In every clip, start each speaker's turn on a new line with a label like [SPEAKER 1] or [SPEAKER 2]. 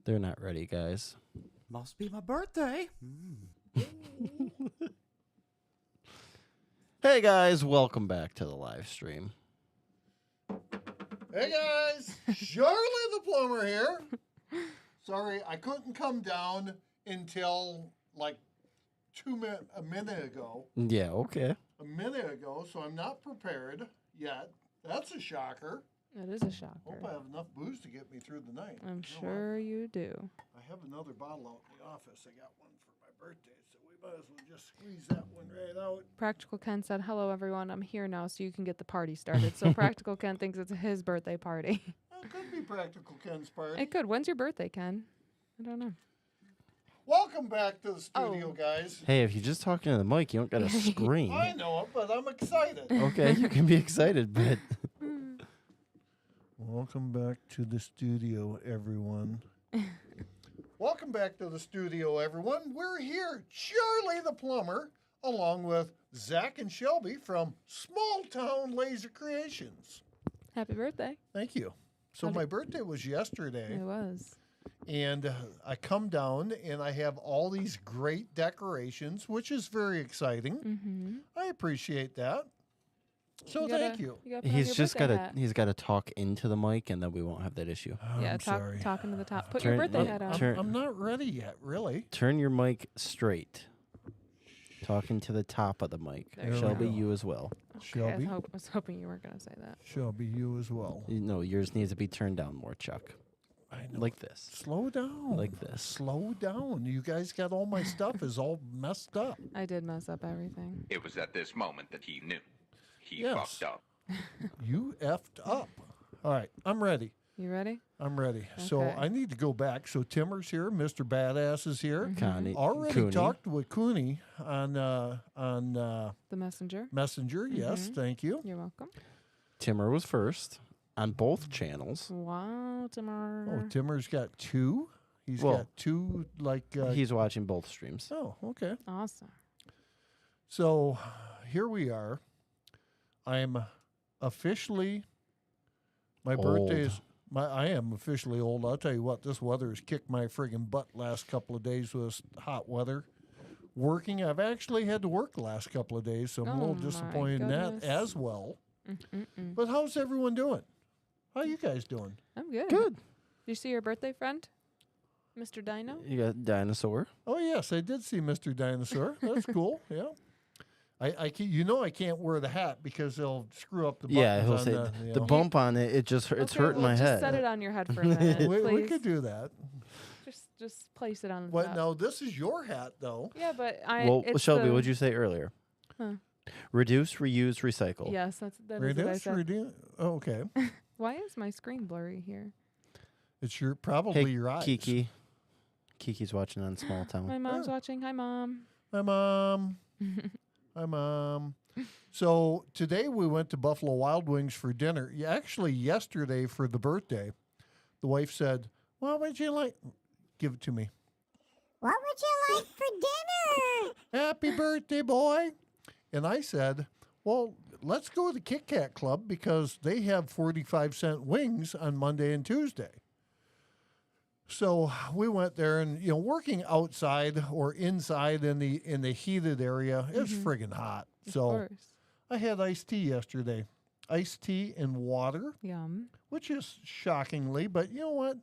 [SPEAKER 1] They're not ready, guys.
[SPEAKER 2] Must be my birthday.
[SPEAKER 1] Hey, guys. Welcome back to the live stream.
[SPEAKER 3] Hey guys, Charley the Plumber here. Sorry, I couldn't come down until like a minute ago.
[SPEAKER 1] Yeah, okay.
[SPEAKER 3] A minute ago, so I'm not prepared yet. That's a shocker.
[SPEAKER 4] That is a shocker.
[SPEAKER 3] Hope I have enough booze to get me through the night.
[SPEAKER 4] I'm sure you do.
[SPEAKER 3] I have another bottle out in the office. I got one for my birthday, so we might as well just squeeze that one right out.
[SPEAKER 4] Practical Ken said, "Hello, everyone. I'm here now, so you can get the party started." So Practical Ken thinks it's his birthday party.
[SPEAKER 3] Well, it could be Practical Ken's party.
[SPEAKER 4] It could. When's your birthday, Ken? I don't know.
[SPEAKER 3] Welcome back to the studio, guys.
[SPEAKER 1] Hey, if you're just talking to the mic, you don't got to scream.
[SPEAKER 3] I know it, but I'm excited.
[SPEAKER 1] Okay, you can be excited, but...
[SPEAKER 3] Welcome back to the studio, everyone. Welcome back to the studio, everyone. We're here, Charley the Plumber, along with Zach and Shelby from Small Town Laser Creations.
[SPEAKER 4] Happy birthday.
[SPEAKER 3] Thank you. So my birthday was yesterday,
[SPEAKER 4] It was.
[SPEAKER 3] and I come down and I have all these great decorations, which is very exciting.
[SPEAKER 4] Mm-hmm.
[SPEAKER 3] I appreciate that. So thank you.
[SPEAKER 1] He's just he's got to talk into the mic, and then we won't have that issue.
[SPEAKER 4] Yeah,
[SPEAKER 3] I'm sorry.
[SPEAKER 4] talking to the top. Put
[SPEAKER 1] Turn-
[SPEAKER 4] your birthday hat on.
[SPEAKER 1] turn-
[SPEAKER 3] I'm not ready yet, really.
[SPEAKER 1] Turn your mic straight. Talking to the top of the mic.
[SPEAKER 4] There you
[SPEAKER 1] Shelby,
[SPEAKER 4] go.
[SPEAKER 1] you as well.
[SPEAKER 4] Okay,
[SPEAKER 3] Shelby?
[SPEAKER 4] I was hoping you weren't going to say that.
[SPEAKER 3] Shelby, you as well.
[SPEAKER 1] No, yours needs to be turned down more, Chuck.
[SPEAKER 3] I know.
[SPEAKER 1] Like this.
[SPEAKER 3] Slow down.
[SPEAKER 1] Like this.
[SPEAKER 3] Slow down. You guys got all my stuff is all messed up.
[SPEAKER 4] I did mess up everything.
[SPEAKER 5] It was at this moment that he knew. He
[SPEAKER 3] Yes.
[SPEAKER 5] fucked up.
[SPEAKER 3] You effed up. All right, I'm ready.
[SPEAKER 4] You ready?
[SPEAKER 3] I'm ready. So
[SPEAKER 4] Okay.
[SPEAKER 3] I need to go back. So Timmer's here. Mr. Badass is here.
[SPEAKER 1] Connie.
[SPEAKER 3] Already
[SPEAKER 1] Cooney.
[SPEAKER 3] talked with Cooney on
[SPEAKER 4] The messenger.
[SPEAKER 3] Messenger. Yes, thank you.
[SPEAKER 4] You're welcome.
[SPEAKER 1] Timmer was first on both channels.
[SPEAKER 4] Wow, Timur.
[SPEAKER 3] Oh, Timmer's got two. He's
[SPEAKER 1] Well,
[SPEAKER 3] got two, like...
[SPEAKER 1] He's watching both streams.
[SPEAKER 3] oh, okay.
[SPEAKER 4] Awesome.
[SPEAKER 3] So here we are. I'm officially... My birthday is... I am officially old. I'll tell you what, this weather has kicked my friggin' butt last couple of days with this hot weather. Working, I've actually had to work the last couple of days, so I'm a
[SPEAKER 4] Oh
[SPEAKER 3] little
[SPEAKER 4] my
[SPEAKER 3] disappointed in that
[SPEAKER 4] goodness.
[SPEAKER 3] as well.
[SPEAKER 4] Mm-mm-mm.
[SPEAKER 3] But how's everyone doing? How you guys doing?
[SPEAKER 4] I'm good.
[SPEAKER 1] Good.
[SPEAKER 4] Did you see your birthday friend, Mr. Dino?
[SPEAKER 1] You got dinosaur.
[SPEAKER 3] Oh, yes, I did see Mr. Dinosaur. That's cool, yeah. I can't wear the hat because they'll screw up the buttons
[SPEAKER 1] Yeah, he'll
[SPEAKER 3] on
[SPEAKER 1] say
[SPEAKER 3] the
[SPEAKER 1] the bump on it. It just it's
[SPEAKER 4] Okay,
[SPEAKER 1] hurting
[SPEAKER 4] well,
[SPEAKER 1] my
[SPEAKER 4] just
[SPEAKER 1] head.
[SPEAKER 4] set it on your head for a minute,
[SPEAKER 3] we
[SPEAKER 4] please.
[SPEAKER 3] could do that.
[SPEAKER 4] Just place it on the
[SPEAKER 3] What?
[SPEAKER 4] top.
[SPEAKER 3] No, this is your hat, though.
[SPEAKER 4] Yeah, but
[SPEAKER 1] Well,
[SPEAKER 4] it's
[SPEAKER 1] Shelby,
[SPEAKER 4] the,
[SPEAKER 1] what'd you say earlier?
[SPEAKER 4] Huh.
[SPEAKER 1] Reduce, reuse, recycle.
[SPEAKER 4] Yes, that is what I said.
[SPEAKER 3] Oh, okay.
[SPEAKER 4] Why is my screen blurry here?
[SPEAKER 3] It's probably
[SPEAKER 1] Hey,
[SPEAKER 3] your eyes.
[SPEAKER 1] Kiki. Kiki's watching on Small
[SPEAKER 4] My
[SPEAKER 1] Town.
[SPEAKER 4] mom's watching. Hi, Mom.
[SPEAKER 3] Hi, Mom. Hi, Mom. So today we went to Buffalo Wild Wings for dinner. Actually, yesterday for the birthday, the wife said, "What would you like? Give it to me.
[SPEAKER 6] What would you like for dinner?
[SPEAKER 3] Happy birthday, boy." And I said, "Well, let's go to the Kit Kat Club because they have 45-cent wings on Monday and Tuesday." So we went there, and working outside or inside in the heated area, it was friggin' hot.
[SPEAKER 4] Of
[SPEAKER 3] So
[SPEAKER 4] course.
[SPEAKER 3] I had iced tea yesterday, iced tea and water,
[SPEAKER 4] Yum.
[SPEAKER 3] which is shockingly, but you know what?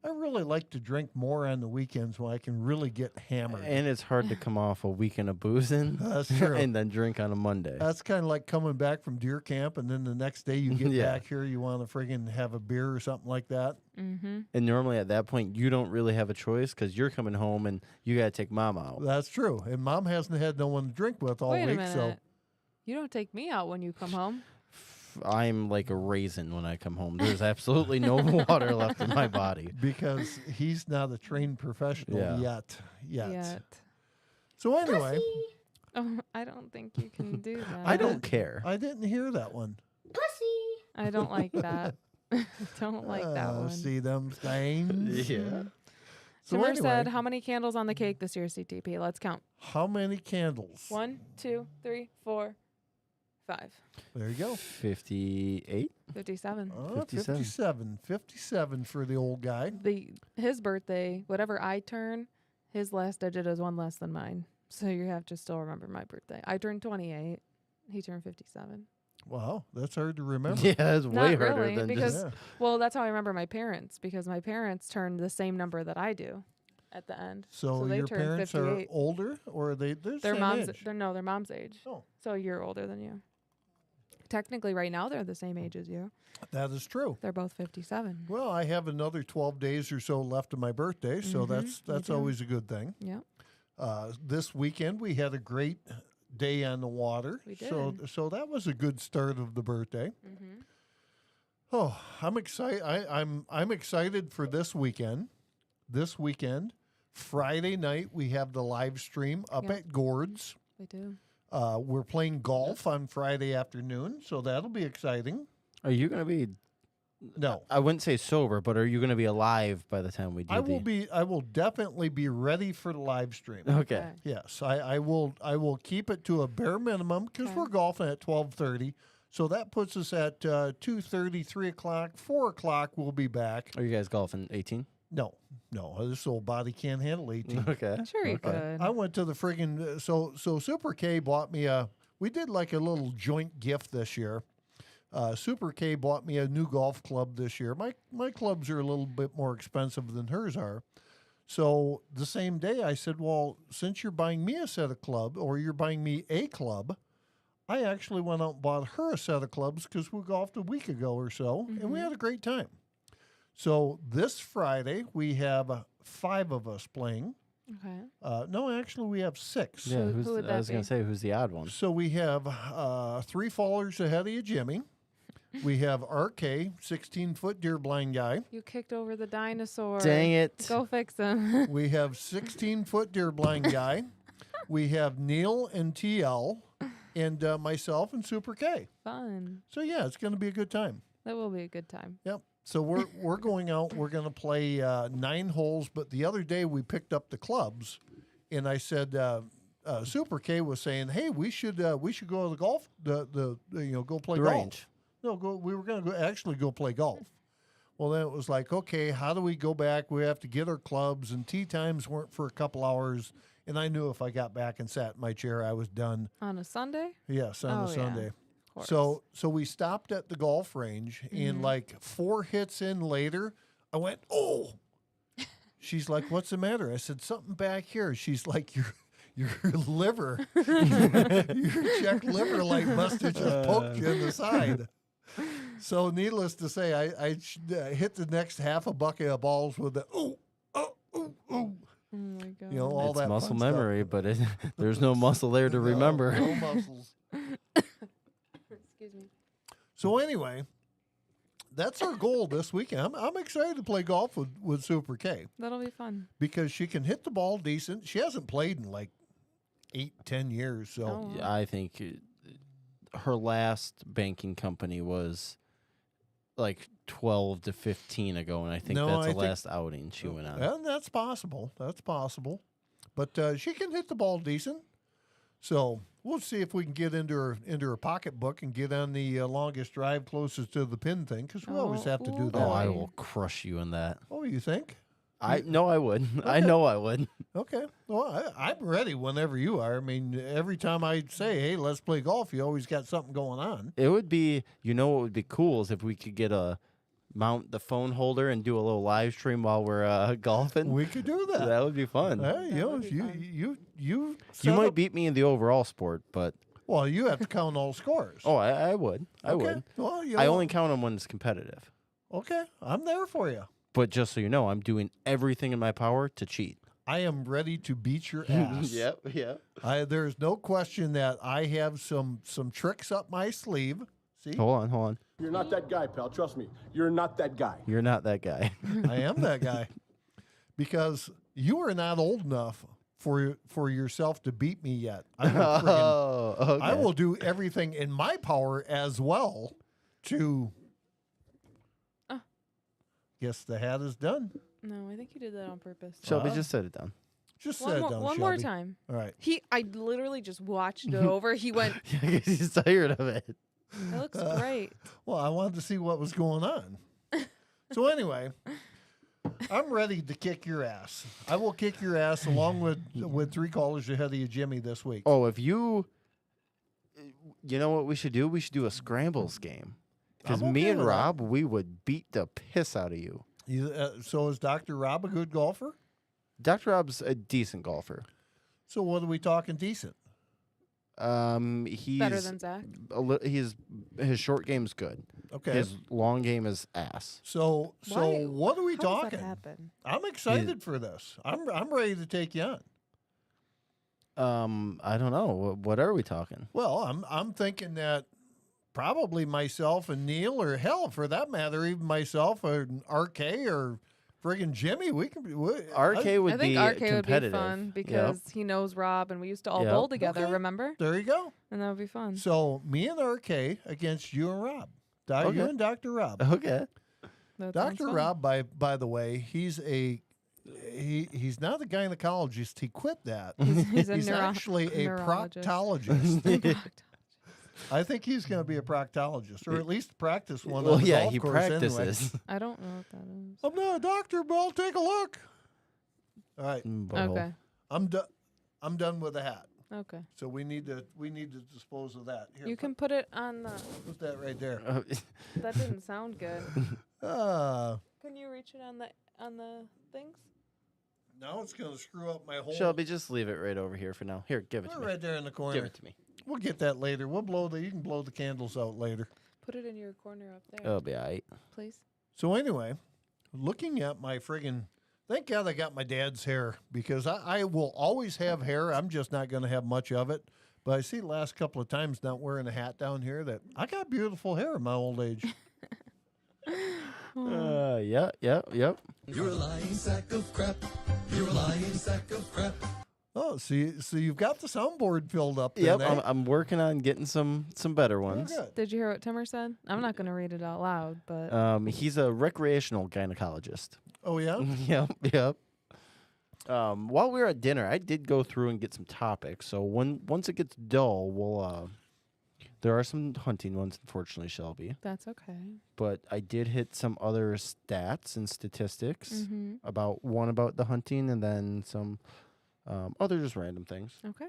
[SPEAKER 3] I really like to drink more on the weekends when I can really get hammered.
[SPEAKER 1] And it's hard to come off a weekend of boozing
[SPEAKER 3] That's true.
[SPEAKER 1] and then drink on a Monday.
[SPEAKER 3] That's kind of like coming back from deer camp, and then the next day you get
[SPEAKER 1] Yeah.
[SPEAKER 3] back here, you want to friggin' have a beer or something like that.
[SPEAKER 4] Mm-hmm.
[SPEAKER 1] And normally at that point, you don't really have a choice because you're coming home and you got to take mom out.
[SPEAKER 3] That's true. And Mom hasn't had no one to drink with all
[SPEAKER 4] Wait a
[SPEAKER 3] week,
[SPEAKER 4] minute.
[SPEAKER 3] so
[SPEAKER 4] You don't take me out when you come home.
[SPEAKER 1] I'm like a raisin when I come home. There's absolutely no water left in my body.
[SPEAKER 3] because he's not a trained professional
[SPEAKER 1] Yeah.
[SPEAKER 3] yet. So anyway,
[SPEAKER 4] Oh, I don't think you can do that.
[SPEAKER 1] I don't care.
[SPEAKER 3] I didn't hear that one.
[SPEAKER 6] Pussy.
[SPEAKER 4] I don't like that. Don't like that one.
[SPEAKER 3] See them things?
[SPEAKER 1] Yeah.
[SPEAKER 3] So
[SPEAKER 4] Timur
[SPEAKER 3] anyway,
[SPEAKER 4] said, "How many candles on the cake this year, CTP? Let's count.
[SPEAKER 3] how many candles?
[SPEAKER 4] 1, 2, 3, 4, 55.
[SPEAKER 3] There you go.
[SPEAKER 1] 58.
[SPEAKER 4] 57.
[SPEAKER 3] 57. 57 for the old guy.
[SPEAKER 4] His birthday, whatever I turn, his last digit is one less than mine. So you have to still remember my birthday. I turned 28. He turned 57.
[SPEAKER 3] Wow, that's hard to remember.
[SPEAKER 1] Yeah, it's way
[SPEAKER 4] Not
[SPEAKER 1] harder
[SPEAKER 4] really,
[SPEAKER 1] than
[SPEAKER 4] because
[SPEAKER 1] just.
[SPEAKER 3] Yeah.
[SPEAKER 4] well, that's how I remember my parents, because my parents turned the same number that I do at the end.
[SPEAKER 3] So
[SPEAKER 4] they
[SPEAKER 3] your
[SPEAKER 4] turned
[SPEAKER 3] parents
[SPEAKER 4] 58.
[SPEAKER 3] are older, or they're the
[SPEAKER 4] Their
[SPEAKER 3] same
[SPEAKER 4] mom's
[SPEAKER 3] age?
[SPEAKER 4] their mom's age.
[SPEAKER 3] Oh,
[SPEAKER 4] So a year older than you. Technically, right now they're the same age as you.
[SPEAKER 3] that is true.
[SPEAKER 4] They're both 57.
[SPEAKER 3] Well, I have another 12 days or so left of my birthday, so
[SPEAKER 4] Mhm,
[SPEAKER 3] that's
[SPEAKER 4] do.
[SPEAKER 3] always a good thing.
[SPEAKER 4] Yeah.
[SPEAKER 3] This weekend we had a great day on the water,
[SPEAKER 4] We
[SPEAKER 3] so that was a good start of the birthday.
[SPEAKER 4] Mm-hmm.
[SPEAKER 3] Oh, I'm excited. I'm excited for this weekend. This weekend, Friday night, we have the live stream up
[SPEAKER 4] Yep.
[SPEAKER 3] at Gord's.
[SPEAKER 4] We do.
[SPEAKER 3] We're playing golf on Friday afternoon, so that'll be exciting.
[SPEAKER 1] Are you going to be?
[SPEAKER 3] No,
[SPEAKER 1] I wouldn't say sober, but are you going to be alive by the time we do?
[SPEAKER 3] I will definitely be ready for the live stream.
[SPEAKER 1] Okay.
[SPEAKER 3] Yes, I will keep it to a bare minimum because
[SPEAKER 4] Okay.
[SPEAKER 3] we're golfing at 12:30, so that puts us at 2:30, 3 o'clock, 4 o'clock. We'll be back.
[SPEAKER 1] Are you guys golfing 18?
[SPEAKER 3] No, this old body can't handle 18.
[SPEAKER 1] Okay.
[SPEAKER 4] Sure you
[SPEAKER 1] Okay.
[SPEAKER 4] could.
[SPEAKER 3] I went to the friggin' so Super K bought me we did like a little joint gift this year. Super K bought me a new golf club this year. My clubs are a little bit more expensive than hers are. So the same day I said, well, since you're buying me a set of club or you're buying me a club, I actually went out and bought her a set of clubs because we golfed a week ago or so, and we had a great time. So this Friday we have 5 of us playing.
[SPEAKER 4] Okay.
[SPEAKER 3] No, actually we have 6.
[SPEAKER 1] Yeah.
[SPEAKER 4] Who would
[SPEAKER 1] I
[SPEAKER 4] that
[SPEAKER 1] was going
[SPEAKER 4] be?
[SPEAKER 1] to say who's the odd one.
[SPEAKER 3] So we have 3 fallers ahead of you, Jimmy. We have RK, 16-foot deer blind guy.
[SPEAKER 4] You kicked over the dinosaur.
[SPEAKER 1] Dang it.
[SPEAKER 4] Go fix him.
[SPEAKER 3] We have 16-foot deer blind guy. We have Neil and TL, and myself and Super K.
[SPEAKER 4] Fun.
[SPEAKER 3] So yeah, it's going to be a good time.
[SPEAKER 4] That will be a good time.
[SPEAKER 3] Yep. So we're going out. We're going to play 9 holes. But the other day we picked up the clubs, and I said Super K was saying, "Hey, we should go to the golf. Go play
[SPEAKER 1] The
[SPEAKER 3] golf."
[SPEAKER 1] range.
[SPEAKER 3] No, we were going to actually go play golf. Well, then it was like, okay, how do we go back? We have to get our clubs, and tee times weren't for a couple hours. And I knew if I got back and sat in my chair, I was done.
[SPEAKER 4] On a Sunday?
[SPEAKER 3] Yes, on
[SPEAKER 4] Oh,
[SPEAKER 3] a
[SPEAKER 4] yeah.
[SPEAKER 3] Sunday.
[SPEAKER 4] Of course.
[SPEAKER 3] So we stopped at the golf range, and like 4 hits in later, I went, oh. She's like, what's the matter? I said, something back here. She's like, your liver, your check liver light must have just poked you in the side. So needless to say, I hit the next half a bucket of balls with the oh.
[SPEAKER 4] Oh my God.
[SPEAKER 3] You know, all
[SPEAKER 1] It's
[SPEAKER 3] that
[SPEAKER 1] muscle
[SPEAKER 3] fun stuff.
[SPEAKER 1] memory, but there's no muscle there to remember.
[SPEAKER 3] No muscles.
[SPEAKER 4] Excuse me.
[SPEAKER 3] So anyway, that's our goal this weekend. I'm excited to play golf with Super K
[SPEAKER 4] That'll be fun.
[SPEAKER 3] because she can hit the ball decent. She hasn't played in like 8-10 years. So
[SPEAKER 4] Oh.
[SPEAKER 1] Yeah, I think her last banking company was like 12 to 15 ago, and I think
[SPEAKER 3] No,
[SPEAKER 1] that's
[SPEAKER 3] I
[SPEAKER 1] the
[SPEAKER 3] think-
[SPEAKER 1] last outing she went on.
[SPEAKER 3] and that's possible. That's possible. But she can hit the ball decent. So we'll see if we can get into her pocketbook and get on the longest drive closest to the pin thing because we always have to do
[SPEAKER 4] Oh,
[SPEAKER 3] that.
[SPEAKER 1] Oh, I
[SPEAKER 4] boy.
[SPEAKER 1] will crush you in that.
[SPEAKER 3] Oh, you think?
[SPEAKER 1] I would. I know I would.
[SPEAKER 3] Okay. Well, I'm ready whenever you are. I mean, every time I say, hey, let's play golf, you always got something going on.
[SPEAKER 1] It would be, what would be cool is if we could mount the phone holder and do a little live stream while we're golfing.
[SPEAKER 3] We could do that.
[SPEAKER 1] That would be fun.
[SPEAKER 3] Hey,
[SPEAKER 4] That
[SPEAKER 3] you know,
[SPEAKER 4] would be fun.
[SPEAKER 3] you
[SPEAKER 1] You
[SPEAKER 3] set
[SPEAKER 1] might
[SPEAKER 3] up-
[SPEAKER 1] beat me in the overall sport, but
[SPEAKER 3] Well, you have to count all scores.
[SPEAKER 1] oh, I would. I
[SPEAKER 3] Okay.
[SPEAKER 1] would.
[SPEAKER 3] Well, you
[SPEAKER 1] I
[SPEAKER 3] know,
[SPEAKER 1] only count them when it's competitive.
[SPEAKER 3] Okay, I'm there for you.
[SPEAKER 1] But just so you know, I'm doing everything in my power to cheat.
[SPEAKER 3] I am ready to beat your ass.
[SPEAKER 1] Yep.
[SPEAKER 3] There's no question that I have some tricks up my sleeve. See,
[SPEAKER 1] Hold on.
[SPEAKER 7] You're not that guy, pal. Trust me. You're not that guy.
[SPEAKER 1] You're not that guy.
[SPEAKER 3] I am that guy because you are not old enough for yourself to beat me yet.
[SPEAKER 1] Okay.
[SPEAKER 3] I will do everything in my power as well to. Guess the hat is done.
[SPEAKER 4] No, I think you did that on purpose.
[SPEAKER 1] Shelby, just set it down.
[SPEAKER 3] Just
[SPEAKER 4] One
[SPEAKER 3] set it
[SPEAKER 4] more,
[SPEAKER 3] down,
[SPEAKER 4] one more
[SPEAKER 3] Shelby.
[SPEAKER 4] time.
[SPEAKER 3] All right.
[SPEAKER 4] I literally just watched it over. He went,
[SPEAKER 1] Yeah, 'cause he's tired of it.
[SPEAKER 4] it looks great.
[SPEAKER 3] Well, I wanted to see what was going on. So anyway, I'm ready to kick your ass. I will kick your ass along with 3 callers ahead of you, Jimmy, this week.
[SPEAKER 1] Oh, if you know what we should do? We should do a scrambles game. Because
[SPEAKER 3] I'm
[SPEAKER 1] me
[SPEAKER 3] okay
[SPEAKER 1] and
[SPEAKER 3] with that.
[SPEAKER 1] Rob, we would beat the piss out of you.
[SPEAKER 3] So is Dr. Rob a good golfer?
[SPEAKER 1] Dr. Rob's a decent golfer.
[SPEAKER 3] So what are we talking decent?
[SPEAKER 1] He's
[SPEAKER 4] Better than Zach.
[SPEAKER 1] his short game's good.
[SPEAKER 3] Okay.
[SPEAKER 1] His long game is ass.
[SPEAKER 3] So
[SPEAKER 4] Why-
[SPEAKER 3] what are we
[SPEAKER 4] How does
[SPEAKER 3] talking?
[SPEAKER 4] that happen?
[SPEAKER 3] I'm excited for this. I'm ready to take you on.
[SPEAKER 1] I don't know. What are we talking?
[SPEAKER 3] Well, I'm thinking that probably myself and Neil, or hell, for that matter, even myself or RK or friggin' Jimmy, we can.
[SPEAKER 1] RK would
[SPEAKER 4] I
[SPEAKER 1] be
[SPEAKER 4] think RK would be
[SPEAKER 1] competitive.
[SPEAKER 4] fun because he knows Rob and we used to all
[SPEAKER 1] Yep.
[SPEAKER 4] bowl together,
[SPEAKER 3] Okay.
[SPEAKER 4] remember?
[SPEAKER 3] There you go.
[SPEAKER 4] And that would be fun.
[SPEAKER 3] So me and RK against you and Rob. You
[SPEAKER 1] Okay.
[SPEAKER 3] and Dr. Rob.
[SPEAKER 1] Okay.
[SPEAKER 4] That sounds
[SPEAKER 3] Dr.
[SPEAKER 4] fun.
[SPEAKER 3] Rob, by the way, he's not a gynecologist. He quit that.
[SPEAKER 4] He's a
[SPEAKER 3] He's actually a
[SPEAKER 4] neurologist.
[SPEAKER 3] proctologist. I think he's going to be a proctologist, or at least practice one.
[SPEAKER 1] Well,
[SPEAKER 3] on the
[SPEAKER 1] yeah,
[SPEAKER 3] golf
[SPEAKER 1] he
[SPEAKER 3] course
[SPEAKER 1] practices.
[SPEAKER 3] Anyway.
[SPEAKER 4] I don't know what that is.
[SPEAKER 3] I'm not a doctor, but I'll take a look. All right,
[SPEAKER 1] Butthole.
[SPEAKER 4] Okay.
[SPEAKER 3] I'm done. I'm done with the hat.
[SPEAKER 4] Okay.
[SPEAKER 3] So we need to dispose of that. Here,
[SPEAKER 4] You can put it on the.
[SPEAKER 3] put that right there.
[SPEAKER 4] That didn't sound good. Can you reach it on the things?
[SPEAKER 3] Now it's going to screw up my whole.
[SPEAKER 1] Shelby, just leave it right over here for now. Here, give it
[SPEAKER 3] Put
[SPEAKER 1] to
[SPEAKER 3] it
[SPEAKER 1] me.
[SPEAKER 3] right there in the corner.
[SPEAKER 1] Give it to me.
[SPEAKER 3] We'll get that later. You can blow the candles out later.
[SPEAKER 4] Put it in your corner up there,
[SPEAKER 1] It'll be all right.
[SPEAKER 4] please.
[SPEAKER 3] So anyway, looking at my friggin', thank God I got my dad's hair, because I will always have hair. I'm just not going to have much of it. But I see the last couple of times not wearing a hat down here that I got beautiful hair in my old age.
[SPEAKER 1] Yep.
[SPEAKER 8] You're a lying sack of crap. You're a lying sack of crap.
[SPEAKER 3] Oh, so you've got the soundboard filled up then,
[SPEAKER 1] Yep.
[SPEAKER 3] eh?
[SPEAKER 1] I'm working on getting some better
[SPEAKER 3] Oh,
[SPEAKER 1] ones.
[SPEAKER 3] good.
[SPEAKER 4] Did you hear what Timmer said? I'm not going to read it out loud, but
[SPEAKER 1] He's a recreational gynecologist.
[SPEAKER 3] Oh, yeah?
[SPEAKER 1] Yep. While we were at dinner, I did go through and get some topics. So once it gets dull, we'll there are some hunting ones, unfortunately, Shelby.
[SPEAKER 4] that's okay.
[SPEAKER 1] But I did hit some other stats and statistics
[SPEAKER 4] Mm-hmm.
[SPEAKER 1] about the hunting, and then some other just random things.
[SPEAKER 4] Okay.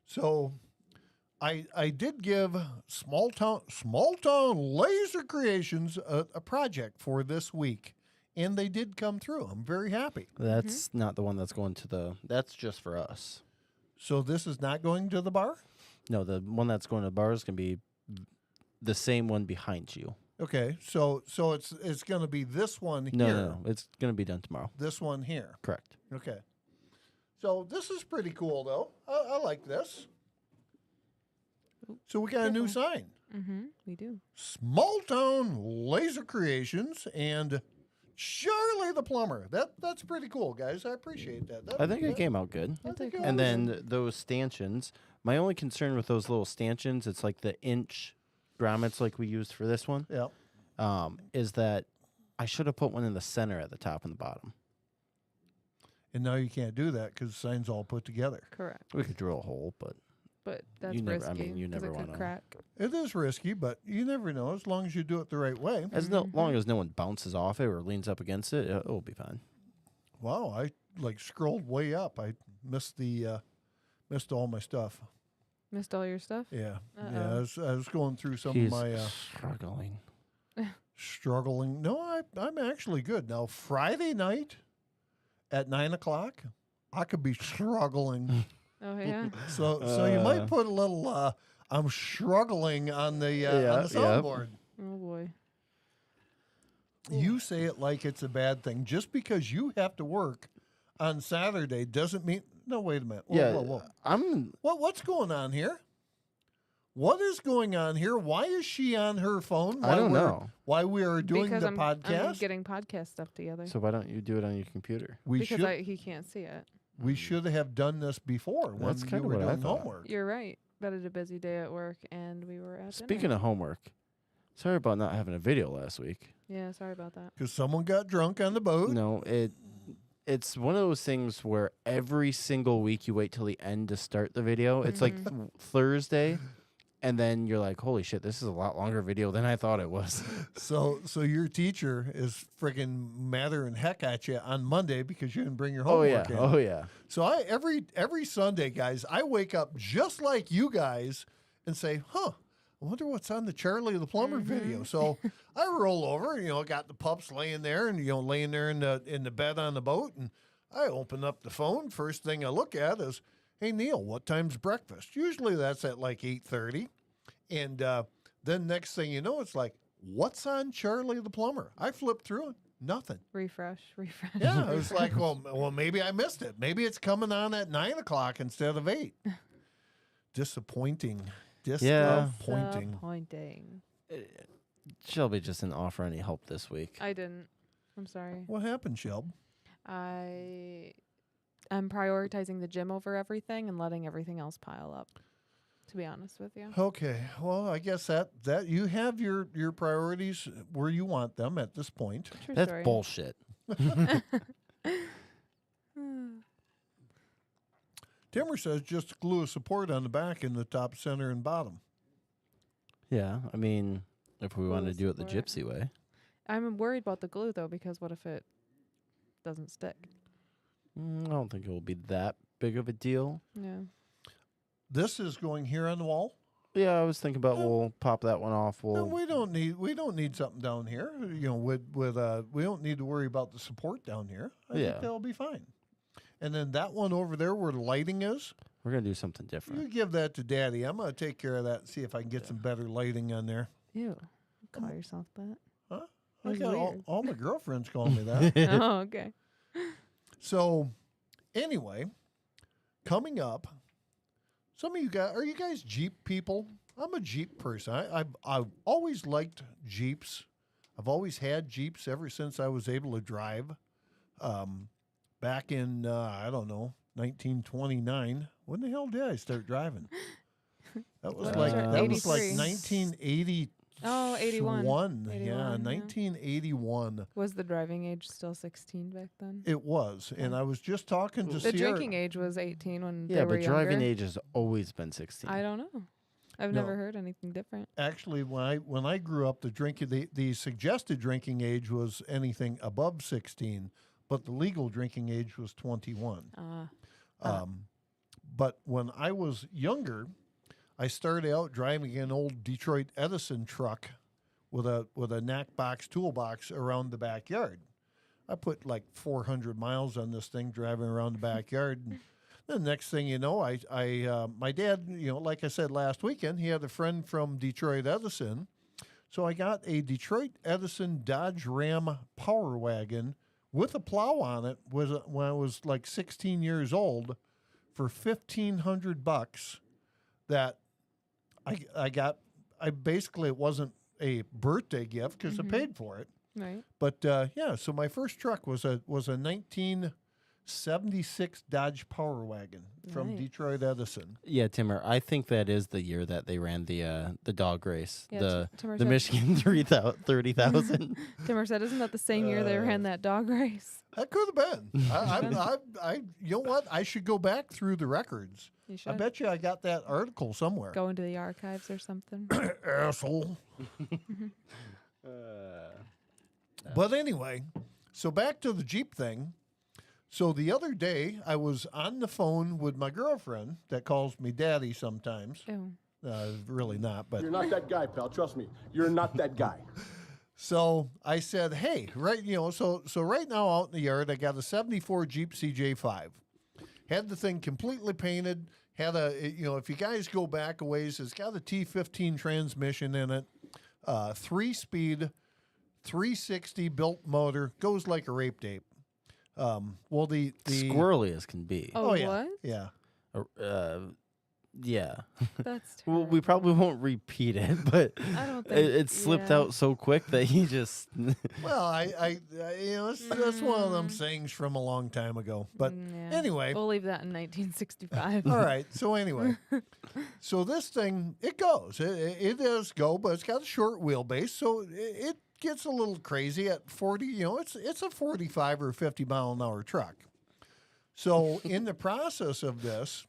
[SPEAKER 3] So I did give Small Town Laser Creations a project for this week, and they did come through. I'm very happy.
[SPEAKER 1] That's not the one that's going to the. That's just for us.
[SPEAKER 3] So this is not going to the bar?
[SPEAKER 1] No, the one that's going to the bar is going to be the same one behind you.
[SPEAKER 3] Okay, so it's going to be this one
[SPEAKER 1] No,
[SPEAKER 3] here.
[SPEAKER 1] no, it's going to be done tomorrow.
[SPEAKER 3] This one here.
[SPEAKER 1] Correct.
[SPEAKER 3] Okay. So this is pretty cool, though. I like this. So we got a new sign.
[SPEAKER 4] Mm-hmm. We do.
[SPEAKER 3] Small Town Laser Creations and Charley the Plumber. That's pretty cool, guys. I appreciate that.
[SPEAKER 1] I think it came out good.
[SPEAKER 3] I think it
[SPEAKER 1] And
[SPEAKER 3] was.
[SPEAKER 1] then those stanchions. My only concern with those little stanchions, it's like the inch grommets like we used for this one,
[SPEAKER 3] Yeah.
[SPEAKER 1] is that I should have put one in the center at the top and the bottom.
[SPEAKER 3] And now you can't do that because the sign's all put together.
[SPEAKER 4] Correct.
[SPEAKER 1] We could drill a hole, but
[SPEAKER 4] But that's
[SPEAKER 1] You never- I
[SPEAKER 4] risky.
[SPEAKER 1] mean, you
[SPEAKER 4] 'cause
[SPEAKER 1] never
[SPEAKER 4] it could
[SPEAKER 1] wanna-
[SPEAKER 4] crack.
[SPEAKER 3] It is risky, but you never know as long as you do it the right way.
[SPEAKER 1] as long as no one bounces off it or leans up against it, it'll be fine.
[SPEAKER 3] Wow, I scrolled way up. I missed missed all my stuff.
[SPEAKER 4] Missed all your stuff?
[SPEAKER 3] Yeah. Yeah,
[SPEAKER 4] Uh-oh.
[SPEAKER 3] I was going through some
[SPEAKER 1] He's
[SPEAKER 3] of my
[SPEAKER 1] struggling.
[SPEAKER 3] struggling. No, I'm actually good. Now, Friday night at 9:00, I could be struggling.
[SPEAKER 4] Oh, yeah?
[SPEAKER 3] So you might put a little I'm struggling on the
[SPEAKER 1] Yeah,
[SPEAKER 3] soundboard.
[SPEAKER 4] Oh, boy.
[SPEAKER 3] You say it like it's a bad thing. Just because you have to work on Saturday doesn't mean. No, wait a minute. Whoa, whoa, whoa. What's going on here? What is going on here? Why is she on her phone?
[SPEAKER 1] I don't know.
[SPEAKER 3] Why we are doing
[SPEAKER 4] Because
[SPEAKER 3] the
[SPEAKER 4] I'm
[SPEAKER 3] podcast?
[SPEAKER 4] getting podcast stuff together.
[SPEAKER 1] So why don't you do it on your computer?
[SPEAKER 3] we
[SPEAKER 4] because
[SPEAKER 3] should
[SPEAKER 4] he can't see it.
[SPEAKER 3] we should have done this before when
[SPEAKER 1] That's
[SPEAKER 3] you
[SPEAKER 1] kinda
[SPEAKER 3] were
[SPEAKER 1] what I
[SPEAKER 3] doing
[SPEAKER 1] thought.
[SPEAKER 3] homework.
[SPEAKER 4] You're right. But it's a busy day at work, and we were at
[SPEAKER 1] Speaking
[SPEAKER 4] dinner.
[SPEAKER 1] of homework, sorry about not having a video last week.
[SPEAKER 4] Yeah, sorry about that.
[SPEAKER 3] Because someone got drunk on the boat.
[SPEAKER 1] No, it's one of those things where every single week you wait till the end to start the video. It's like Thursday, and then you're like, holy shit, this is a lot longer video than I thought it was.
[SPEAKER 3] So your teacher is friggin' madder and heck at you on Monday because you didn't bring your
[SPEAKER 1] Oh
[SPEAKER 3] homework
[SPEAKER 1] yeah,
[SPEAKER 3] in.
[SPEAKER 1] oh yeah.
[SPEAKER 3] So I every Sunday, guys, I wake up just like you guys and say, I wonder what's on the Charley the Plumber video. So I roll over, got the pups laying there and laying there in the bed on the boat, and I open up the phone. First thing I look at is, hey Neil, what time's breakfast? Usually that's at like 8:30. And then next thing you know, it's like, what's on Charley the Plumber? I flipped through it. Nothing.
[SPEAKER 4] Refresh.
[SPEAKER 3] Yeah, I was like, well, maybe I missed it. Maybe it's coming on at 9 o'clock instead of 8. Disappointing. Disappointing.
[SPEAKER 1] Shelby just didn't offer any help this week.
[SPEAKER 4] I didn't. I'm sorry.
[SPEAKER 3] What happened, Shelb?
[SPEAKER 4] I'm prioritizing the gym over everything and letting everything else pile up, to be honest with you.
[SPEAKER 3] Okay. Well, I guess that you have your priorities where you want them at this point.
[SPEAKER 4] True
[SPEAKER 1] That's
[SPEAKER 4] story.
[SPEAKER 1] bullshit.
[SPEAKER 3] Timmer says just glue a support on the back in the top, center, and bottom.
[SPEAKER 1] Yeah, I mean, if we want to do it the
[SPEAKER 4] support.
[SPEAKER 1] gypsy way.
[SPEAKER 4] I'm worried about the glue, though, because what if it doesn't stick?
[SPEAKER 1] I don't think it will be that big of a deal.
[SPEAKER 4] Yeah.
[SPEAKER 3] This is going here on the wall.
[SPEAKER 1] Yeah, I was thinking about
[SPEAKER 3] No.
[SPEAKER 1] we'll pop that one off.
[SPEAKER 3] No,
[SPEAKER 1] We'll
[SPEAKER 3] we don't need something down here. We don't need to worry about the support down here. I
[SPEAKER 1] Yeah.
[SPEAKER 3] think that'll be fine. And then that one over there where the lighting is,
[SPEAKER 1] we're gonna do something
[SPEAKER 3] you
[SPEAKER 1] different.
[SPEAKER 3] give that to Daddy. I'm gonna take care of that and see if I can get some better lighting on there.
[SPEAKER 4] Ew. Call yourself that.
[SPEAKER 3] Huh? I
[SPEAKER 4] That's
[SPEAKER 3] got
[SPEAKER 4] weird.
[SPEAKER 3] all my girlfriends calling me that.
[SPEAKER 4] Oh, okay.
[SPEAKER 3] So, anyway, coming up, some of you guys, are you guys Jeep people? I'm a Jeep person. I've always liked Jeeps. I've always had Jeeps ever since I was able to drive. Back in, I don't know, 1929. When the hell did I start driving? That was
[SPEAKER 4] What
[SPEAKER 3] like
[SPEAKER 4] was it?
[SPEAKER 3] that was like
[SPEAKER 4] 83.
[SPEAKER 3] 1980.
[SPEAKER 4] Oh, 81. 81,
[SPEAKER 3] Yeah,
[SPEAKER 4] yeah.
[SPEAKER 3] 1981.
[SPEAKER 4] Was the driving age still 16 back then?
[SPEAKER 3] It was, and I was just talking to
[SPEAKER 4] The
[SPEAKER 3] Sierra.
[SPEAKER 4] drinking age was 18 when
[SPEAKER 1] Yeah,
[SPEAKER 4] they were
[SPEAKER 1] but driving
[SPEAKER 4] younger.
[SPEAKER 1] age has always been 16.
[SPEAKER 4] I don't know. I've
[SPEAKER 3] No.
[SPEAKER 4] never heard anything different.
[SPEAKER 3] Actually, when I grew up, the suggested drinking age was anything above 16, but the legal drinking age was 21. But when I was younger, I started out driving an old Detroit Edison truck with a knack box toolbox around the backyard. I put like 400 miles on this thing driving around the backyard. And the next thing you know, my dad, like I said last weekend, he had a friend from Detroit Edison. So I got a Detroit Edison Dodge Ram Power Wagon with a plow on it when I was like 16 years old for $1,500 that I got. Basically, it wasn't a birthday gift because I paid for it.
[SPEAKER 4] Right.
[SPEAKER 3] But yeah, so my first truck was a 1976 Dodge Power Wagon from
[SPEAKER 4] Nice.
[SPEAKER 3] Detroit Edison.
[SPEAKER 1] Yeah, Timmer, I think that is the year that they ran the dog race,
[SPEAKER 4] Yeah, Timmer
[SPEAKER 1] the
[SPEAKER 4] said-
[SPEAKER 1] Michigan 30,000.
[SPEAKER 4] Timmer said, "Isn't that the same year they ran that dog race?"
[SPEAKER 3] That could have been. You know what? I should go back through the records.
[SPEAKER 4] You
[SPEAKER 3] I
[SPEAKER 4] should
[SPEAKER 3] bet you I got that article somewhere.
[SPEAKER 4] go into the archives or something.
[SPEAKER 3] Asshole. But anyway, so back to the Jeep thing. So the other day, I was on the phone with my girlfriend that calls me daddy sometimes.
[SPEAKER 4] Ew.
[SPEAKER 3] Really not, but
[SPEAKER 7] You're not that guy, pal. Trust me. You're not that guy.
[SPEAKER 3] so I said, hey, so right now out in the yard, I got a 74 Jeep CJ5. Had the thing completely painted. Had if you guys go back a ways, it's got a T15 transmission in it, 3-speed, 360 built motor, goes like a rape tape. Well, the
[SPEAKER 1] Squirrely as can be.
[SPEAKER 4] Oh,
[SPEAKER 3] yeah,
[SPEAKER 4] what?
[SPEAKER 3] yeah.
[SPEAKER 1] Yeah.
[SPEAKER 4] That's
[SPEAKER 1] Well, we probably won't repeat it, but
[SPEAKER 4] I don't
[SPEAKER 1] it
[SPEAKER 4] think-
[SPEAKER 1] slipped
[SPEAKER 4] yeah.
[SPEAKER 1] out so quick that he just.
[SPEAKER 3] Well, that's one of them sayings from a long time ago. But
[SPEAKER 4] Yeah.
[SPEAKER 3] anyway,
[SPEAKER 4] We'll leave that in 1965.
[SPEAKER 3] all right. So anyway, so this thing, it goes. It does go, but it's got a short wheelbase, so gets a little crazy at 40. You know, it's a 45 or 50 mile an hour truck. So in the process of this,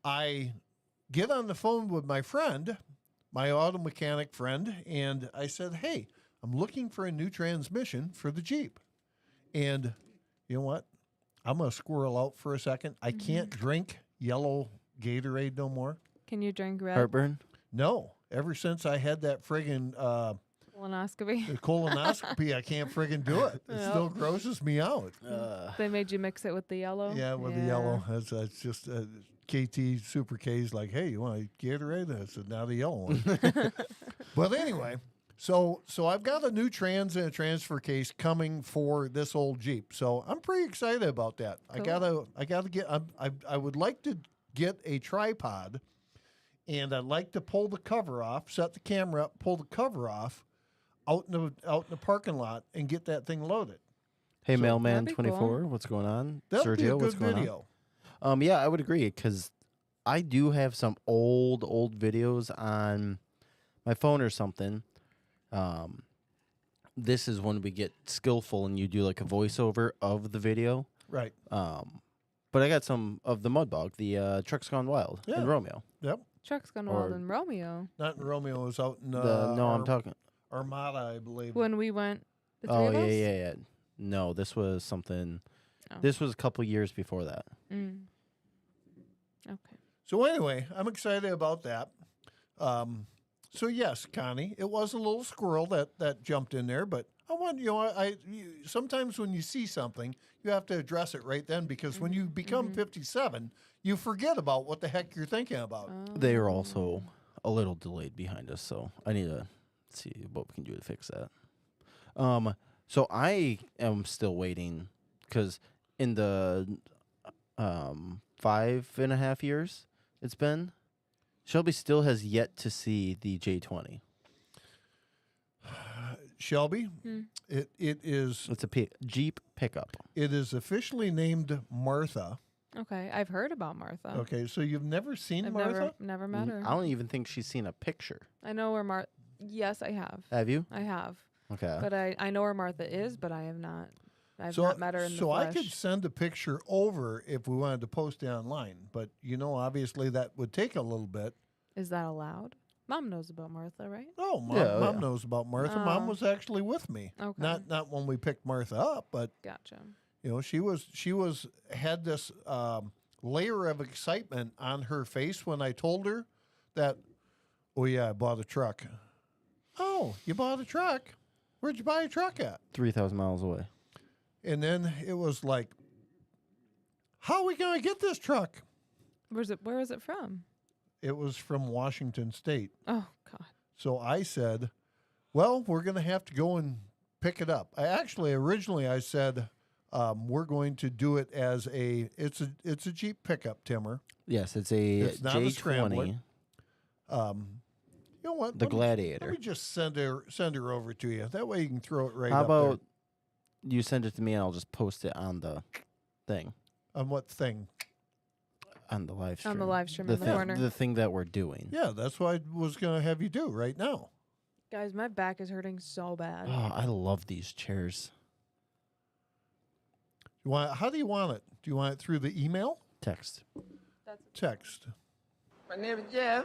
[SPEAKER 3] I get on the phone with my friend, my auto mechanic friend, and I said, hey, I'm looking for a new transmission for the Jeep. And you know what? I'm going to squirrel out for a second. I can't drink yellow Gatorade no more.
[SPEAKER 4] Can you drink red?
[SPEAKER 1] Heartburn.
[SPEAKER 3] No. Ever since I had that friggin'
[SPEAKER 4] Colonoscopy.
[SPEAKER 3] colonoscopy, I can't friggin' do it. It still grosses me out.
[SPEAKER 4] They made you mix it with the yellow.
[SPEAKER 3] Yeah, with the yellow. That's just KT Super K's like, hey, you want a Gatorade? I said, now the yellow one. But anyway, so I've got a new trans and a transfer case coming for this old Jeep. So I'm pretty excited about that.
[SPEAKER 4] Cool.
[SPEAKER 3] I gotta get. I would like to get a tripod, and I'd like to pull the cover off, set the camera up, pull the cover off, out in the parking lot, and get that thing loaded.
[SPEAKER 1] Hey,
[SPEAKER 3] So-
[SPEAKER 1] Mailman
[SPEAKER 4] That'd be cool.
[SPEAKER 1] 24, what's going on?
[SPEAKER 3] That'll
[SPEAKER 1] Sergio,
[SPEAKER 3] be a
[SPEAKER 1] what's
[SPEAKER 3] good
[SPEAKER 1] going
[SPEAKER 3] video.
[SPEAKER 1] on? Yeah, I would agree because I do have some old videos on my phone or something. This is when we get skillful and you do like a voiceover of the video.
[SPEAKER 3] Right.
[SPEAKER 1] But I got some of the Mudbog, the Truck's Gone Wild
[SPEAKER 3] Yeah.
[SPEAKER 1] in Romeo.
[SPEAKER 3] Yep.
[SPEAKER 4] Truck's Gone Wild
[SPEAKER 1] Or-
[SPEAKER 4] in Romeo.
[SPEAKER 3] Not in Romeo. It was out in
[SPEAKER 1] I'm talking.
[SPEAKER 3] Armada, I believe.
[SPEAKER 4] When we went, the three
[SPEAKER 1] Oh,
[SPEAKER 4] of us?
[SPEAKER 1] yeah. No, this was something.
[SPEAKER 4] Oh.
[SPEAKER 1] This was a couple years before that.
[SPEAKER 4] Mm. Okay.
[SPEAKER 3] So anyway, I'm excited about that. So yes, Connie, it was a little squirrel that jumped in there, but I want sometimes when you see something, you have to address it right then because when you become 57, you forget about what the heck you're thinking about.
[SPEAKER 1] They are also a little delayed behind us, so I need to see what we can do to fix that. So I am still waiting because in the 5.5 years it's been, Shelby still has yet to see the J20.
[SPEAKER 3] Shelby, it is
[SPEAKER 1] It's a Jeep pickup.
[SPEAKER 3] it is officially named Martha.
[SPEAKER 4] Okay. I've heard about Martha.
[SPEAKER 3] Okay, so you've never seen
[SPEAKER 4] I've
[SPEAKER 3] Martha?
[SPEAKER 4] never met her.
[SPEAKER 1] I don't even think she's seen a picture.
[SPEAKER 4] I know where Martha. Yes, I have.
[SPEAKER 1] Have you?
[SPEAKER 4] I have.
[SPEAKER 1] Okay.
[SPEAKER 4] But I know where Martha is, but I have not. I've not met her in the
[SPEAKER 3] so
[SPEAKER 4] flesh.
[SPEAKER 3] I could send a picture over if we wanted to post it online, but obviously that would take a little bit.
[SPEAKER 4] Is that allowed? Mom knows about Martha, right?
[SPEAKER 3] Oh, Mom,
[SPEAKER 1] Yeah,
[SPEAKER 3] Mom
[SPEAKER 1] yeah.
[SPEAKER 3] knows about Martha. Mom
[SPEAKER 4] Oh.
[SPEAKER 3] was actually with me.
[SPEAKER 4] Okay.
[SPEAKER 3] Not when we picked Martha up, but
[SPEAKER 4] Gotcha.
[SPEAKER 3] she had this layer of excitement on her face when I told her that, oh yeah, I bought a truck. Oh, you bought a truck? Where'd you buy a truck at?
[SPEAKER 1] 3,000 miles away.
[SPEAKER 3] And then it was like, how are we going to get this truck?
[SPEAKER 4] Where is it from?
[SPEAKER 3] It was from Washington State.
[SPEAKER 4] Oh God.
[SPEAKER 3] So I said, well, we're going to have to go and pick it up. Originally I said, we're going to do it as it's a Jeep pickup, Timmer.
[SPEAKER 1] Yes, it's a
[SPEAKER 3] It's not a scrambler.
[SPEAKER 1] J20.
[SPEAKER 3] You know what?
[SPEAKER 1] The
[SPEAKER 3] Let me
[SPEAKER 1] Gladiator.
[SPEAKER 3] just send her over to you. That way you can throw it right
[SPEAKER 1] How
[SPEAKER 3] up
[SPEAKER 1] about you send it to me and I'll just post it on the thing,
[SPEAKER 3] there. On what thing?
[SPEAKER 1] on the live stream.
[SPEAKER 4] On the live stream in the corner.
[SPEAKER 1] The thing that we're doing.
[SPEAKER 3] Yeah, that's what I was going to have you do right now.
[SPEAKER 4] Guys, my back is hurting so bad.
[SPEAKER 1] Oh, I love these chairs.
[SPEAKER 3] How do you want it? Do you want it through the email?
[SPEAKER 1] Text.
[SPEAKER 3] Text.
[SPEAKER 4] My name is Jeff.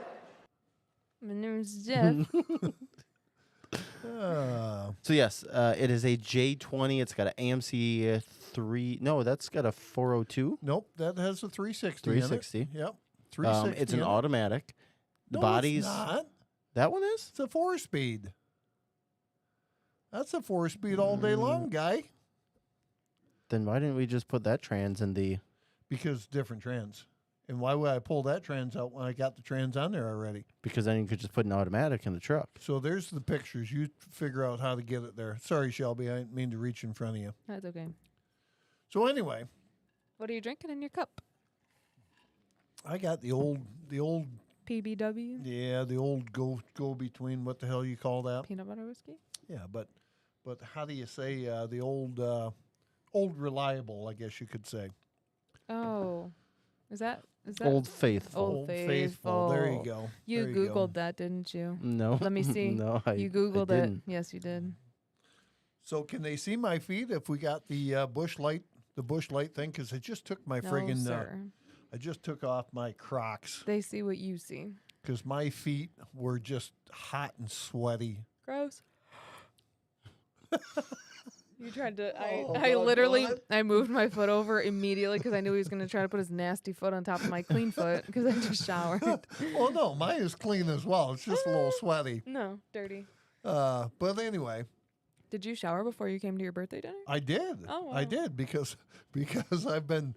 [SPEAKER 1] So yes, it is a J20. It's got an AMC 3. No, that's got a 402.
[SPEAKER 3] Nope, that has a 360.
[SPEAKER 1] 360.
[SPEAKER 3] In it. Yep. 360.
[SPEAKER 1] It's an
[SPEAKER 3] in it.
[SPEAKER 1] automatic. The
[SPEAKER 3] No,
[SPEAKER 1] body's
[SPEAKER 3] It's not.
[SPEAKER 1] that one is.
[SPEAKER 3] It's a 4-speed. That's a 4-speed all day long, guy.
[SPEAKER 1] Then why didn't we just put that trans in the?
[SPEAKER 3] Because different trans. And why would I pull that trans out when I got the trans on there already?
[SPEAKER 1] Because then you could just put an automatic in the truck.
[SPEAKER 3] So there's the pictures. You figure out how to get it there. Sorry, Shelby, I didn't mean to reach in front of you.
[SPEAKER 4] That's okay.
[SPEAKER 3] So anyway,
[SPEAKER 4] What are you drinking in your cup?
[SPEAKER 3] I got the old
[SPEAKER 4] PBW?
[SPEAKER 3] the old go between, what the hell you call that?
[SPEAKER 4] Peanut butter whiskey?
[SPEAKER 3] Yeah, but how do you say the old reliable, I guess you could say.
[SPEAKER 4] Oh. Is that
[SPEAKER 1] Old Faithful.
[SPEAKER 4] Old
[SPEAKER 3] Faithful. There you
[SPEAKER 4] Faithful.
[SPEAKER 3] go.
[SPEAKER 4] You
[SPEAKER 3] There you go.
[SPEAKER 4] Googled that, didn't you?
[SPEAKER 1] No.
[SPEAKER 4] Let me see.
[SPEAKER 1] No,
[SPEAKER 4] You Googled
[SPEAKER 1] I
[SPEAKER 4] it.
[SPEAKER 1] didn't.
[SPEAKER 4] Yes, you did.
[SPEAKER 3] So can they see my feet if we got the bush light thing? Because I just took my
[SPEAKER 4] No,
[SPEAKER 3] friggin'
[SPEAKER 4] sir.
[SPEAKER 3] I just took off my Crocs
[SPEAKER 4] They see what you see.
[SPEAKER 3] because my feet were just hot and sweaty.
[SPEAKER 4] Gross. You tried to.
[SPEAKER 3] Oh,
[SPEAKER 4] I literally.
[SPEAKER 3] doggone it.
[SPEAKER 4] I moved my foot over immediately because I knew he was going to try to put his nasty foot on top of my clean foot because I just showered.
[SPEAKER 3] Oh no, mine is clean as well. It's just a little sweaty.
[SPEAKER 4] No, dirty.
[SPEAKER 3] But anyway,
[SPEAKER 4] Did you shower before you came to your birthday dinner?
[SPEAKER 3] I did.
[SPEAKER 4] Oh,
[SPEAKER 3] I
[SPEAKER 4] wow.
[SPEAKER 3] did because I've been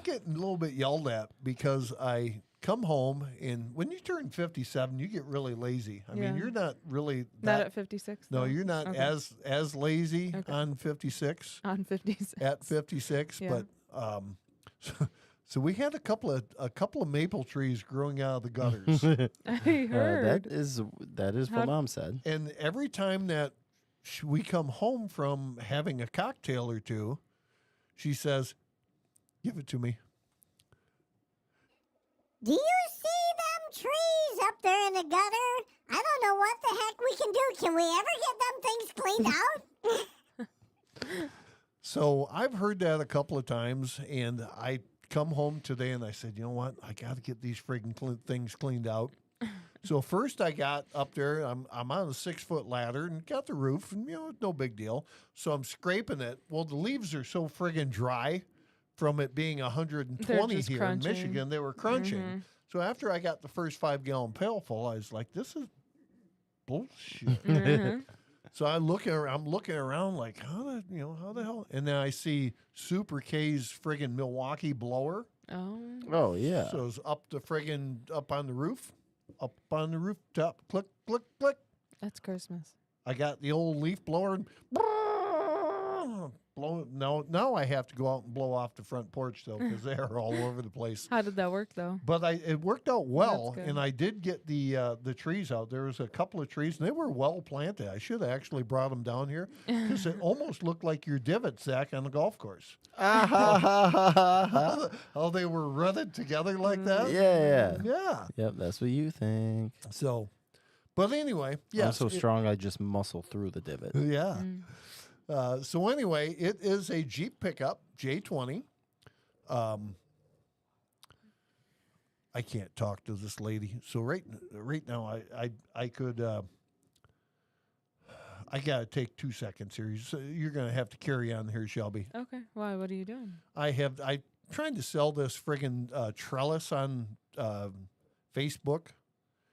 [SPEAKER 3] getting a little bit yelled at because I come home and when you turn 57, you get really lazy. I mean,
[SPEAKER 4] Yeah.
[SPEAKER 3] you're not really
[SPEAKER 4] Not
[SPEAKER 3] that,
[SPEAKER 4] at 56.
[SPEAKER 3] no,
[SPEAKER 4] though?
[SPEAKER 3] you're not
[SPEAKER 4] Okay.
[SPEAKER 3] as lazy
[SPEAKER 4] Okay.
[SPEAKER 3] on 56
[SPEAKER 4] On 56.
[SPEAKER 3] at 56,
[SPEAKER 4] Yeah.
[SPEAKER 3] but so we had a couple of maple trees growing out of the gutters.
[SPEAKER 4] I heard.
[SPEAKER 1] That is
[SPEAKER 4] How-
[SPEAKER 1] what Mom said.
[SPEAKER 3] And every time that we come home from having a cocktail or two, she says, "Give it to me."
[SPEAKER 6] Do you see them trees up there in the gutter? I don't know what the heck we can do. Can we ever get them things cleaned out?
[SPEAKER 3] So I've heard that a couple of times, and I come home today and I said, you know what? I got to get these friggin' things cleaned out. So first I got up there. I'm on a 6-foot ladder and got the roof, and it's no big deal. So I'm scraping it. Well, the leaves are so friggin' dry from it being 120
[SPEAKER 4] just
[SPEAKER 3] here
[SPEAKER 4] crunching.
[SPEAKER 3] in Michigan. They were crunching. So after I got the first 5-gallon pail full, I was like, this is bullshit.
[SPEAKER 4] Mhm.
[SPEAKER 3] So I'm looking around like, how the hell? And then I see Super K's friggin' Milwaukee blower.
[SPEAKER 4] Oh.
[SPEAKER 1] Oh yeah.
[SPEAKER 3] So it's up on the rooftop, click, click, click.
[SPEAKER 4] That's Christmas.
[SPEAKER 3] I got the old leaf blower and blow. Now I have to go out and blow off the front porch though because they are all over the place.
[SPEAKER 4] How did that work though?
[SPEAKER 3] But it worked out well,
[SPEAKER 4] good.
[SPEAKER 3] and I did get the trees out. There was a couple of trees, and they were well planted. I should have actually brought them down here because it almost looked like your divot sack on the golf course. How they were rutted together like that.
[SPEAKER 1] Yeah.
[SPEAKER 3] Yeah.
[SPEAKER 1] Yep, that's what you think.
[SPEAKER 3] So, but anyway, yes.
[SPEAKER 1] I'm so strong I just muscle through the divot.
[SPEAKER 3] Yeah. So anyway, it is a Jeep pickup, J20. I can't talk to this lady. So right now, I could. I gotta take 2 seconds here. So you're gonna have to carry on here, Shelby.
[SPEAKER 4] Okay. Why? What are you doing?
[SPEAKER 3] I trying to sell this friggin' trellis on Facebook.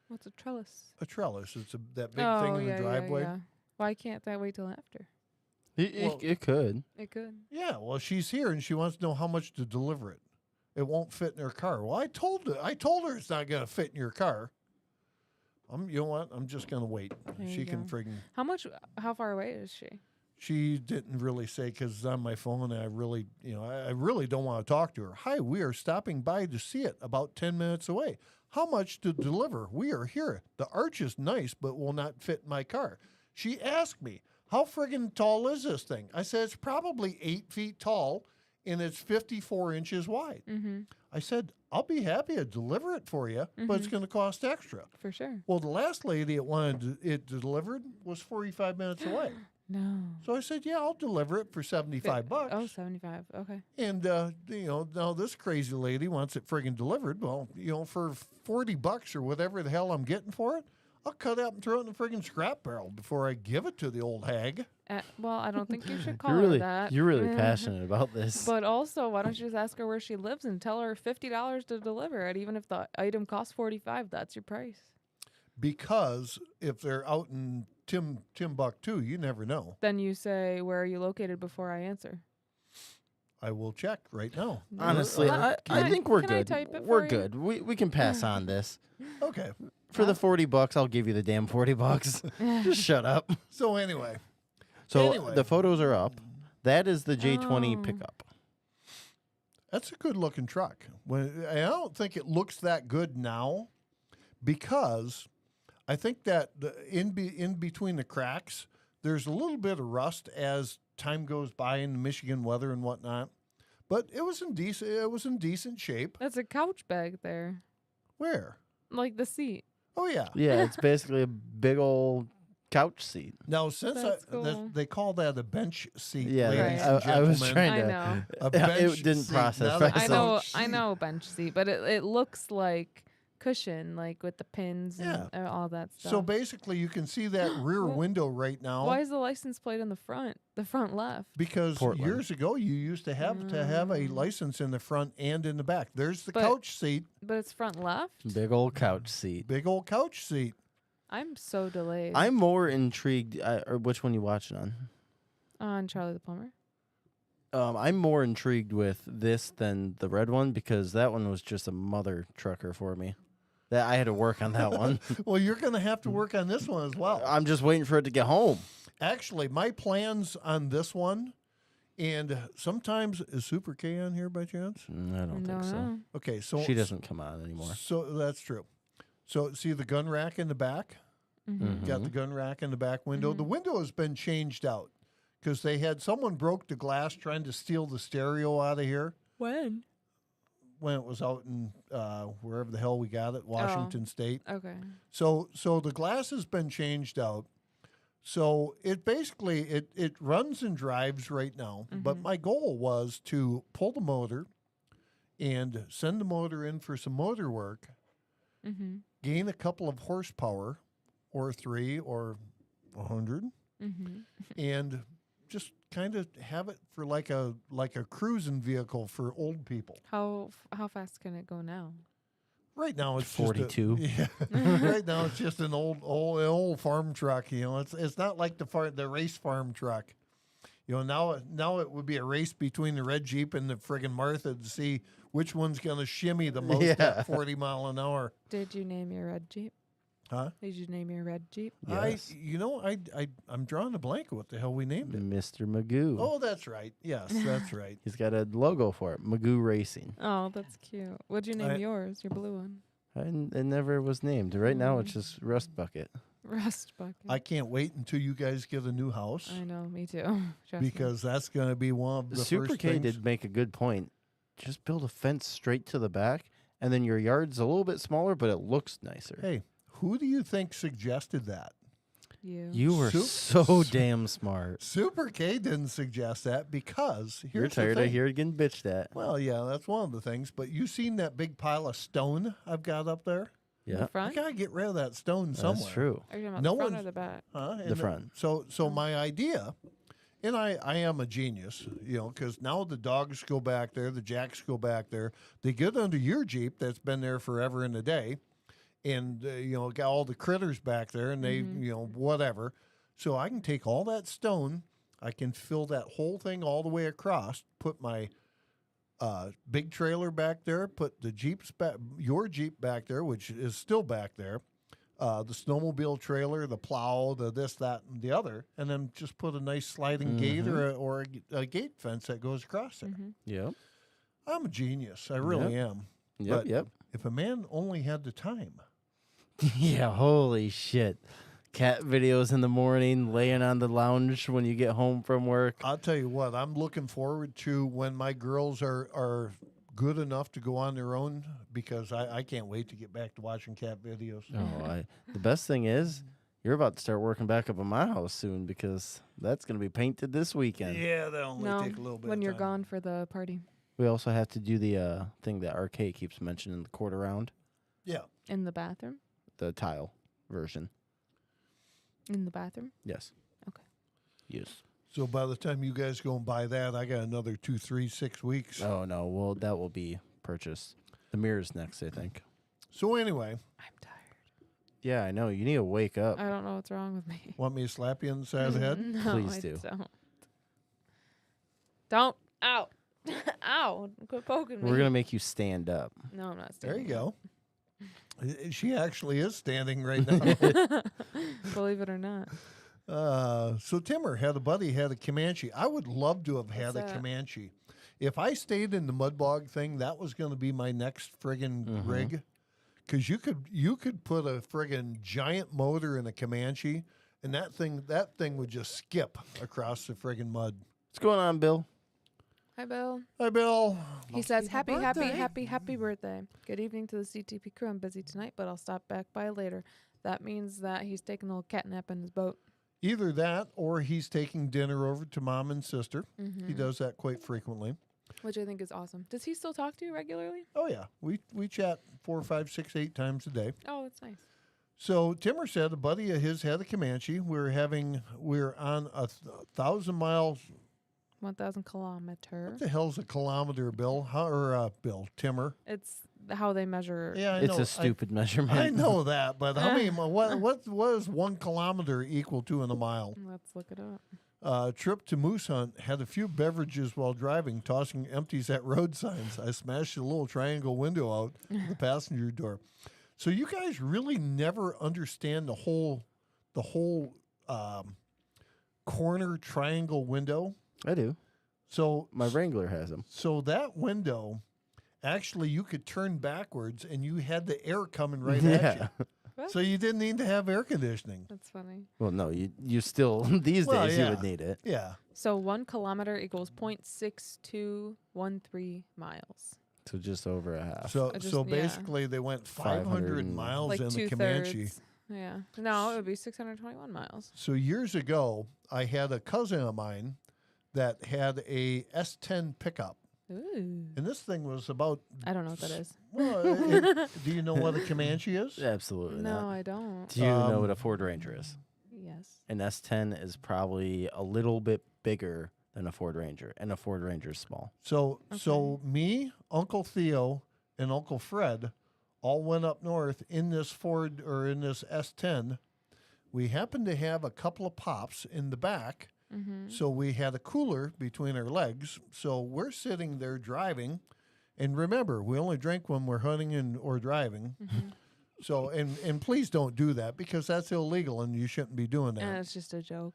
[SPEAKER 4] What's a trellis?
[SPEAKER 3] A trellis. It's that big thing in the driveway.
[SPEAKER 4] Yeah. Why can't that wait till after?
[SPEAKER 1] It could.
[SPEAKER 4] It could.
[SPEAKER 3] Yeah, well, she's here and she wants to know how much to deliver it. It won't fit in her car. Well, I told her it's not going to fit in your car. You know what? I'm just going to wait.
[SPEAKER 4] There
[SPEAKER 3] She
[SPEAKER 4] you
[SPEAKER 3] can
[SPEAKER 4] go.
[SPEAKER 3] friggin'.
[SPEAKER 4] How far away is she?
[SPEAKER 3] She didn't really say because it's on my phone, and I really don't want to talk to her. Hi, we are stopping by to see it about 10 minutes away. How much to deliver? We are here. The arch is nice, but will not fit in my car. She asked me, how friggin' tall is this thing? I said, it's probably 8 feet tall, and it's 54 inches wide.
[SPEAKER 4] Mm-hmm.
[SPEAKER 3] I said, I'll be happy to deliver it for you, but it's going to cost extra.
[SPEAKER 4] For sure.
[SPEAKER 3] Well, the last lady that wanted it delivered was 45 minutes away.
[SPEAKER 4] No.
[SPEAKER 3] So I said, yeah, I'll deliver it for $75.
[SPEAKER 4] Oh, 75. Okay.
[SPEAKER 3] And, now this crazy lady wants it friggin' delivered. Well, for $40 or whatever the hell I'm getting for it, I'll cut it up and throw it in the friggin' scrap barrel before I give it to the old hag.
[SPEAKER 4] Well, I don't think you should call
[SPEAKER 1] You're
[SPEAKER 4] her
[SPEAKER 1] really
[SPEAKER 4] that.
[SPEAKER 1] you're really passionate about this.
[SPEAKER 4] But also, why don't you just ask her where she lives and tell her $50 to deliver it, even if the item costs $45? That's your price.
[SPEAKER 3] Because if they're out in Timbuktu, you never know.
[SPEAKER 4] Then you say, "Where are you located?" before I answer.
[SPEAKER 3] I will check right now.
[SPEAKER 1] Honestly,
[SPEAKER 4] Can
[SPEAKER 1] I think we're
[SPEAKER 4] can I
[SPEAKER 1] good.
[SPEAKER 4] type it
[SPEAKER 1] We're
[SPEAKER 4] for you?
[SPEAKER 1] good. We can pass on this.
[SPEAKER 3] Okay.
[SPEAKER 1] For the $40, I'll give you the damn $40. Just shut up.
[SPEAKER 3] So anyway,
[SPEAKER 1] So the photos are up. That is the J20
[SPEAKER 4] Oh.
[SPEAKER 1] pickup.
[SPEAKER 3] that's a good looking truck. I don't think it looks that good now because I think that in between the cracks, there's a little bit of rust as time goes by in the Michigan weather and whatnot. But it was in decent. It was in decent shape.
[SPEAKER 4] That's a couch bag there,
[SPEAKER 3] Where?
[SPEAKER 4] like the seat.
[SPEAKER 3] Oh yeah.
[SPEAKER 1] Yeah, it's basically a big old couch seat.
[SPEAKER 3] Now since
[SPEAKER 4] That's cool.
[SPEAKER 3] they call that a bench seat.
[SPEAKER 1] Yeah,
[SPEAKER 3] ladies
[SPEAKER 4] Right.
[SPEAKER 3] and
[SPEAKER 1] I was
[SPEAKER 3] gentlemen.
[SPEAKER 1] trying
[SPEAKER 4] I
[SPEAKER 1] to.
[SPEAKER 4] know.
[SPEAKER 3] A bench
[SPEAKER 1] It didn't
[SPEAKER 3] seat,
[SPEAKER 1] process
[SPEAKER 3] not a
[SPEAKER 1] right.
[SPEAKER 4] I
[SPEAKER 1] So-
[SPEAKER 4] know.
[SPEAKER 3] couch
[SPEAKER 4] I
[SPEAKER 3] seat.
[SPEAKER 4] know bench seat, but it looks like cushion, like with the pins and all that stuff.
[SPEAKER 3] So basically, you can see that rear
[SPEAKER 4] Well,
[SPEAKER 3] window right now.
[SPEAKER 4] why is the license plate in the front left?
[SPEAKER 3] Because
[SPEAKER 1] Portland.
[SPEAKER 3] years ago, you used to have a license in the front and in the back. There's the
[SPEAKER 4] But-
[SPEAKER 3] couch seat,
[SPEAKER 4] But it's front left.
[SPEAKER 1] Big old couch seat.
[SPEAKER 3] big old couch seat.
[SPEAKER 4] I'm so delayed.
[SPEAKER 1] I'm more intrigued. Or which one you watching on?
[SPEAKER 4] on Charley the Plumber.
[SPEAKER 1] I'm more intrigued with this than the red one because that one was just a mother trucker for me. That I had to work on that one.
[SPEAKER 3] Well, you're going to have to work on this one as well.
[SPEAKER 1] I'm just waiting for it to get home.
[SPEAKER 3] Actually, my plans on this one, and sometimes is Super K on here by chance?
[SPEAKER 1] I don't think so.
[SPEAKER 4] know.
[SPEAKER 3] Okay, so
[SPEAKER 1] She doesn't come on anymore.
[SPEAKER 3] So that's true. So see the gun rack in the back.
[SPEAKER 4] Mm-hmm.
[SPEAKER 3] Got the gun rack in the back window. The window has been changed out because they had someone broke the glass trying to steal the stereo out of here
[SPEAKER 4] When?
[SPEAKER 3] when it was out in wherever the hell we got it, Washington State.
[SPEAKER 4] Okay.
[SPEAKER 3] So the glass has been changed out. So it basically it runs and drives right now. But my goal was to pull the motor and send the motor in for some motor work,
[SPEAKER 4] Mm-hmm.
[SPEAKER 3] gain a couple of horsepower, or 3 or 100,
[SPEAKER 4] Mm-hmm.
[SPEAKER 3] and just kind of have it for like a cruising vehicle for old people.
[SPEAKER 4] How fast can it go now?
[SPEAKER 3] Right now it's
[SPEAKER 1] 42.
[SPEAKER 3] Just right now it's just an old farm truck. You know, it's not like the race farm truck. You know, now it would be a race between the red Jeep and the friggin' Martha to see which one's gonna shimmy the most
[SPEAKER 1] Yeah.
[SPEAKER 3] at 40 mile an hour.
[SPEAKER 4] Did you name your red Jeep?
[SPEAKER 3] Huh?
[SPEAKER 4] Did you name your red Jeep?
[SPEAKER 1] Yes.
[SPEAKER 3] I'm drawing a blank. What the hell we named it?
[SPEAKER 1] Mr. Magoo.
[SPEAKER 3] Oh, that's right. Yes, that's right.
[SPEAKER 1] He's got a logo for it. Magoo Racing.
[SPEAKER 4] Oh, that's cute. What'd you name
[SPEAKER 3] I-
[SPEAKER 4] yours? Your blue one?
[SPEAKER 1] It never was named. Right now it's just Rust Bucket.
[SPEAKER 4] Rust bucket.
[SPEAKER 3] I can't wait until you guys get a new house
[SPEAKER 4] I know. Me too. Trust me.
[SPEAKER 3] because that's going to be one of the
[SPEAKER 1] Super
[SPEAKER 3] first
[SPEAKER 1] K
[SPEAKER 3] things.
[SPEAKER 1] did make a good point. Just build a fence straight to the back, and then your yard's a little bit smaller, but it looks nicer.
[SPEAKER 3] Hey, who do you think suggested that?
[SPEAKER 1] You were so damn smart.
[SPEAKER 3] Super K didn't suggest that because
[SPEAKER 1] You're
[SPEAKER 3] here's the
[SPEAKER 1] tired of
[SPEAKER 3] thing.
[SPEAKER 1] hearing getting bitched at.
[SPEAKER 3] Well, yeah, that's one of the things. But you seen that big pile of stone I've got up there?
[SPEAKER 4] In
[SPEAKER 1] Yeah,
[SPEAKER 4] the
[SPEAKER 3] I
[SPEAKER 4] front?
[SPEAKER 3] gotta get rid of that stone somewhere.
[SPEAKER 1] that's true.
[SPEAKER 4] Are you talking about
[SPEAKER 3] No
[SPEAKER 4] the front
[SPEAKER 3] one's-
[SPEAKER 4] or the back?
[SPEAKER 3] Huh?
[SPEAKER 1] The front.
[SPEAKER 3] So my idea, and I am a genius, you know, because now the dogs go back there, the jacks go back there. They get under your Jeep that's been there forever and a day, and you know, got all the critters back there, and they, you know, whatever. So I can take all that stone, I can fill that whole thing all the way across, put my big trailer back there, put the Jeep's back, your Jeep back there, which is still back there, the snowmobile trailer, the plow, the this, that, and the other, and then just put a nice sliding gate or a gate fence that goes across there.
[SPEAKER 1] Yep.
[SPEAKER 3] I'm a genius. I really am.
[SPEAKER 1] Yep.
[SPEAKER 3] But
[SPEAKER 1] Yep.
[SPEAKER 3] if a man only had the time.
[SPEAKER 1] Yeah. Holy shit. Cat videos in the morning, laying on the lounge when you get home from work.
[SPEAKER 3] I'll tell you what, I'm looking forward to when my girls are good enough to go on their own because I can't wait to get back to watching cat videos.
[SPEAKER 1] Oh, the best thing is you're about to start working back up on my house soon because that's going to be painted this weekend.
[SPEAKER 3] Yeah, that only
[SPEAKER 4] No,
[SPEAKER 3] take a little bit
[SPEAKER 4] when
[SPEAKER 3] of
[SPEAKER 4] you're
[SPEAKER 3] time.
[SPEAKER 4] gone for the party
[SPEAKER 1] We also have to do the thing that Arcade keeps mentioning, the quarter round,
[SPEAKER 3] Yeah.
[SPEAKER 4] in the bathroom.
[SPEAKER 1] the tile version.
[SPEAKER 4] In the bathroom.
[SPEAKER 1] Yes.
[SPEAKER 4] Okay.
[SPEAKER 1] Yes.
[SPEAKER 3] So by the time you guys go and buy that, I got another 2, 3, 6 weeks.
[SPEAKER 1] Oh no. Well, that will be purchased. The mirror's next, I think.
[SPEAKER 3] So anyway,
[SPEAKER 4] I'm tired.
[SPEAKER 1] Yeah, I know. You need to wake up.
[SPEAKER 4] I don't know what's wrong with me.
[SPEAKER 3] want me to slap you on the side of the head?
[SPEAKER 4] No,
[SPEAKER 1] Please
[SPEAKER 4] I
[SPEAKER 1] do.
[SPEAKER 4] Don't. Ow. Ow. Quit poking me.
[SPEAKER 1] We're gonna make you stand up.
[SPEAKER 4] No, I'm not
[SPEAKER 3] There you
[SPEAKER 4] standing.
[SPEAKER 3] go. She actually is standing right now.
[SPEAKER 4] Believe it or not.
[SPEAKER 3] So Timmer had a buddy had a Comanche. I would love to have had
[SPEAKER 4] What's
[SPEAKER 3] a
[SPEAKER 4] that?
[SPEAKER 3] Comanche. If I stayed in the mud bog thing, that was going to be my next friggin' rig. Because you could put a friggin' giant motor in a Comanche, and that thing would just skip across the friggin' mud.
[SPEAKER 1] What's going on, Bill?
[SPEAKER 4] Hi, Bill.
[SPEAKER 3] Hi, Bill.
[SPEAKER 4] He says,
[SPEAKER 2] be my
[SPEAKER 4] happy, happy,
[SPEAKER 2] birthday."
[SPEAKER 4] happy, happy birthday. Good evening to the CTP crew. I'm busy tonight, but I'll stop back by later. That means that he's taking a little cat nap in his boat.
[SPEAKER 3] Either that or he's taking dinner over to mom and sister.
[SPEAKER 4] Mm-hmm.
[SPEAKER 3] He does that quite frequently.
[SPEAKER 4] Which I think is awesome. Does he still talk to you regularly?
[SPEAKER 3] Oh, yeah. We chat 4, 5, 6, 8 times a day.
[SPEAKER 4] Oh, that's nice.
[SPEAKER 3] So Timmer said a buddy of his had a Comanche. We're on 1,000 miles.
[SPEAKER 4] 1,000 kilometer.
[SPEAKER 3] What the hell's a kilometer, Bill? Timmer?
[SPEAKER 4] It's how they measure.
[SPEAKER 3] Yeah, I
[SPEAKER 1] It's
[SPEAKER 3] know.
[SPEAKER 1] a stupid measurement.
[SPEAKER 3] I know that, but how many? What is 1 kilometer equal to in a mile?
[SPEAKER 4] Let's look it up.
[SPEAKER 3] Trip to moose hunt. Had a few beverages while driving, tossing empties at road signs. I smashed a little triangle window out the passenger door. So you guys really never understand the whole corner triangle window.
[SPEAKER 1] I do.
[SPEAKER 3] So
[SPEAKER 1] My Wrangler has them.
[SPEAKER 3] So that window, actually, you could turn backwards, and you had the air coming right at you.
[SPEAKER 4] What?
[SPEAKER 3] So you didn't need to have air conditioning.
[SPEAKER 4] That's funny.
[SPEAKER 1] Well, no, you still these
[SPEAKER 3] Well,
[SPEAKER 1] days
[SPEAKER 3] yeah.
[SPEAKER 1] you would need it.
[SPEAKER 3] Yeah.
[SPEAKER 4] So 1 kilometer equals 0.6213 miles.
[SPEAKER 1] So just over a half.
[SPEAKER 3] So
[SPEAKER 4] I just-
[SPEAKER 3] so
[SPEAKER 4] yeah.
[SPEAKER 3] basically, they went
[SPEAKER 1] 500
[SPEAKER 3] 500
[SPEAKER 1] and-
[SPEAKER 3] miles
[SPEAKER 4] Like
[SPEAKER 3] in the
[SPEAKER 4] 2/3.
[SPEAKER 3] Comanche.
[SPEAKER 4] Yeah. No, it would be 621 miles.
[SPEAKER 3] So years ago, I had a cousin of mine that had a S10 pickup,
[SPEAKER 4] Ooh.
[SPEAKER 3] and this thing was about.
[SPEAKER 4] I don't know what that is.
[SPEAKER 3] Well, do you know what a Comanche is?
[SPEAKER 1] Absolutely
[SPEAKER 4] No,
[SPEAKER 1] not.
[SPEAKER 4] I don't.
[SPEAKER 1] Do you know what a Ford Ranger is?
[SPEAKER 4] Yes.
[SPEAKER 1] An S10 is probably a little bit bigger than a Ford Ranger, and a Ford Ranger is small.
[SPEAKER 3] So me, Uncle Theo, and Uncle Fred all went up north in this Ford or in this S10. We happened to have a couple of pops in the back, so we had a cooler between our legs. So we're sitting there driving, and remember, we only drink when we're hunting or driving. So and please don't do that because that's illegal and you shouldn't be doing that.
[SPEAKER 4] And it's just a joke.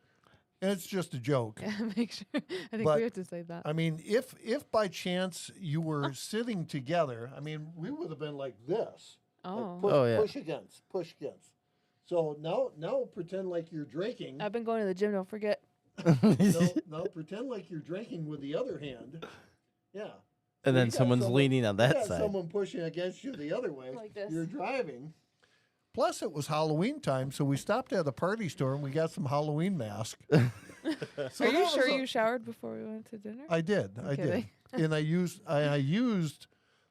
[SPEAKER 3] And it's just a joke.
[SPEAKER 4] Yeah, make sure. I think
[SPEAKER 3] But-
[SPEAKER 4] we have to say that.
[SPEAKER 3] I mean, if by chance you were sitting together, I mean, we would have been like this.
[SPEAKER 4] Oh.
[SPEAKER 3] Push,
[SPEAKER 1] Oh, yeah.
[SPEAKER 3] push against. So now pretend like you're drinking.
[SPEAKER 4] I've been going to the gym, don't forget.
[SPEAKER 3] Now pretend like you're drinking with the other hand. Yeah.
[SPEAKER 1] And
[SPEAKER 3] You
[SPEAKER 1] then
[SPEAKER 3] got
[SPEAKER 1] someone's leaning on
[SPEAKER 3] you
[SPEAKER 1] that
[SPEAKER 3] got
[SPEAKER 1] side.
[SPEAKER 3] someone pushing against you the other way.
[SPEAKER 4] Like this.
[SPEAKER 3] You're driving. Plus, it was Halloween time, so we stopped at a party store and we got some Halloween masks. So
[SPEAKER 4] Are you
[SPEAKER 3] that
[SPEAKER 4] sure
[SPEAKER 3] was
[SPEAKER 4] you showered before we went to dinner?
[SPEAKER 3] I did. I
[SPEAKER 4] kidding.
[SPEAKER 3] did. And I used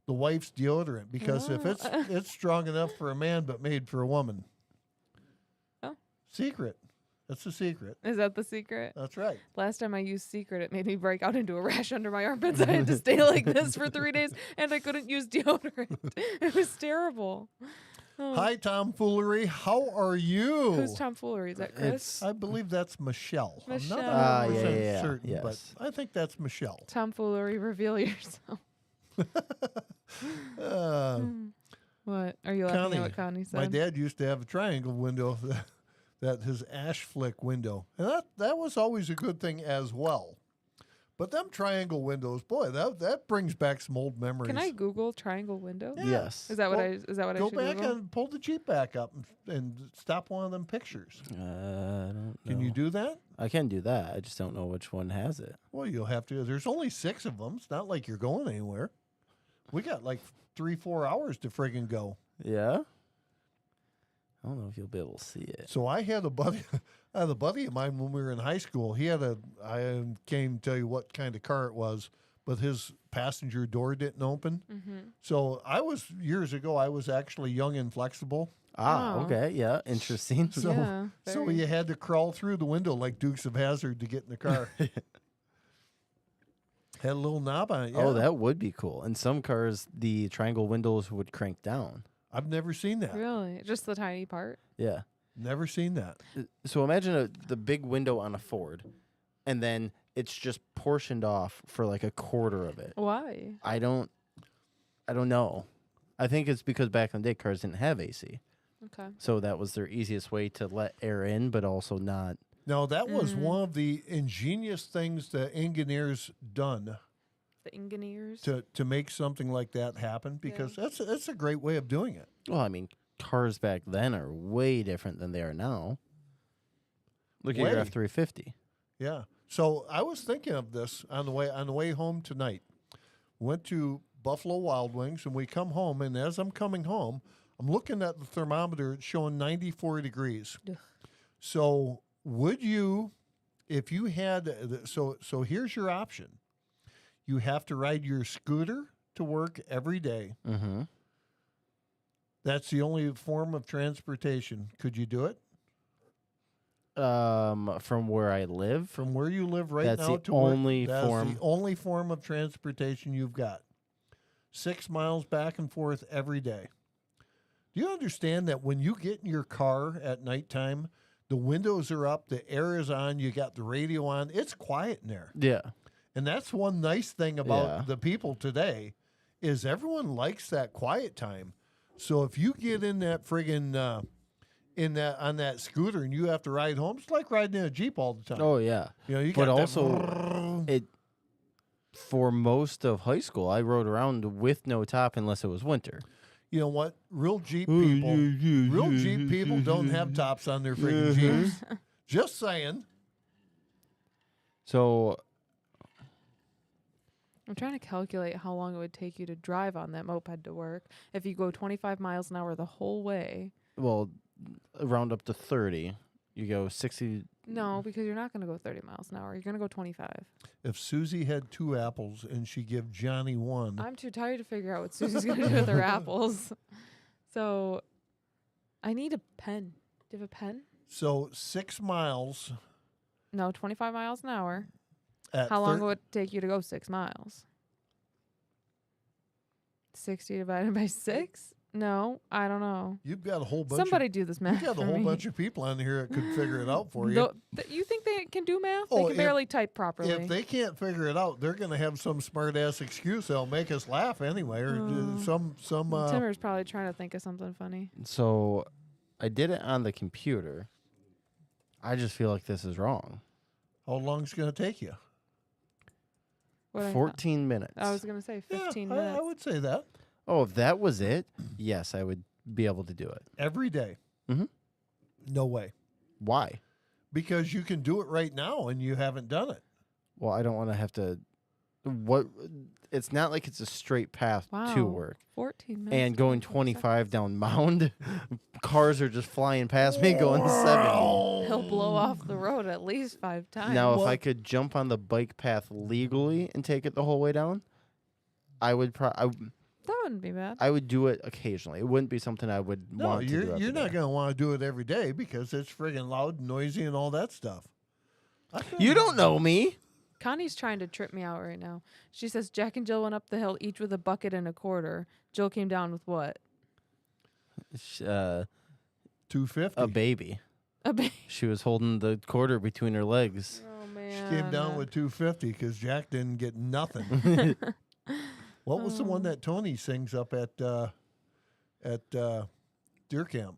[SPEAKER 3] the wife's deodorant because if it's strong enough for a man but made for a woman.
[SPEAKER 4] Oh.
[SPEAKER 3] Secret. That's a secret.
[SPEAKER 4] Is that the secret?
[SPEAKER 3] That's right.
[SPEAKER 4] Last time I used Secret, it made me break out into a rash under my armpits. I had to stay like this for 3 days, and I couldn't use deodorant. It was terrible. Oh.
[SPEAKER 3] Hi, tomfoolery. How are you?
[SPEAKER 4] Who's tomfoolery? Is that Chris?
[SPEAKER 3] I believe that's Michelle. I'm
[SPEAKER 4] Michelle.
[SPEAKER 3] not 100%
[SPEAKER 1] yeah,
[SPEAKER 3] certain,
[SPEAKER 1] yes.
[SPEAKER 3] but I think that's Michelle.
[SPEAKER 4] Tomfoolery, reveal yourself. What? Are you laughing
[SPEAKER 3] Connie,
[SPEAKER 4] at what Connie said?
[SPEAKER 3] my dad used to have a triangle window, that his ash flick window, and that was always a good thing as well. But them triangle windows, boy, that brings back some old memories.
[SPEAKER 4] Can I Google triangle window?
[SPEAKER 1] Yes.
[SPEAKER 4] Is that what
[SPEAKER 3] Well,
[SPEAKER 4] I
[SPEAKER 3] go
[SPEAKER 4] should
[SPEAKER 3] back
[SPEAKER 4] Google?
[SPEAKER 3] and pull the Jeep back up and stop one of them pictures?
[SPEAKER 1] I don't know.
[SPEAKER 3] Can you do that?
[SPEAKER 1] I can do that. I just don't know which one has it.
[SPEAKER 3] Well, you'll have to. There's only 6 of them. It's not like you're going anywhere. We got like 3-4 hours to friggin' go.
[SPEAKER 1] Yeah. I don't know if you'll be able to see it.
[SPEAKER 3] So I had a buddy, of mine when we were in high school. He had I can't tell you what kind of car it was, but his passenger door didn't open. So years ago, I was actually young and flexible.
[SPEAKER 1] Ah,
[SPEAKER 4] Oh.
[SPEAKER 1] okay. Yeah. Interesting.
[SPEAKER 3] So,
[SPEAKER 4] Yeah,
[SPEAKER 3] so
[SPEAKER 4] very.
[SPEAKER 3] you had to crawl through the window like Dukes of Hazzard to get in the car. Had a little knob on it. Yeah.
[SPEAKER 1] Oh, that would be cool. In some cars, the triangle windows would crank down.
[SPEAKER 3] I've never seen that.
[SPEAKER 4] Really? Just the tiny part?
[SPEAKER 1] Yeah.
[SPEAKER 3] Never seen that.
[SPEAKER 1] So imagine the big window on a Ford, and then it's just portioned off for like a quarter of it.
[SPEAKER 4] Why?
[SPEAKER 1] I don't know. I think it's because back in the day, cars didn't have AC.
[SPEAKER 4] Okay.
[SPEAKER 1] So that was their easiest way to let air in, but also not.
[SPEAKER 3] No, that was one of the ingenious things the engineers done
[SPEAKER 4] The engineers?
[SPEAKER 3] to make something like that happen because that's a great way of doing it.
[SPEAKER 1] Well, I mean, cars back then are way different than they are now. Look at your
[SPEAKER 3] Way.
[SPEAKER 1] F-350.
[SPEAKER 3] Yeah. So I was thinking of this on the way home tonight. Went to Buffalo Wild Wings, and we come home, and as I'm coming home, I'm looking at the thermometer. It's showing 94 degrees.
[SPEAKER 4] Ugh.
[SPEAKER 3] So would you, if you had, so here's your option. You have to ride your scooter to work every day.
[SPEAKER 1] Mm-hmm.
[SPEAKER 3] That's the only form of transportation. Could you do it?
[SPEAKER 1] From where I live,
[SPEAKER 3] From where you live right
[SPEAKER 1] That's
[SPEAKER 3] now
[SPEAKER 1] the
[SPEAKER 3] to work,
[SPEAKER 1] only
[SPEAKER 3] that's
[SPEAKER 1] form.
[SPEAKER 3] the only form of transportation you've got. 6 miles back and forth every day. Do you understand that when you get in your car at nighttime, the windows are up, the air is on, you got the radio on, it's quiet in there.
[SPEAKER 1] yeah.
[SPEAKER 3] And that's one nice thing about
[SPEAKER 1] Yeah.
[SPEAKER 3] the people today is everyone likes that quiet time. So if you get in that friggin' on that scooter and you have to ride home, it's like riding in a Jeep all the time.
[SPEAKER 1] Oh yeah.
[SPEAKER 3] You know, you
[SPEAKER 1] But
[SPEAKER 3] got that
[SPEAKER 1] also, it for most of high school, I rode around with no top unless it was winter.
[SPEAKER 3] You know what? Real Jeep people don't have tops on their freaking Jeeps. Just saying.
[SPEAKER 1] So
[SPEAKER 4] I'm trying to calculate how long it would take you to drive on that moped to work. If you go 25 miles an hour the whole way.
[SPEAKER 1] well, round up to 30. You go 60.
[SPEAKER 4] No, because you're not going to go 30 miles an hour. You're going to go 25.
[SPEAKER 3] If Susie had 2 apples and she give Johnny 1,
[SPEAKER 4] I'm too tired to figure out what Susie's going to do with her apples. So I need a pen. Do you have a pen?
[SPEAKER 3] so 6 miles
[SPEAKER 4] No, 25 miles an hour.
[SPEAKER 3] at
[SPEAKER 4] How long would it take you to go 6 miles? 60 divided by 6? No, I don't know.
[SPEAKER 3] You've got a whole bunch
[SPEAKER 4] Somebody do this
[SPEAKER 3] of,
[SPEAKER 4] math.
[SPEAKER 3] you got a
[SPEAKER 4] for
[SPEAKER 3] whole
[SPEAKER 4] me.
[SPEAKER 3] bunch of people on here that could figure it out for you.
[SPEAKER 4] You think they can do math?
[SPEAKER 3] Oh,
[SPEAKER 4] They can
[SPEAKER 3] if-
[SPEAKER 4] barely type properly.
[SPEAKER 3] If they can't figure it out, they're going to have some smart ass excuse that'll make us laugh anyway, or some.
[SPEAKER 4] Timmer's probably trying to think of something funny.
[SPEAKER 1] So I did it on the computer. I just feel like this is wrong.
[SPEAKER 3] How long's it going to take you?
[SPEAKER 4] What
[SPEAKER 1] 14 minutes.
[SPEAKER 4] I was going to say 15
[SPEAKER 3] yeah,
[SPEAKER 4] minutes.
[SPEAKER 3] I would say that
[SPEAKER 1] Oh, if that was it, yes, I would be able to do it.
[SPEAKER 3] every day.
[SPEAKER 1] Mhm.
[SPEAKER 3] No way,
[SPEAKER 1] Why?
[SPEAKER 3] because you can do it right now and you haven't done it.
[SPEAKER 1] Well, I don't want to have to. What? It's not like it's a straight path to
[SPEAKER 4] Wow.
[SPEAKER 1] work.
[SPEAKER 4] 14 minutes.
[SPEAKER 1] And going 25 down Mound, cars are just flying past me going 70.
[SPEAKER 4] He'll blow off the road at least 5 times.
[SPEAKER 1] Now, if
[SPEAKER 3] Well-
[SPEAKER 1] I could jump on the bike path legally and take it the whole way down, I would
[SPEAKER 4] That wouldn't be bad.
[SPEAKER 1] I would do it occasionally. It wouldn't be something I would
[SPEAKER 3] No,
[SPEAKER 1] want to do.
[SPEAKER 3] you're
[SPEAKER 1] every
[SPEAKER 3] not
[SPEAKER 1] day.
[SPEAKER 3] going to want to do it every day because it's friggin' loud and noisy and all that stuff.
[SPEAKER 1] You don't know me.
[SPEAKER 4] Connie's trying to trip me out right now. She says Jack and Jill went up the hill each with a bucket and a quarter. Jill came down with what?
[SPEAKER 3] 250.
[SPEAKER 1] A baby.
[SPEAKER 4] A baby.
[SPEAKER 1] She was holding the quarter between her legs.
[SPEAKER 4] Oh,
[SPEAKER 3] She
[SPEAKER 4] man.
[SPEAKER 3] came down with 250 because Jack didn't get nothing. What was the one that Tony sings up at deer camp?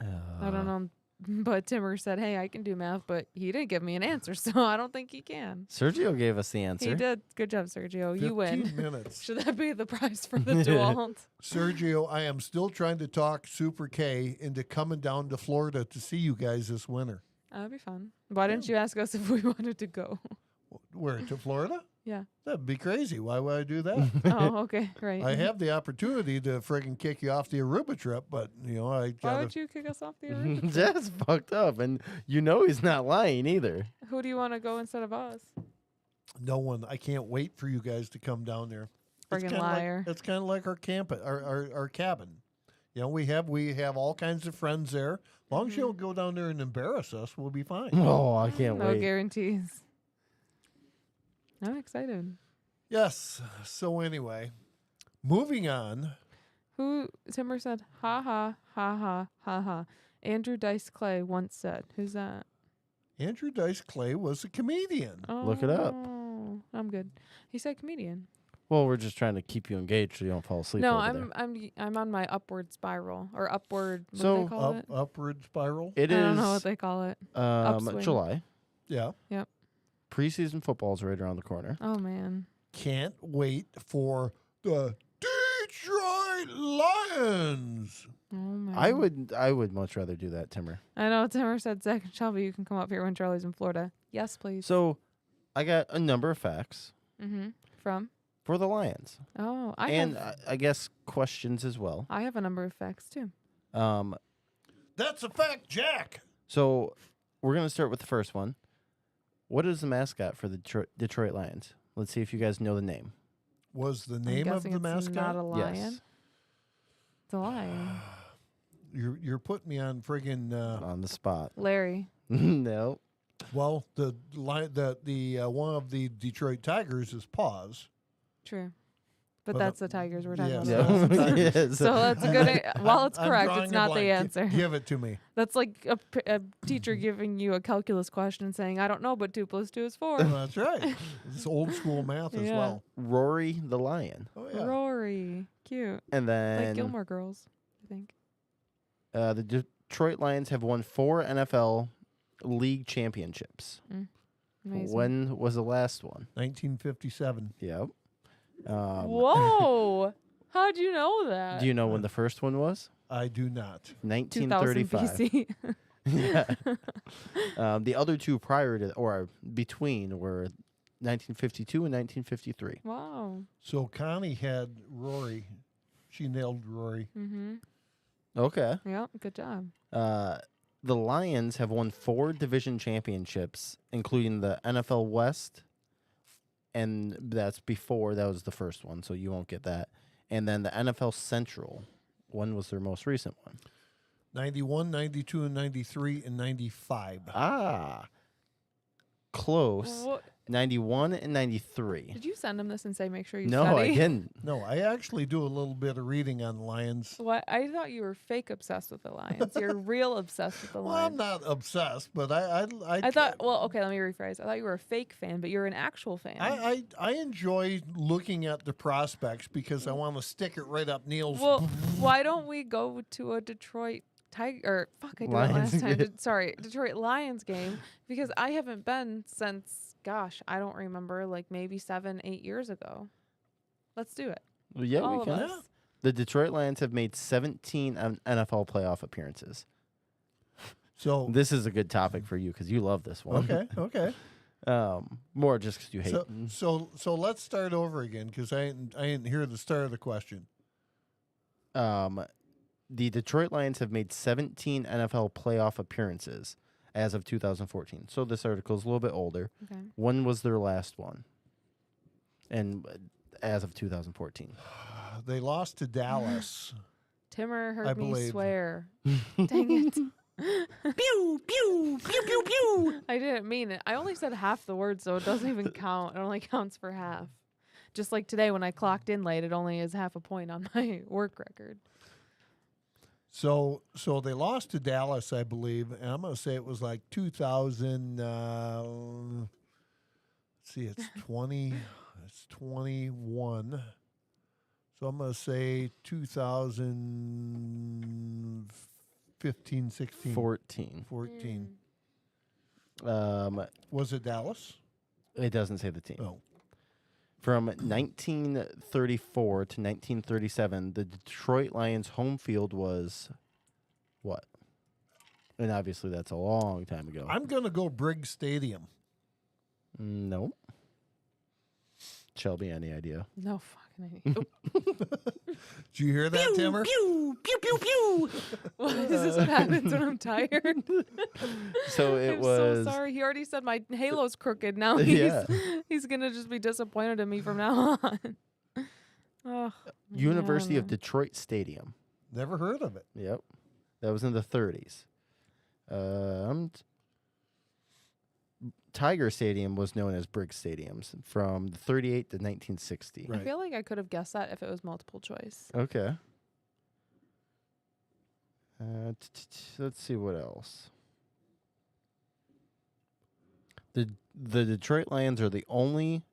[SPEAKER 4] I don't know. But Timmer said, hey, I can do math, but he didn't give me an answer, so I don't think he can.
[SPEAKER 1] Sergio gave us the answer.
[SPEAKER 4] He did. Good job, Sergio. You
[SPEAKER 3] 15
[SPEAKER 4] win.
[SPEAKER 3] minutes.
[SPEAKER 4] Should that be the prize for the duel?
[SPEAKER 3] Sergio, I am still trying to talk Super K into coming down to Florida to see you guys this winter.
[SPEAKER 4] That'd be fun. Why didn't you ask us if we wanted to go?
[SPEAKER 3] Where, to Florida?
[SPEAKER 4] Yeah.
[SPEAKER 3] That'd be crazy. Why would I do that?
[SPEAKER 4] Oh, okay. Right.
[SPEAKER 3] I have the opportunity to friggin' kick you off the Aruba trip, but, you know, I
[SPEAKER 4] Why
[SPEAKER 3] gotta...
[SPEAKER 4] would you kick us off the arena?
[SPEAKER 1] That's fucked up. And you know he's not lying either.
[SPEAKER 4] Who do you want to go instead of us?
[SPEAKER 3] No one. I can't wait for you guys to come down there.
[SPEAKER 4] Friggin' liar.
[SPEAKER 3] It's kind of like our camp, our cabin. You know, we have all kinds of friends there. As long as you don't go down there and embarrass us, we'll be fine.
[SPEAKER 1] Oh, I can't
[SPEAKER 4] No
[SPEAKER 1] wait.
[SPEAKER 4] guarantees. I'm excited.
[SPEAKER 3] Yes. So anyway, moving on.
[SPEAKER 4] Who Timmer said, ha ha, ha ha, ha ha. Andrew Dice Clay once said. Who's that?
[SPEAKER 3] Andrew Dice Clay was a comedian.
[SPEAKER 4] Oh,
[SPEAKER 1] Look it up.
[SPEAKER 4] I'm good. He said comedian.
[SPEAKER 1] Well, we're just trying to keep you engaged so you don't fall asleep.
[SPEAKER 4] No,
[SPEAKER 1] over
[SPEAKER 4] I'm on my upward spiral or upward. What do
[SPEAKER 1] So,
[SPEAKER 4] they call it?
[SPEAKER 3] Upward spiral.
[SPEAKER 1] It
[SPEAKER 4] I
[SPEAKER 1] is
[SPEAKER 4] don't know what they call it. upswing.
[SPEAKER 1] July.
[SPEAKER 3] Yeah.
[SPEAKER 1] Preseason football's right around the corner.
[SPEAKER 4] Oh man.
[SPEAKER 3] Can't wait for the Detroit Lions.
[SPEAKER 4] Oh my.
[SPEAKER 1] I would much rather do that, Timmer.
[SPEAKER 4] I know Timmer said, Zach and Shelby, you can come up here when Charlie's in Florida. Yes, please.
[SPEAKER 1] So, I got a number of facts
[SPEAKER 4] From?
[SPEAKER 1] for the Lions,
[SPEAKER 4] Oh,
[SPEAKER 1] I guess questions as well.
[SPEAKER 4] I have a number of facts too.
[SPEAKER 3] That's a fact, Jack.
[SPEAKER 1] So, we're gonna start with the first one. What is the mascot for the Detroit Lions? Let's see if you guys know the name.
[SPEAKER 3] Was the
[SPEAKER 4] I'm
[SPEAKER 3] name of
[SPEAKER 4] guessing
[SPEAKER 3] the
[SPEAKER 4] it's
[SPEAKER 3] mascot?
[SPEAKER 4] not a lion.
[SPEAKER 1] Yes.
[SPEAKER 4] It's a lion.
[SPEAKER 3] You're putting me on friggin'
[SPEAKER 1] On the spot.
[SPEAKER 4] Larry.
[SPEAKER 1] No.
[SPEAKER 3] well, the one of the Detroit Tigers is Paws.
[SPEAKER 4] True. But
[SPEAKER 3] Well,
[SPEAKER 4] that's the Tigers we're talking
[SPEAKER 3] yes.
[SPEAKER 4] about.
[SPEAKER 3] Yeah. That's the Tigers.
[SPEAKER 1] Yes.
[SPEAKER 4] So that's a good. While it's
[SPEAKER 3] I'm
[SPEAKER 4] correct,
[SPEAKER 3] drawing
[SPEAKER 4] it's
[SPEAKER 3] a
[SPEAKER 4] not the
[SPEAKER 3] blank.
[SPEAKER 4] answer.
[SPEAKER 3] Give it to me.
[SPEAKER 4] That's like a teacher giving you a calculus question and saying, "I don't know, but 2 + 2 is 4."
[SPEAKER 3] That's right. It's old school math as
[SPEAKER 4] Yeah.
[SPEAKER 3] well.
[SPEAKER 1] Rory the Lion.
[SPEAKER 3] Oh yeah.
[SPEAKER 4] Rory, cute,
[SPEAKER 1] And then
[SPEAKER 4] like Gilmore Girls, I think.
[SPEAKER 1] the Detroit Lions have won 4 NFL league championships.
[SPEAKER 4] Amazing.
[SPEAKER 1] When was the last one?
[SPEAKER 3] 1957.
[SPEAKER 1] Yep.
[SPEAKER 4] Whoa! How'd you know that?
[SPEAKER 1] Do you know when the first one was?
[SPEAKER 3] I do not.
[SPEAKER 4] 2000
[SPEAKER 1] 1935.
[SPEAKER 4] BC.
[SPEAKER 1] Yeah. The other two prior to or between were 1952 and 1953.
[SPEAKER 4] Wow.
[SPEAKER 3] So Connie had Rory. She nailed Rory.
[SPEAKER 4] Mm-hmm.
[SPEAKER 1] Okay.
[SPEAKER 4] Yep. Good job.
[SPEAKER 1] The Lions have won 4 division championships, including the NFL West, and that's before that was the first one, so you won't get that. And then the NFL Central. When was their most recent one?
[SPEAKER 3] 91, 92, and 93, and 95.
[SPEAKER 1] Ah, close.
[SPEAKER 4] What?
[SPEAKER 1] 91 and 93.
[SPEAKER 4] Did you send him this and say, make sure you
[SPEAKER 1] No,
[SPEAKER 4] study?
[SPEAKER 1] I didn't.
[SPEAKER 3] No, I actually do a little bit of reading on Lions.
[SPEAKER 4] What? I thought you were fake obsessed with the Lions. You're real obsessed with the
[SPEAKER 3] Well, I'm
[SPEAKER 4] Lions.
[SPEAKER 3] not obsessed, but I
[SPEAKER 4] I thought. Well, okay. Let me rephrase. I thought you were a fake fan, but you're an actual fan.
[SPEAKER 3] I enjoy looking at the prospects because I want to stick it right up Neil's.
[SPEAKER 4] Well, why don't we go to a Detroit Tiger? Or fuck, I did it
[SPEAKER 1] Lions
[SPEAKER 4] last time.
[SPEAKER 1] game.
[SPEAKER 4] Sorry, Detroit Lions game because I haven't been since. Gosh, I don't remember. Like maybe 7, 8 years ago. Let's do it.
[SPEAKER 1] Well, yeah,
[SPEAKER 4] All
[SPEAKER 1] we
[SPEAKER 4] of
[SPEAKER 1] can.
[SPEAKER 4] us.
[SPEAKER 1] The Detroit Lions have made 17 NFL playoff appearances.
[SPEAKER 3] So
[SPEAKER 1] This is a good topic for you because you love this one.
[SPEAKER 3] okay.
[SPEAKER 1] More just because you hate.
[SPEAKER 3] So let's start over again because I didn't hear the start of the question.
[SPEAKER 1] The Detroit Lions have made 17 NFL playoff appearances as of 2014. So this article is a little bit older.
[SPEAKER 4] Okay.
[SPEAKER 1] When was their last one? And as of 2014.
[SPEAKER 3] They lost to Dallas.
[SPEAKER 4] Timmer heard
[SPEAKER 3] I
[SPEAKER 4] me
[SPEAKER 3] believe.
[SPEAKER 4] swear. Dang it.
[SPEAKER 2] Pew, pew, pew, pew, pew.
[SPEAKER 4] I didn't mean it. I only said half the word, so it doesn't even count. It only counts for half. Just like today when I clocked in late, it only is half a point on my work record.
[SPEAKER 3] So they lost to Dallas, I believe, and I'm going to say it was like 2000. Let's see, it's 20. It's 21. So I'm going to say 2015, 16,
[SPEAKER 1] 14.
[SPEAKER 3] 14.
[SPEAKER 1] Mm.
[SPEAKER 3] Was it Dallas?
[SPEAKER 1] It doesn't say the team.
[SPEAKER 3] No.
[SPEAKER 1] From 1934 to 1937, the Detroit Lions' home field was what? And obviously, that's a long time ago.
[SPEAKER 3] I'm going to go Briggs Stadium.
[SPEAKER 1] No. Shelby, any idea?
[SPEAKER 4] No fucking idea.
[SPEAKER 3] Did you hear that, Timmer?
[SPEAKER 2] Pew, pew, pew, pew.
[SPEAKER 4] What is this what happens when I'm tired?
[SPEAKER 1] So it
[SPEAKER 4] I'm
[SPEAKER 1] was.
[SPEAKER 4] so sorry. He already said my halo's crooked. Now
[SPEAKER 1] Yeah.
[SPEAKER 4] he's gonna just be disappointed in me from now on. Oh,
[SPEAKER 1] University of
[SPEAKER 4] man.
[SPEAKER 1] Detroit Stadium.
[SPEAKER 3] Never heard of it.
[SPEAKER 1] Yep. That was in the 30s. Tiger Stadium was known as Briggs Stadiums from the 38 to 1960.
[SPEAKER 3] Right.
[SPEAKER 4] I feel like I could have guessed that if it was multiple choice.
[SPEAKER 1] Okay. Let's see what else. The Detroit Lions are the only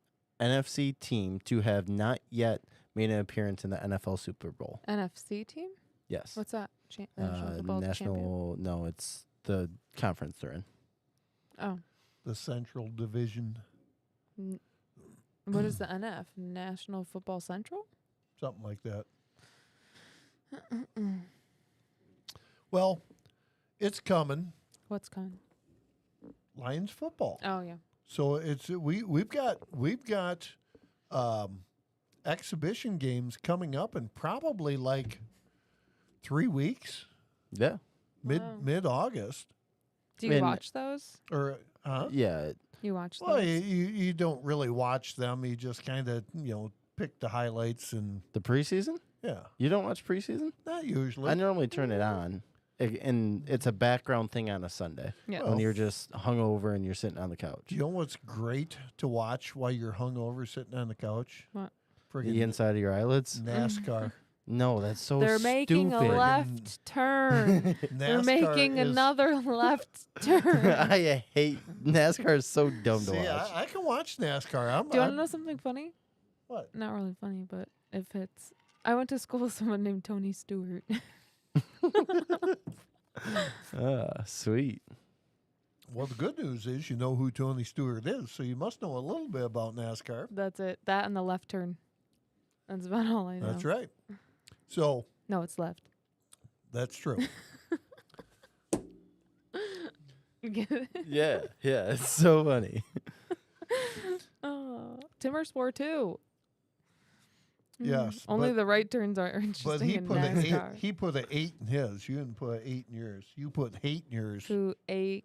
[SPEAKER 1] NFC team to have not yet made an appearance in the NFL Super Bowl.
[SPEAKER 4] NFC team?
[SPEAKER 1] Yes.
[SPEAKER 4] What's that? National Football Champion?
[SPEAKER 1] No, it's the conference they're in.
[SPEAKER 4] Oh.
[SPEAKER 3] The Central Division,
[SPEAKER 4] What is the NF? National Football Central?
[SPEAKER 3] something like that. Well, it's coming.
[SPEAKER 4] What's coming?
[SPEAKER 3] Lions football.
[SPEAKER 4] Oh yeah.
[SPEAKER 3] So it's we've got exhibition games coming up in probably like 3 weeks,
[SPEAKER 1] Yeah.
[SPEAKER 4] Wow.
[SPEAKER 3] mid August,
[SPEAKER 4] Do you
[SPEAKER 1] And-
[SPEAKER 4] watch those?
[SPEAKER 3] or
[SPEAKER 1] Yeah.
[SPEAKER 4] You watch
[SPEAKER 3] well,
[SPEAKER 4] those?
[SPEAKER 3] you don't really watch them. You just kind of pick the highlights and
[SPEAKER 1] The preseason?
[SPEAKER 3] yeah,
[SPEAKER 1] You don't watch preseason?
[SPEAKER 3] not usually.
[SPEAKER 1] I normally turn it on, and it's a background thing on a Sunday
[SPEAKER 4] Yeah.
[SPEAKER 1] when you're just hungover and you're sitting on the couch.
[SPEAKER 3] You know what's great to watch while you're hungover sitting on the couch?
[SPEAKER 4] What?
[SPEAKER 1] The
[SPEAKER 3] Friggin'
[SPEAKER 1] inside of your eyelids?
[SPEAKER 3] NASCAR.
[SPEAKER 1] No, that's so
[SPEAKER 4] They're
[SPEAKER 1] stupid.
[SPEAKER 4] making a left turn. They're
[SPEAKER 3] NASCAR
[SPEAKER 4] making
[SPEAKER 3] is-
[SPEAKER 4] another left turn.
[SPEAKER 1] I hate NASCAR. Is so dumb to
[SPEAKER 3] See,
[SPEAKER 1] watch.
[SPEAKER 3] I can watch NASCAR.
[SPEAKER 4] Do you want to know something funny?
[SPEAKER 3] What?
[SPEAKER 4] Not really funny, but if it's, I went to school with someone named Tony Stewart.
[SPEAKER 1] Sweet.
[SPEAKER 3] Well, the good news is you know who Tony Stewart is, so you must know a little bit about NASCAR.
[SPEAKER 4] That's it. That and the left turn. That's about all I know.
[SPEAKER 3] That's right. So
[SPEAKER 4] No, it's left.
[SPEAKER 3] that's true.
[SPEAKER 4] You get it?
[SPEAKER 1] Yeah, it's so funny.
[SPEAKER 4] Oh, Timmer Sport too.
[SPEAKER 3] Yes,
[SPEAKER 4] Only
[SPEAKER 3] but-
[SPEAKER 4] the right turns are
[SPEAKER 3] But
[SPEAKER 4] interesting
[SPEAKER 3] he
[SPEAKER 4] in
[SPEAKER 3] put an eight,
[SPEAKER 4] NASCAR.
[SPEAKER 3] he put an 8 in his. You didn't put an 8 in yours. You put hate in yours.
[SPEAKER 4] Who ate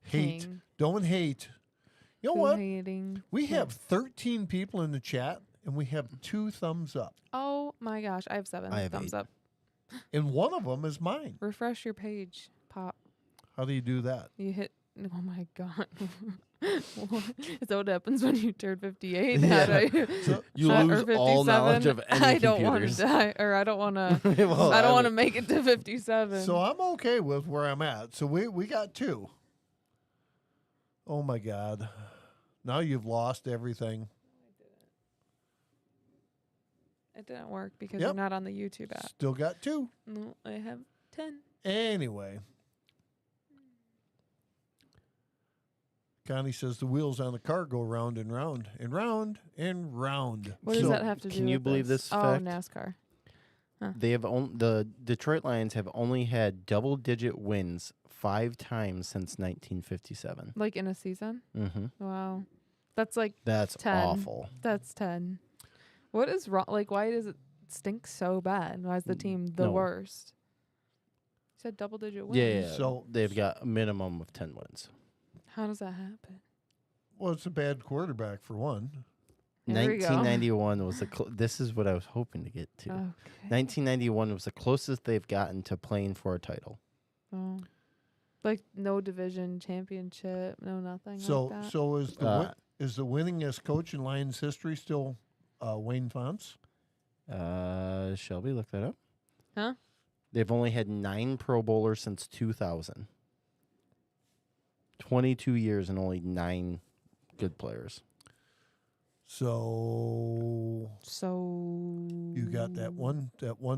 [SPEAKER 3] Hate.
[SPEAKER 4] king?
[SPEAKER 3] Don't hate. You know
[SPEAKER 4] Who
[SPEAKER 3] what?
[SPEAKER 4] hating?
[SPEAKER 3] We
[SPEAKER 4] king?
[SPEAKER 3] have 13 people in the chat, and we have 2 thumbs up,
[SPEAKER 4] Oh my gosh, I have 7
[SPEAKER 1] I have
[SPEAKER 4] thumbs
[SPEAKER 1] 8.
[SPEAKER 4] up.
[SPEAKER 3] and one of them is mine.
[SPEAKER 4] Refresh your page, Pop.
[SPEAKER 3] How do you do that?
[SPEAKER 4] You hit. Oh my god. What? Is that what happens when you turn 58?
[SPEAKER 1] Yeah.
[SPEAKER 4] How do I-
[SPEAKER 3] So,
[SPEAKER 1] You
[SPEAKER 4] or
[SPEAKER 1] lose all knowledge
[SPEAKER 4] 57?
[SPEAKER 1] of any
[SPEAKER 4] I don't want
[SPEAKER 1] computers.
[SPEAKER 4] to die, or I don't want to.
[SPEAKER 1] Well,
[SPEAKER 4] I don't want to
[SPEAKER 1] would-
[SPEAKER 4] make it to 57.
[SPEAKER 3] so I'm okay with where I'm at. So we got 2. Oh my God! Now you've lost everything.
[SPEAKER 4] It didn't work because
[SPEAKER 3] Yep.
[SPEAKER 4] you're not on the YouTube app.
[SPEAKER 3] Still got 2.
[SPEAKER 4] No, I have 10.
[SPEAKER 3] Anyway, Connie says the wheels on the car go round and round and round and round.
[SPEAKER 4] What does
[SPEAKER 3] So-
[SPEAKER 4] that have to do
[SPEAKER 1] can you
[SPEAKER 4] with
[SPEAKER 1] believe
[SPEAKER 4] this?
[SPEAKER 1] this
[SPEAKER 4] Oh,
[SPEAKER 1] fact?
[SPEAKER 4] NASCAR.
[SPEAKER 1] They have the Detroit Lions have only had double-digit wins 5 times since 1957.
[SPEAKER 4] Like in a season?
[SPEAKER 1] Mm-hmm.
[SPEAKER 4] Wow. That's like,
[SPEAKER 1] That's
[SPEAKER 4] 10.
[SPEAKER 1] awful.
[SPEAKER 4] that's 10. What is wrong? Like, why does it stink so bad? Why is the team the
[SPEAKER 1] No.
[SPEAKER 4] worst? You said double digit wins.
[SPEAKER 1] Yeah, yeah.
[SPEAKER 3] So-
[SPEAKER 1] they've got a minimum of 10 wins.
[SPEAKER 4] How does that happen?
[SPEAKER 3] Well, it's a bad quarterback for one.
[SPEAKER 4] There we go.
[SPEAKER 1] 1991 was the. This is what I was hoping to get to.
[SPEAKER 4] Okay.
[SPEAKER 1] 1991 was the closest they've gotten to playing for a title.
[SPEAKER 4] Oh. Like no division championship, no nothing
[SPEAKER 3] So
[SPEAKER 4] like that.
[SPEAKER 3] so is the
[SPEAKER 1] Uh,
[SPEAKER 3] winningest coach in Lions history still Wayne Fonts?
[SPEAKER 1] Shelby, look that up.
[SPEAKER 4] Huh?
[SPEAKER 1] They've only had 9 Pro Bowlers since 2000. 22 years and only 9 good players.
[SPEAKER 3] So you got that one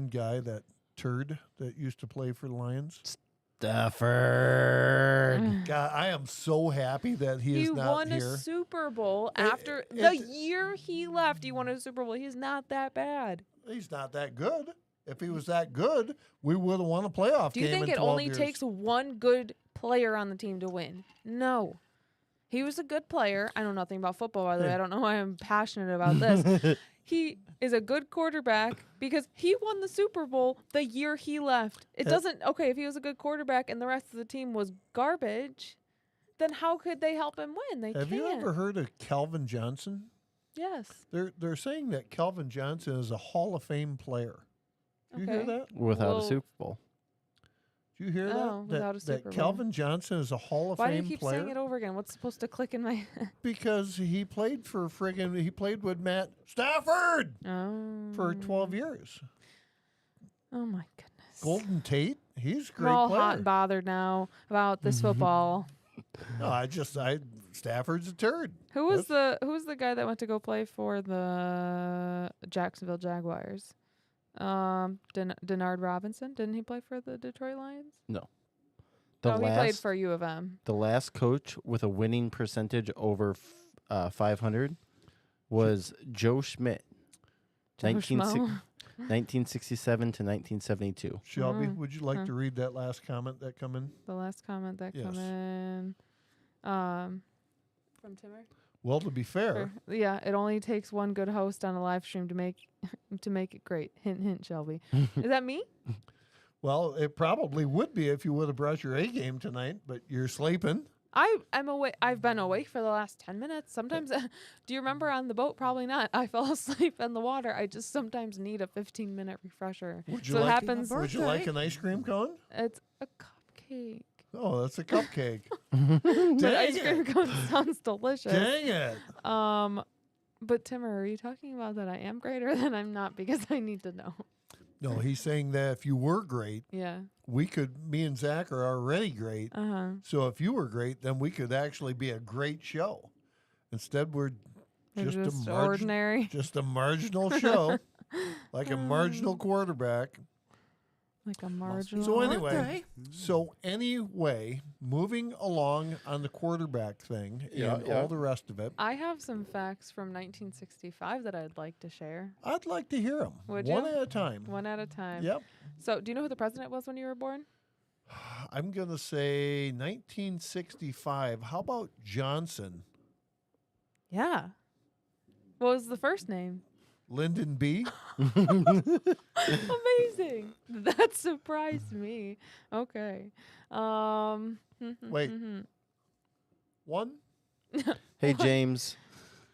[SPEAKER 3] guy, that turd that used to play for the Lions.
[SPEAKER 1] Stafford.
[SPEAKER 3] God, I am so happy that he
[SPEAKER 4] He
[SPEAKER 3] is not
[SPEAKER 4] won
[SPEAKER 3] here.
[SPEAKER 4] a Super Bowl
[SPEAKER 3] It-
[SPEAKER 4] after the year he left. He won a Super Bowl. He's not that bad.
[SPEAKER 3] He's not that good. If he was that good, we would have won a playoff
[SPEAKER 4] Do you
[SPEAKER 3] game
[SPEAKER 4] think
[SPEAKER 3] in
[SPEAKER 4] it
[SPEAKER 3] 12
[SPEAKER 4] only
[SPEAKER 3] years.
[SPEAKER 4] takes one good player on the team to win? No. He was a good player. I know nothing about football, by the way. I don't know why I'm passionate about this. He is a good quarterback because he won the Super Bowl the year he left. It doesn't, okay, if he was a good quarterback and the rest of the team was garbage, then how could they help him win? They
[SPEAKER 3] Have
[SPEAKER 4] can't.
[SPEAKER 3] you ever heard of Calvin Johnson?
[SPEAKER 4] Yes.
[SPEAKER 3] They're saying that Calvin Johnson is a Hall of Fame player. Did you hear
[SPEAKER 4] Okay.
[SPEAKER 3] that?
[SPEAKER 1] Without
[SPEAKER 4] Well-
[SPEAKER 1] a Super Bowl.
[SPEAKER 3] Did you hear
[SPEAKER 4] Oh,
[SPEAKER 3] that?
[SPEAKER 4] without a
[SPEAKER 3] That
[SPEAKER 4] Super Bowl.
[SPEAKER 3] Calvin Johnson is a Hall of
[SPEAKER 4] Why do
[SPEAKER 3] Fame
[SPEAKER 4] you keep
[SPEAKER 3] player
[SPEAKER 4] saying it over again? What's supposed to click in my head?
[SPEAKER 3] because he played with Matt Stafford
[SPEAKER 4] Oh.
[SPEAKER 3] for 12 years.
[SPEAKER 4] Oh my goodness.
[SPEAKER 3] Golden Tate, he's a
[SPEAKER 4] I'm
[SPEAKER 3] great
[SPEAKER 4] all
[SPEAKER 3] player.
[SPEAKER 4] hot and bothered now about this football.
[SPEAKER 3] No, Stafford's a turd.
[SPEAKER 4] Who was the guy that went to go play for the Jacksonville Jaguars? Denard Robinson. Didn't he play for the Detroit Lions?
[SPEAKER 1] The
[SPEAKER 4] He played
[SPEAKER 1] last
[SPEAKER 4] for U of M.
[SPEAKER 1] the last coach with a winning percentage over 500 was Joe Schmidt.
[SPEAKER 4] Joe
[SPEAKER 1] 1960
[SPEAKER 4] Schmo.
[SPEAKER 1] 1967 to 1972.
[SPEAKER 3] Shelby, would you like to read that last comment that come in?
[SPEAKER 4] The last comment that
[SPEAKER 3] Yes.
[SPEAKER 4] come in from Timmer.
[SPEAKER 3] Well, to be fair,
[SPEAKER 4] Sure. Yeah, it only takes one good host on a live stream to make it great. Hint, hint, Shelby. Is that me?
[SPEAKER 3] well, it probably would be if you would have brought your A game tonight, but you're sleeping.
[SPEAKER 4] I'm awake. I've been awake for the last 10 minutes. Sometimes, do you remember on the boat? Probably not. I fell asleep in the water. I just sometimes need a 15-minute refresher.
[SPEAKER 3] Would you
[SPEAKER 4] So it
[SPEAKER 3] like
[SPEAKER 4] happens.
[SPEAKER 3] Would you like an ice cream cone?
[SPEAKER 4] It's a cupcake.
[SPEAKER 3] Oh, that's a cupcake.
[SPEAKER 4] But ice
[SPEAKER 3] Dang
[SPEAKER 4] cream
[SPEAKER 3] it.
[SPEAKER 4] cone sounds delicious.
[SPEAKER 3] Dang it.
[SPEAKER 4] But Timmer, are you talking about that I am great or that I'm not? Because I need to know.
[SPEAKER 3] No, he's saying that if you were great,
[SPEAKER 4] Yeah.
[SPEAKER 3] me and Zach are already great.
[SPEAKER 4] Uh-huh.
[SPEAKER 3] So if you were great, then we could actually be a great show. Instead, we're
[SPEAKER 4] They're
[SPEAKER 3] just,
[SPEAKER 4] just
[SPEAKER 3] a
[SPEAKER 4] ordinary.
[SPEAKER 3] just a marginal show, like a marginal quarterback.
[SPEAKER 4] Like a marginal.
[SPEAKER 3] So anyway, moving along on the quarterback thing and all the rest of it,
[SPEAKER 4] I have some facts from 1965 that I'd like to share.
[SPEAKER 3] I'd like to hear them
[SPEAKER 4] Would
[SPEAKER 3] one
[SPEAKER 4] you?
[SPEAKER 3] at a time.
[SPEAKER 4] One at a time.
[SPEAKER 3] Yep.
[SPEAKER 4] So, do you know who the president was when you were born?
[SPEAKER 3] I'm going to say 1965. How about Johnson?
[SPEAKER 4] Yeah. What was the first name?
[SPEAKER 3] Lyndon B.
[SPEAKER 4] Amazing. That surprised me. Okay.
[SPEAKER 3] Wait. One?
[SPEAKER 1] Hey, James.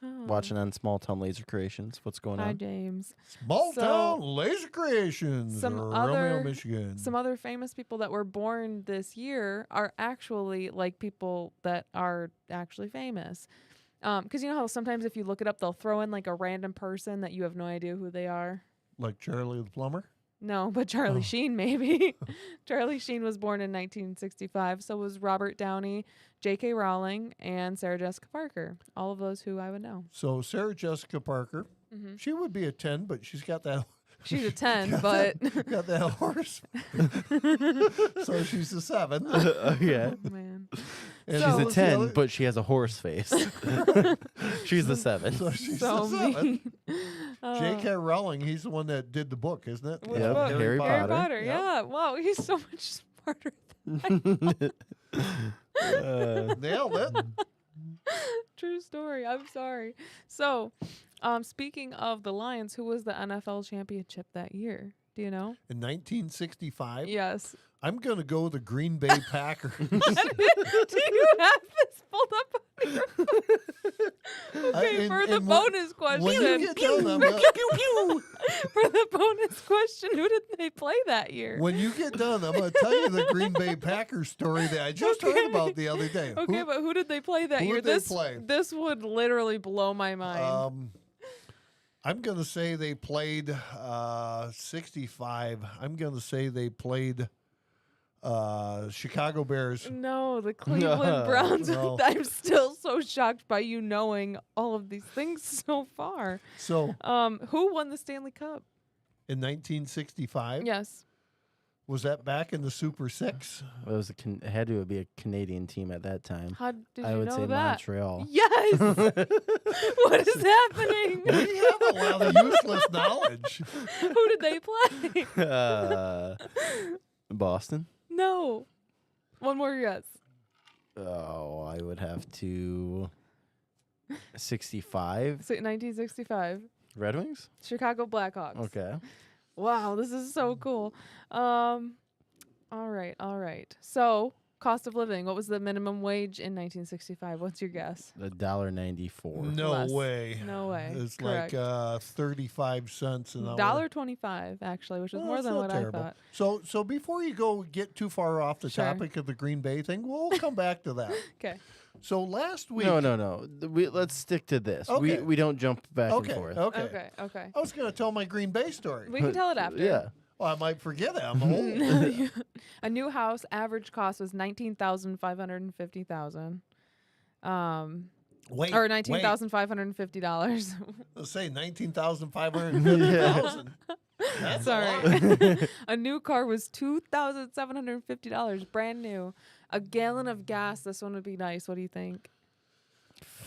[SPEAKER 4] Oh.
[SPEAKER 1] Watching on Small Town Laser Creations. What's going
[SPEAKER 4] Hi,
[SPEAKER 1] on?
[SPEAKER 4] James.
[SPEAKER 3] Small
[SPEAKER 4] So,
[SPEAKER 3] Town Laser Creations.
[SPEAKER 4] some
[SPEAKER 3] Romeo,
[SPEAKER 4] other-
[SPEAKER 3] Michigan.
[SPEAKER 4] Some other famous people that were born this year are actually like people that are actually famous. Because you know how sometimes if you look it up, they'll throw in like a random person that you have no idea who they are.
[SPEAKER 3] Like Charley the Plumber?
[SPEAKER 4] No, but Charlie
[SPEAKER 3] Oh.
[SPEAKER 4] Sheen maybe. Charlie Sheen was born in 1965. So was Robert Downey, J.K. Rowling, and Sarah Jessica Parker. All of those who I would know.
[SPEAKER 3] So Sarah Jessica Parker, she would be a 10, but she's got that
[SPEAKER 4] She's a 10, but
[SPEAKER 3] got that horse. So she's a 7.
[SPEAKER 1] Yeah.
[SPEAKER 4] oh, man.
[SPEAKER 3] And
[SPEAKER 1] She's
[SPEAKER 4] So-
[SPEAKER 1] a
[SPEAKER 3] what was the
[SPEAKER 1] 10,
[SPEAKER 3] other-
[SPEAKER 1] but she has a horse face. She's a 7.
[SPEAKER 3] So she's
[SPEAKER 4] So
[SPEAKER 3] a 7.
[SPEAKER 4] mean.
[SPEAKER 3] J.K. Rowling, he's the one that did the book, isn't it?
[SPEAKER 4] Which
[SPEAKER 1] Yep,
[SPEAKER 4] book?
[SPEAKER 1] Harry
[SPEAKER 4] Harry
[SPEAKER 1] Potter.
[SPEAKER 4] Potter,
[SPEAKER 3] Yep.
[SPEAKER 4] yeah. Wow, he's so much smarter than
[SPEAKER 3] Nailed it.
[SPEAKER 4] True story. I'm sorry. So, speaking of the Lions, who was the NFL championship that year? Do you know?
[SPEAKER 3] In 1965,
[SPEAKER 4] Yes.
[SPEAKER 3] I'm going to go the Green Bay Packers.
[SPEAKER 4] Do you have this pulled up on your Okay, for the bonus question.
[SPEAKER 3] When you get done, I'm gonna,
[SPEAKER 4] For the bonus question, who did they play that year?
[SPEAKER 3] when you get done, I'm going to tell you the Green Bay Packers story that I just heard about the other day.
[SPEAKER 4] Okay, but who did they play that
[SPEAKER 3] who
[SPEAKER 4] year?
[SPEAKER 3] did they play?
[SPEAKER 4] This would literally blow my mind.
[SPEAKER 3] I'm going to say they played 65. I'm going to say they played Chicago Bears.
[SPEAKER 4] No, the Cleveland Browns.
[SPEAKER 3] No.
[SPEAKER 4] I'm still so shocked by you knowing all of these things so far.
[SPEAKER 3] So
[SPEAKER 4] Who won the Stanley Cup?
[SPEAKER 3] in 1965,
[SPEAKER 4] Yes.
[SPEAKER 3] was that back in the Super Six?
[SPEAKER 1] It was it had to be a Canadian team at that time.
[SPEAKER 4] How did
[SPEAKER 1] I
[SPEAKER 4] you
[SPEAKER 1] would
[SPEAKER 4] know
[SPEAKER 1] say
[SPEAKER 4] that?
[SPEAKER 1] Montreal.
[SPEAKER 4] Yes. What is happening?
[SPEAKER 3] We have a lot of useless knowledge.
[SPEAKER 4] Who did they play?
[SPEAKER 1] Boston.
[SPEAKER 4] No. One more guess.
[SPEAKER 1] Oh, I would have to 65.
[SPEAKER 4] 1965.
[SPEAKER 1] Red Wings?
[SPEAKER 4] Chicago Blackhawks.
[SPEAKER 1] Okay.
[SPEAKER 4] Wow, this is so cool. All right. So, cost of living. What was the minimum wage in 1965? What's your guess?
[SPEAKER 1] $1.94.
[SPEAKER 3] No
[SPEAKER 4] Less.
[SPEAKER 3] way.
[SPEAKER 4] No way.
[SPEAKER 3] It's
[SPEAKER 4] Correct.
[SPEAKER 3] like 35 cents an hour.
[SPEAKER 4] $1.25 actually, which is
[SPEAKER 3] Well,
[SPEAKER 4] more
[SPEAKER 3] that's
[SPEAKER 4] than
[SPEAKER 3] not
[SPEAKER 4] what
[SPEAKER 3] terrible.
[SPEAKER 4] I thought.
[SPEAKER 3] So before you get too far off the
[SPEAKER 4] Sure.
[SPEAKER 3] topic of the Green Bay thing, we'll come back to that.
[SPEAKER 4] Okay.
[SPEAKER 3] So last week,
[SPEAKER 1] No. Let's stick to this.
[SPEAKER 3] Okay.
[SPEAKER 1] We don't jump back
[SPEAKER 3] okay,
[SPEAKER 1] and forth.
[SPEAKER 3] okay,
[SPEAKER 4] Okay.
[SPEAKER 3] I was going to tell my Green Bay story.
[SPEAKER 4] We can tell it after.
[SPEAKER 1] Yeah.
[SPEAKER 3] Well, I might forget it. I'm old.
[SPEAKER 4] A new house average cost was $19,550,000.
[SPEAKER 3] Wait,
[SPEAKER 4] Or $19,550.
[SPEAKER 3] Let's say 19,550,000. That's a lot.
[SPEAKER 4] Sorry. A new car was $2,750, brand new. A gallon of gas. This one would be nice. What do you think?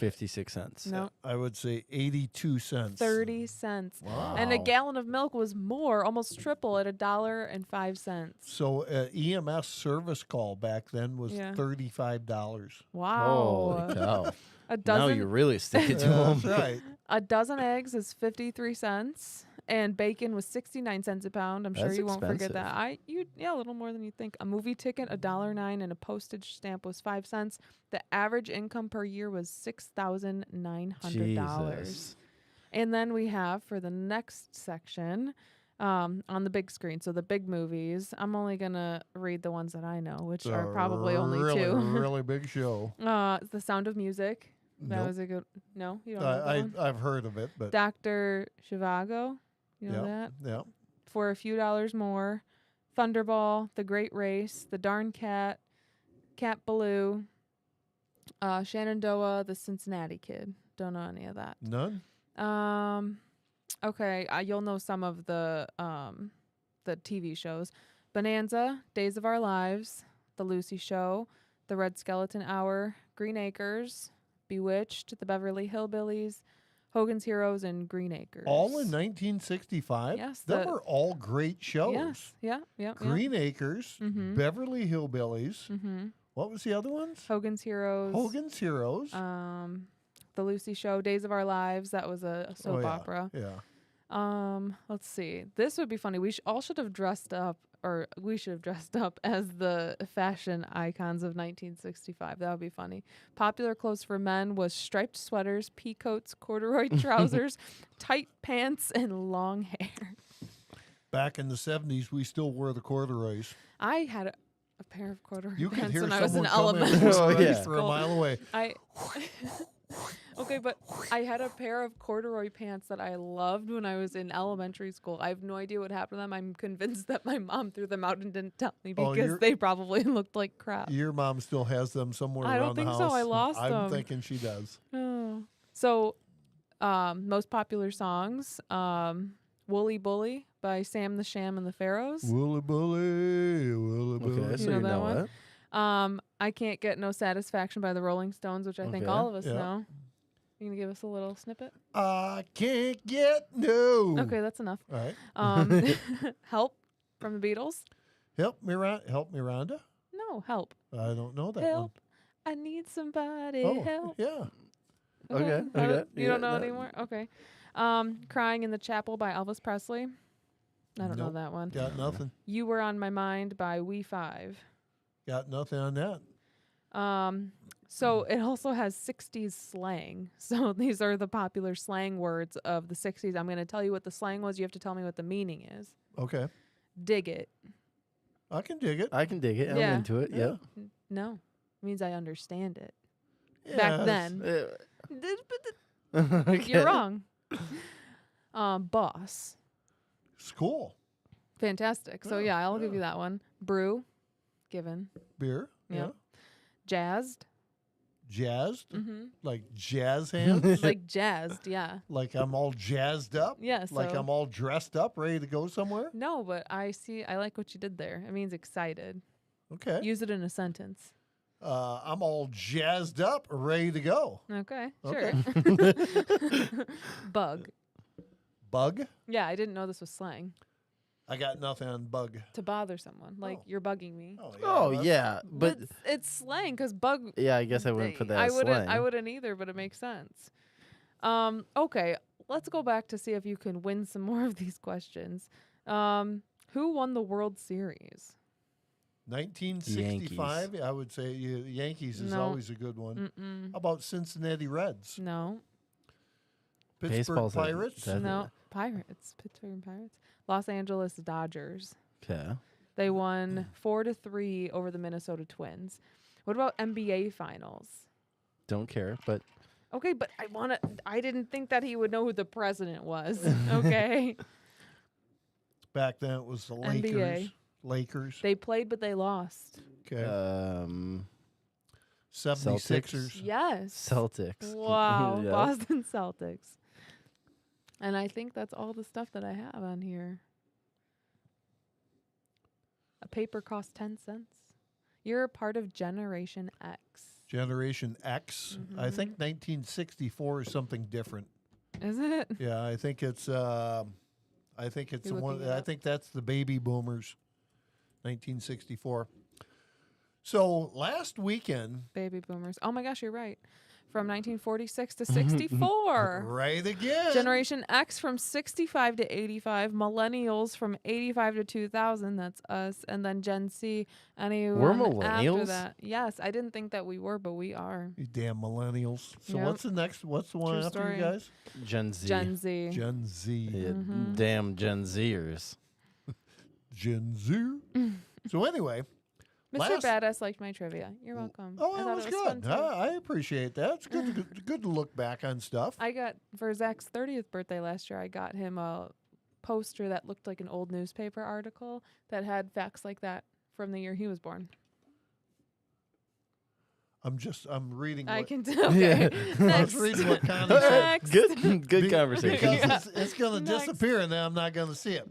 [SPEAKER 1] 56 cents.
[SPEAKER 4] No,
[SPEAKER 3] I would say 82 cents.
[SPEAKER 4] 30 cents.
[SPEAKER 3] Wow.
[SPEAKER 4] And a gallon of milk was more, almost triple, at $1.05.
[SPEAKER 3] So EMS service call back then was
[SPEAKER 4] Yeah.
[SPEAKER 3] $35.
[SPEAKER 4] Wow.
[SPEAKER 1] Holy cow.
[SPEAKER 4] A
[SPEAKER 1] Now
[SPEAKER 4] dozen
[SPEAKER 1] you're really sticking to
[SPEAKER 3] That's
[SPEAKER 1] them.
[SPEAKER 3] right.
[SPEAKER 4] A dozen eggs is 53 cents, and bacon was 69 cents a pound. I'm sure
[SPEAKER 1] That's
[SPEAKER 4] you won't forget
[SPEAKER 1] expensive.
[SPEAKER 4] that. Yeah, a little more than you think. A movie ticket, $1.09, and a postage stamp was 5 cents. The average income per year was $6,900.
[SPEAKER 1] Jesus.
[SPEAKER 4] And then we have for the next section on the big screen. So the big movies. I'm only gonna read the ones that I know, which
[SPEAKER 3] It's
[SPEAKER 4] are
[SPEAKER 3] a
[SPEAKER 4] probably only
[SPEAKER 3] really,
[SPEAKER 4] two.
[SPEAKER 3] really big show.
[SPEAKER 4] The Sound of Music. That
[SPEAKER 3] Nope.
[SPEAKER 4] was a good. No, you don't know that one?
[SPEAKER 3] I've heard of it, but
[SPEAKER 4] Dr. Zhivago, you know that?
[SPEAKER 3] yeah.
[SPEAKER 4] For a few dollars more. Thunderball, The Great Race, The Darn Cat, Cat Ballou, Shenandoah, The Cincinnati Kid. Don't know any of that.
[SPEAKER 3] None.
[SPEAKER 4] Okay, you'll know some of the TV shows. Bonanza, Days of Our Lives, The Lucy Show, The Red Skeleton Hour, Green Acres, Bewitched, The Beverly Hillbillies, Hogan's Heroes, and Green Acres.
[SPEAKER 3] All in 1965?
[SPEAKER 4] Yes,
[SPEAKER 3] That
[SPEAKER 4] the-
[SPEAKER 3] were all great shows.
[SPEAKER 4] Yes, yeah.
[SPEAKER 3] Green Acres,
[SPEAKER 4] Mhm.
[SPEAKER 3] Beverly Hillbillies.
[SPEAKER 4] Mm-hmm.
[SPEAKER 3] What was the other ones?
[SPEAKER 4] Hogan's Heroes.
[SPEAKER 3] Hogan's Heroes.
[SPEAKER 4] The Lucy Show, Days of Our Lives. That was a soap
[SPEAKER 3] yeah.
[SPEAKER 4] opera.
[SPEAKER 3] Yeah.
[SPEAKER 4] Let's see. This would be funny. We all should have dressed up, or we should have dressed up as the fashion icons of 1965. That would be funny. Popular clothes for men was striped sweaters, pea coats, corduroy trousers, tight pants, and long hair.
[SPEAKER 3] Back in the 70s, we still wore the corduroys.
[SPEAKER 4] I had a pair of corduroy
[SPEAKER 3] You could
[SPEAKER 4] pants
[SPEAKER 3] hear
[SPEAKER 4] when I was in
[SPEAKER 3] someone coming
[SPEAKER 4] elementary
[SPEAKER 1] Oh, yeah.
[SPEAKER 3] for a
[SPEAKER 4] school.
[SPEAKER 3] mile away.
[SPEAKER 4] Okay, but I had a pair of corduroy pants that I loved when I was in elementary school. I have no idea what happened to them. I'm convinced that my mom threw them out and didn't tell me
[SPEAKER 3] Oh,
[SPEAKER 4] because
[SPEAKER 3] you're-
[SPEAKER 4] they probably looked like crap.
[SPEAKER 3] Your mom still has them somewhere
[SPEAKER 4] I don't
[SPEAKER 3] around the
[SPEAKER 4] think
[SPEAKER 3] house.
[SPEAKER 4] so. I lost
[SPEAKER 3] I'm
[SPEAKER 4] them.
[SPEAKER 3] thinking she does.
[SPEAKER 4] Oh. So, most popular songs, Woolly Bully by Sam the Sham and the Pharaohs.
[SPEAKER 3] Wooly bully, wooly bully.
[SPEAKER 1] Okay, so
[SPEAKER 4] know
[SPEAKER 1] you
[SPEAKER 4] that
[SPEAKER 1] know
[SPEAKER 4] one?
[SPEAKER 1] what?
[SPEAKER 4] I Can't Get No Satisfaction by the Rolling Stones, which I think
[SPEAKER 1] Okay.
[SPEAKER 4] all of us
[SPEAKER 3] Yeah.
[SPEAKER 4] know. You gonna give us a little snippet?
[SPEAKER 3] I can't get no.
[SPEAKER 4] Okay, that's enough.
[SPEAKER 3] All right.
[SPEAKER 4] Help from the Beatles.
[SPEAKER 3] Help me, Rhonda.
[SPEAKER 4] No, help.
[SPEAKER 3] I don't know that
[SPEAKER 4] Help. I need somebody
[SPEAKER 3] one. Oh,
[SPEAKER 4] help.
[SPEAKER 3] yeah.
[SPEAKER 1] Okay,
[SPEAKER 4] I don't-
[SPEAKER 1] okay.
[SPEAKER 4] You
[SPEAKER 1] Yeah,
[SPEAKER 4] don't know
[SPEAKER 1] that-
[SPEAKER 4] anymore? Okay. Crying in the Chapel by Elvis Presley. I don't know
[SPEAKER 3] Nope.
[SPEAKER 4] that one.
[SPEAKER 3] Got nothing.
[SPEAKER 4] You Were on My Mind by We Five.
[SPEAKER 3] Got nothing on that.
[SPEAKER 4] So it also has 60s slang. So these are the popular slang words of the 60s. I'm going to tell you what the slang was. You have to tell me what the meaning is.
[SPEAKER 3] Okay.
[SPEAKER 4] Dig it.
[SPEAKER 3] I can dig it.
[SPEAKER 1] I can dig it.
[SPEAKER 4] Yeah.
[SPEAKER 1] I'm into it.
[SPEAKER 3] Yeah.
[SPEAKER 1] Yep.
[SPEAKER 4] No. It means I understand it.
[SPEAKER 3] Yeah,
[SPEAKER 4] Back
[SPEAKER 3] it's-
[SPEAKER 4] then.
[SPEAKER 1] Okay.
[SPEAKER 4] You're wrong. Boss.
[SPEAKER 3] School.
[SPEAKER 4] Fantastic. So
[SPEAKER 3] Yeah,
[SPEAKER 4] yeah, I'll give
[SPEAKER 3] yeah.
[SPEAKER 4] you that one. Brew. Given.
[SPEAKER 3] Beer.
[SPEAKER 4] Yeah.
[SPEAKER 3] Yeah.
[SPEAKER 4] Jazzed.
[SPEAKER 3] Jazzed.
[SPEAKER 4] Mm-hmm.
[SPEAKER 3] Like jazz hands.
[SPEAKER 4] Like jazzed, yeah.
[SPEAKER 3] Like I'm all jazzed up.
[SPEAKER 4] Yeah,
[SPEAKER 3] Like
[SPEAKER 4] so-
[SPEAKER 3] I'm all dressed up, ready to go somewhere.
[SPEAKER 4] No, but I like what you did there. It means excited.
[SPEAKER 3] Okay.
[SPEAKER 4] Use it in a sentence.
[SPEAKER 3] I'm all jazzed up, ready to go.
[SPEAKER 4] Okay,
[SPEAKER 3] Okay.
[SPEAKER 4] sure. Bug.
[SPEAKER 3] Bug.
[SPEAKER 4] Yeah, I didn't know this was slang.
[SPEAKER 3] I got nothing on bug.
[SPEAKER 4] To bother someone. Like,
[SPEAKER 3] Oh.
[SPEAKER 4] you're bugging me.
[SPEAKER 1] Oh
[SPEAKER 3] that's-
[SPEAKER 1] yeah, but
[SPEAKER 4] It's slang because bug.
[SPEAKER 1] yeah, I guess I wouldn't put that
[SPEAKER 4] I
[SPEAKER 1] as
[SPEAKER 4] wouldn't.
[SPEAKER 1] slang.
[SPEAKER 4] I wouldn't either, but it makes sense. Okay, let's go back to see if you can win some more of these questions. Who won the World Series?
[SPEAKER 3] 1965. I would say Yankees is
[SPEAKER 4] No.
[SPEAKER 3] always a good one.
[SPEAKER 4] Mm-mm.
[SPEAKER 3] How about Cincinnati Reds?
[SPEAKER 4] No.
[SPEAKER 3] Pittsburgh
[SPEAKER 1] Baseball's a-
[SPEAKER 3] Pirates?
[SPEAKER 1] that-
[SPEAKER 4] No. Pirates. Pittsburgh Pirates. Los Angeles Dodgers.
[SPEAKER 1] Okay.
[SPEAKER 4] They won 4-3 over the Minnesota Twins. What about NBA Finals?
[SPEAKER 1] Don't care, but
[SPEAKER 4] Okay, but I didn't think that he would know who the president was. Okay.
[SPEAKER 3] Back then it was the
[SPEAKER 4] NBA.
[SPEAKER 3] Lakers. Lakers.
[SPEAKER 4] They played, but they lost.
[SPEAKER 3] Okay. 76ers.
[SPEAKER 4] Yes.
[SPEAKER 1] Celtics.
[SPEAKER 4] Wow.
[SPEAKER 1] Yeah.
[SPEAKER 4] Boston Celtics. And I think that's all the stuff that I have on here. A paper costs 10 cents. You're a part of Generation X.
[SPEAKER 3] Generation X. I think 1964 is something different.
[SPEAKER 4] Is it?
[SPEAKER 3] Yeah, I think it's the one.
[SPEAKER 4] looking it
[SPEAKER 3] I
[SPEAKER 4] up?
[SPEAKER 3] think that's the baby boomers. 1964. So last weekend,
[SPEAKER 4] Baby boomers. Oh my gosh, you're right. From 1946 to 64.
[SPEAKER 3] right again.
[SPEAKER 4] Generation X from 65 to 85. Millennials from 85 to 2000. That's us. And then Gen Z. Anyone after
[SPEAKER 1] millennials?
[SPEAKER 4] that. Yes, I didn't think that we were, but we are.
[SPEAKER 3] You damn millennials. So
[SPEAKER 4] Yep.
[SPEAKER 3] what's the next? What's the one
[SPEAKER 4] True
[SPEAKER 3] after
[SPEAKER 4] story.
[SPEAKER 3] you guys?
[SPEAKER 1] Gen Z.
[SPEAKER 4] Gen Z.
[SPEAKER 3] Gen Z.
[SPEAKER 1] Yeah, damn Gen Zers.
[SPEAKER 3] Gen Z. So anyway.
[SPEAKER 4] Mr.
[SPEAKER 3] Last-
[SPEAKER 4] Badass liked my trivia. You're welcome.
[SPEAKER 3] Oh,
[SPEAKER 4] I
[SPEAKER 3] that
[SPEAKER 4] thought
[SPEAKER 3] was
[SPEAKER 4] it was fun,
[SPEAKER 3] good.
[SPEAKER 4] too.
[SPEAKER 3] I appreciate that. It's good to look back on stuff.
[SPEAKER 4] I got, for Zach's 30th birthday last year, I got him a poster that looked like an old newspaper article that had facts like that from the year he was born.
[SPEAKER 3] I'm reading.
[SPEAKER 4] I
[SPEAKER 3] what-
[SPEAKER 4] can tell. Okay.
[SPEAKER 3] I was reading what Connie said.
[SPEAKER 4] Next.
[SPEAKER 1] Good
[SPEAKER 3] Be-
[SPEAKER 1] conversation.
[SPEAKER 3] Because it's going to
[SPEAKER 4] Next.
[SPEAKER 3] disappear, and then I'm not going to see it.